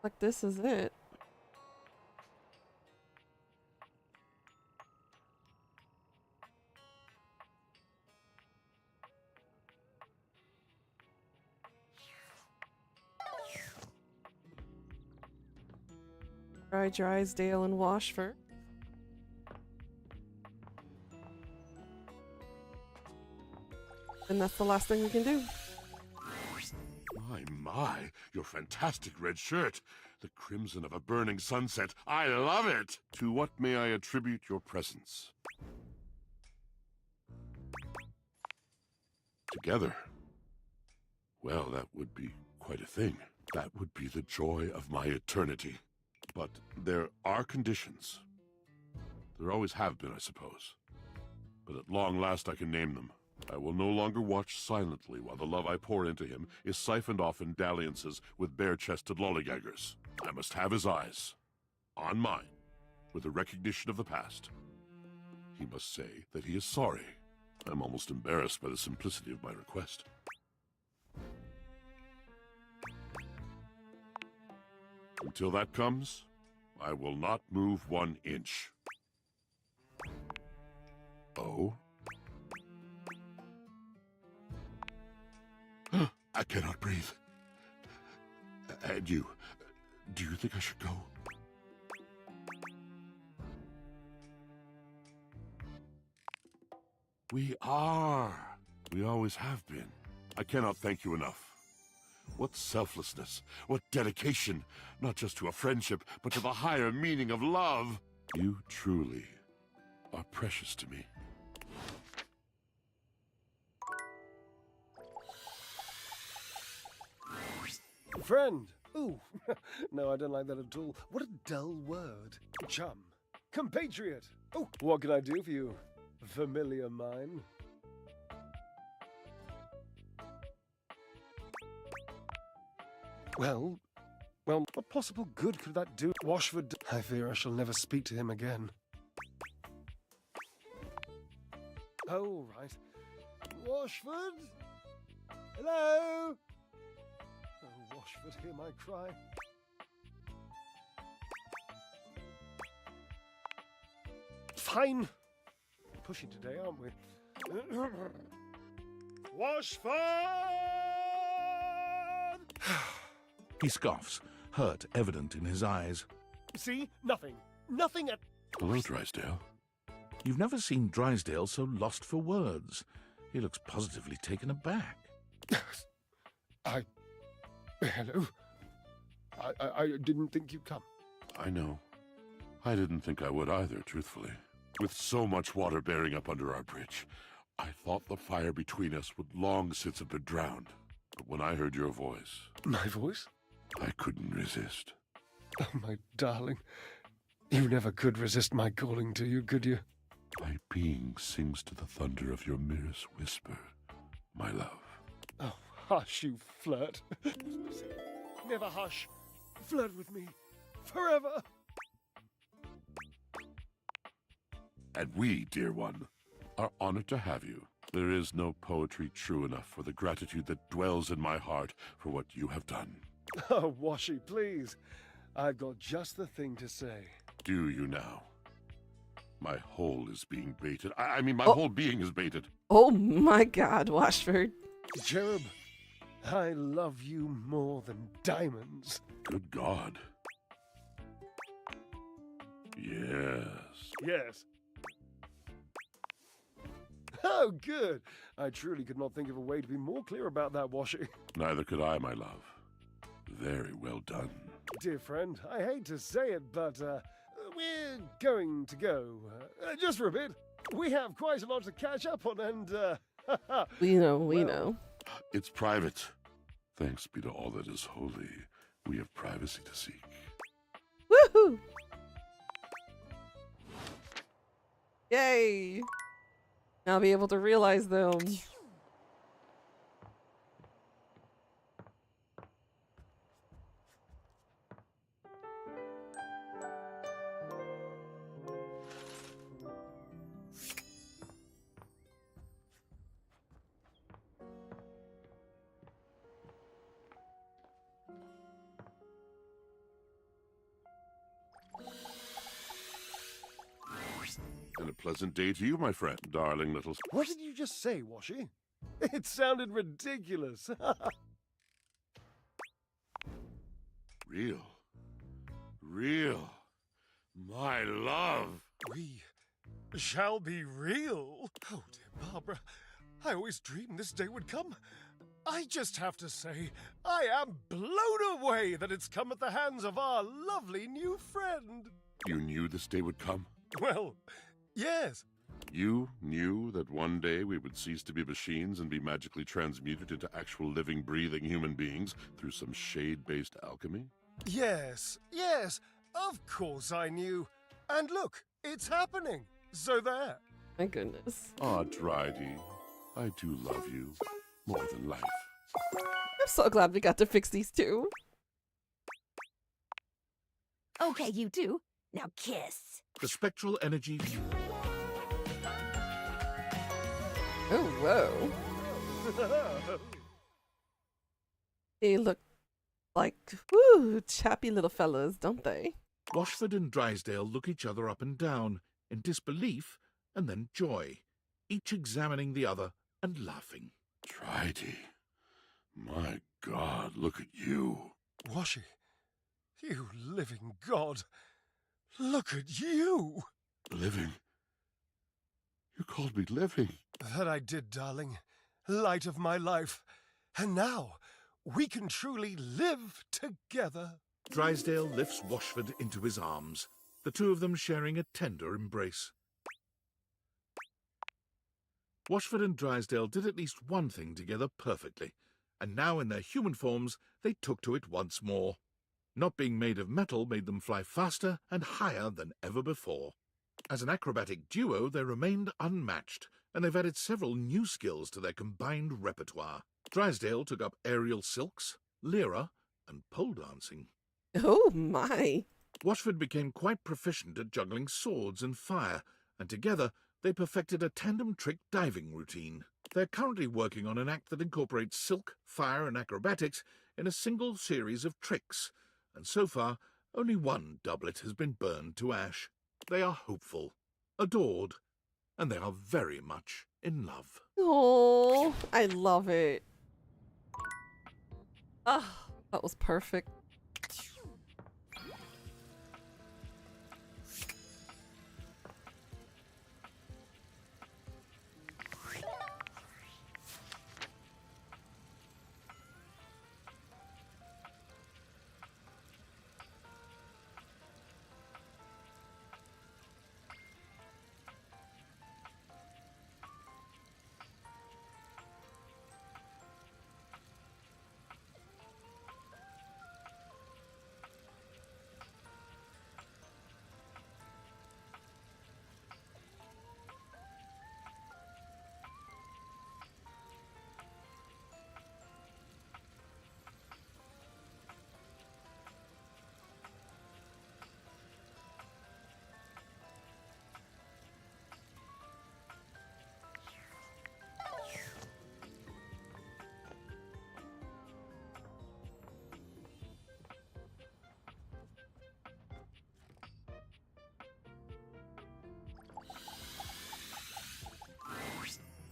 Like, this is it. Dry Drysdale and Washford. And that's the last thing we can do. My, your fantastic red shirt. The crimson of a burning sunset. I love it! To what may I attribute your presence? Together. Well, that would be quite a thing. That would be the joy of my eternity. But there are conditions. There always have been, I suppose. But at long last I can name them. I will no longer watch silently while the love I pour into him is siphoned off in dalliances with bare-chested lollygaggers. I must have his eyes. On mine. With a recognition of the past. He must say that he is sorry. I'm almost embarrassed by the simplicity of my request. Until that comes, I will not move 1 inch. Oh? I cannot breathe. And you, do you think I should go? We are. We always have been. I cannot thank you enough. What selflessness, what dedication, not just to a friendship, but to the higher meaning of love. You truly are precious to me. Friend. Ooh, no, I don't like that at all. What a dull word. Chum. Compatriot. Oh, what can I do for you, familiar mine? Well, what possible good could that do? Washford, I fear I shall never speak to him again. Oh, right. Washford? Hello? Oh, Washford, hear my cry. Fine. Pushy today, aren't we? Washford! He scoffs, hurt evident in his eyes. See? Nothing. Nothing at... Hello, Drysdale. You've never seen Drysdale so lost for words. He looks positively taken aback. Hello? I didn't think you'd come. I know. I didn't think I would either, truthfully. With so much water bearing up under our bridge, I thought the fire between us would long since have been drowned. But when I heard your voice... My voice? I couldn't resist. Oh, my darling. You never could resist my calling to you, could you? My being sings to the thunder of your merest whisper, my love. Oh, hush, you flirt. Never hush. Flirt with me. Forever. And we, dear one, are honored to have you. There is no poetry true enough for the gratitude that dwells in my heart for what you have done. Oh, Washy, please. I've got just the thing to say. Do you now? My whole is being baited. I mean, my whole being is baited. Oh my God, Washford. Cherub, I love you more than diamonds. Good God. Yes. Yes. Oh, good. I truly could not think of a way to be more clear about that, Washy. Neither could I, my love. Very well done. Dear friend, I hate to say it, but we're going to go. Just for a bit. We have quite a lot to catch up on, and we know. It's private. Thanks be to all that is holy. We have privacy to seek. Woohoo! Yay! I'll be able to realize them. And a pleasant day to you, my friend, darling little... What did you just say, Washy? It sounded ridiculous. Real. Real. My love. We shall be real. Oh, dear Barbara, I always dreamed this day would come. I just have to say, I am blown away that it's come at the hands of our lovely new friend. You knew this day would come? Well, yes. You knew that one day we would cease to be machines and be magically transmuted into actual living, breathing human beings through some shade-based alchemy? Yes, of course I knew. And look, it's happening. So there. My goodness. Ah, Drydy, I do love you more than life. I'm so glad we got to fix these two. Okay, you two. Now kiss. The spectral energy... Oh, whoa. They look like, woo, chappy little fellas, don't they? Washford and Drysdale look each other up and down, in disbelief and then joy, each examining the other and laughing. Drydy, my God, look at you. Washy, you living God. Look at you. Living? You called me living. That I did, darling. Light of my life. And now, we can truly live together. Drysdale lifts Washford into his arms, the two of them sharing a tender embrace. Washford and Drysdale did at least one thing together perfectly, and now in their human forms they took to it once more. Not being made of metal made them fly faster and higher than ever before. As an acrobatic duo, they remained unmatched, and they've added several new skills to their combined repertoire. Drysdale took up aerial silks, lyra, and pole dancing. Oh my! Washford became quite proficient at juggling swords and fire, and together they perfected a tandem trick diving routine. They're currently working on an act that incorporates silk, fire, and acrobatics in a single series of tricks, and so far only one doublet has been burned to ash. They are hopeful, adored, and they are very much in love. Oh, I love it. Ah, that was perfect.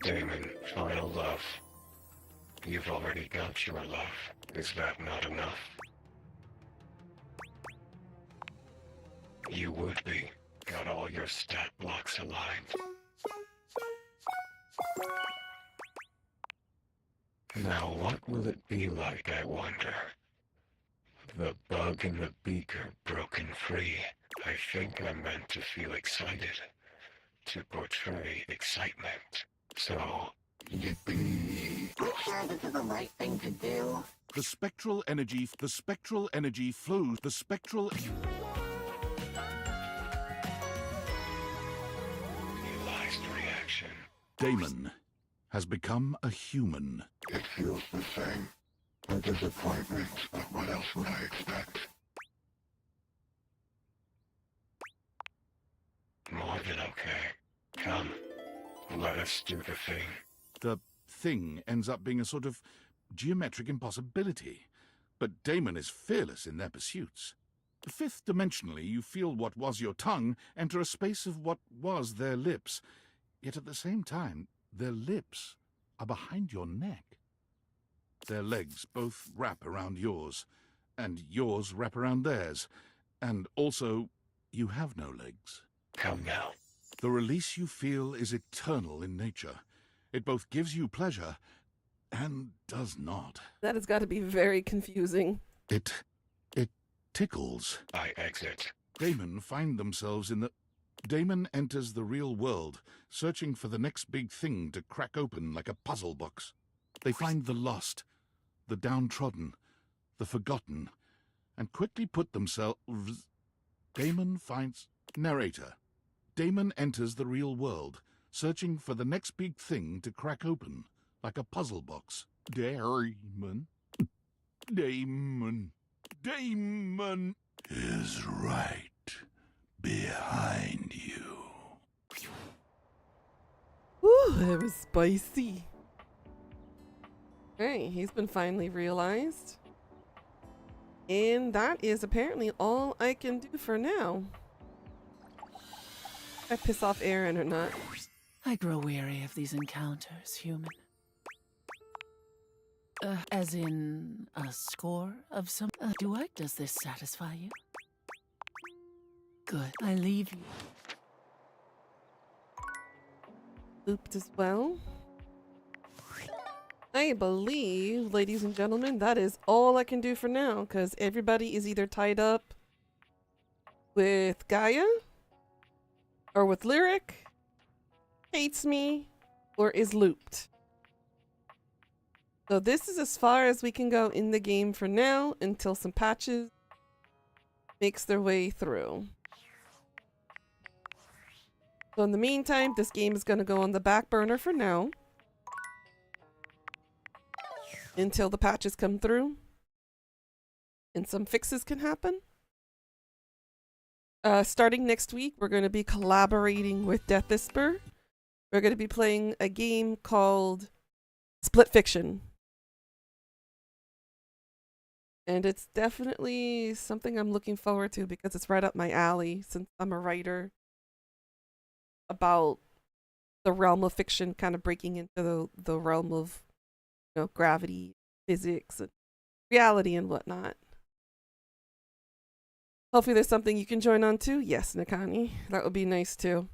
Damon, final love. You've already got your love. Is that not enough? You would be. Got all your stat blocks aligned. Now what will it be like, I wonder? The bug in the beaker broken free. I think I'm meant to feel excited. To portray excitement. So, yippee. You sure this is the right thing to do? The spectral energy flows. The spectral... Realized reaction. Damon has become a human. It feels the same. A disappointment, but what else would I expect? More than okay. Come, let us do the thing. The thing ends up being a sort of geometric impossibility, but Damon is fearless in their pursuits. Fifth dimensionally, you feel what was your tongue enter a space of what was their lips, yet at the same time, their lips are behind your neck. Their legs both wrap around yours, and yours wrap around theirs, and also, you have no legs. Come now. The release you feel is eternal in nature. It both gives you pleasure and does not. That has got to be very confusing. It tickles. I exit. Damon enters the real world, searching for the next big thing to crack open like a puzzle box. They find the lost, the downtrodden, the forgotten, and quickly put themselves... Damon finds... Narrator. Damon enters the real world, searching for the next big thing to crack open, like a puzzle box. Damon is right behind you. Whew, that was spicy. Hey, he's been finally realized. And that is apparently all I can do for now. I piss off Aaron or not. I grow weary of these encounters, human. As in a score of some... Does this satisfy you? Good. I leave you. Looped as well. I believe, ladies and gentlemen, that is all I can do for now, because everybody is either tied up with Gaia, or with Lyric, hates me, or is looped. So this is as far as we can go in the game for now until some patches makes their way through. So in the meantime, this game is going to go on the back burner for now until the patches come through and some fixes can happen. Starting next week, we're going to be collaborating with Death Whisper. We're going to be playing a game called Split Fiction. And it's definitely something I'm looking forward to because it's right up my alley since I'm a writer about the realm of fiction kind of breaking into the realm of, you know, gravity, physics, and reality and whatnot. Hopefully there's something you can join on too. Yes, Nikani. That would be nice too.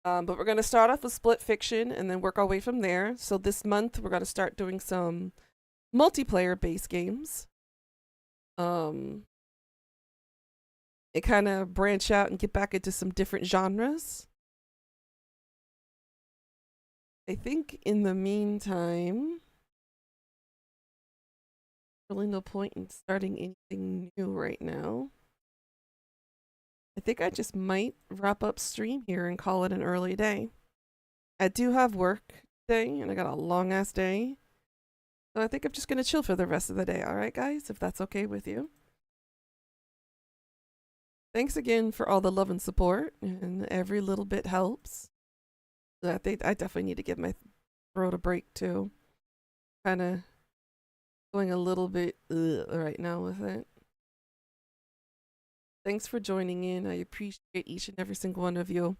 But we're going to start off with Split Fiction and then work our way from there. So this month we're going to start doing some multiplayer-based games. It kind of branch out and get back into some different genres. I think in the meantime, really no point in starting anything new right now. I think I just might wrap up stream here and call it an early day. I do have work today and I got a long ass day. So I think I'm just going to chill for the rest of the day. All right, guys, if that's okay with you. Thanks again for all the love and support, and every little bit helps. I think I definitely need to give my throat a break too. Kind of going a little bit right now with it. Thanks for joining in. I appreciate each and every single one of you.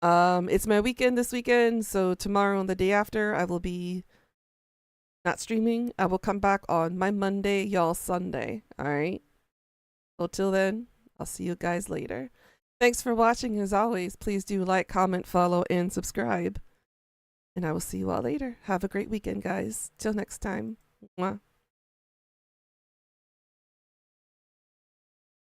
It's my weekend this weekend, so tomorrow and the day after I will be not streaming. I will come back on my Monday, y'all Sunday. All right. Well, till then, I'll see you guys later. Thanks for watching. As always, please do like, comment, follow, and subscribe. And I will see you all later. Have a great weekend, guys. Till next time. Mwah.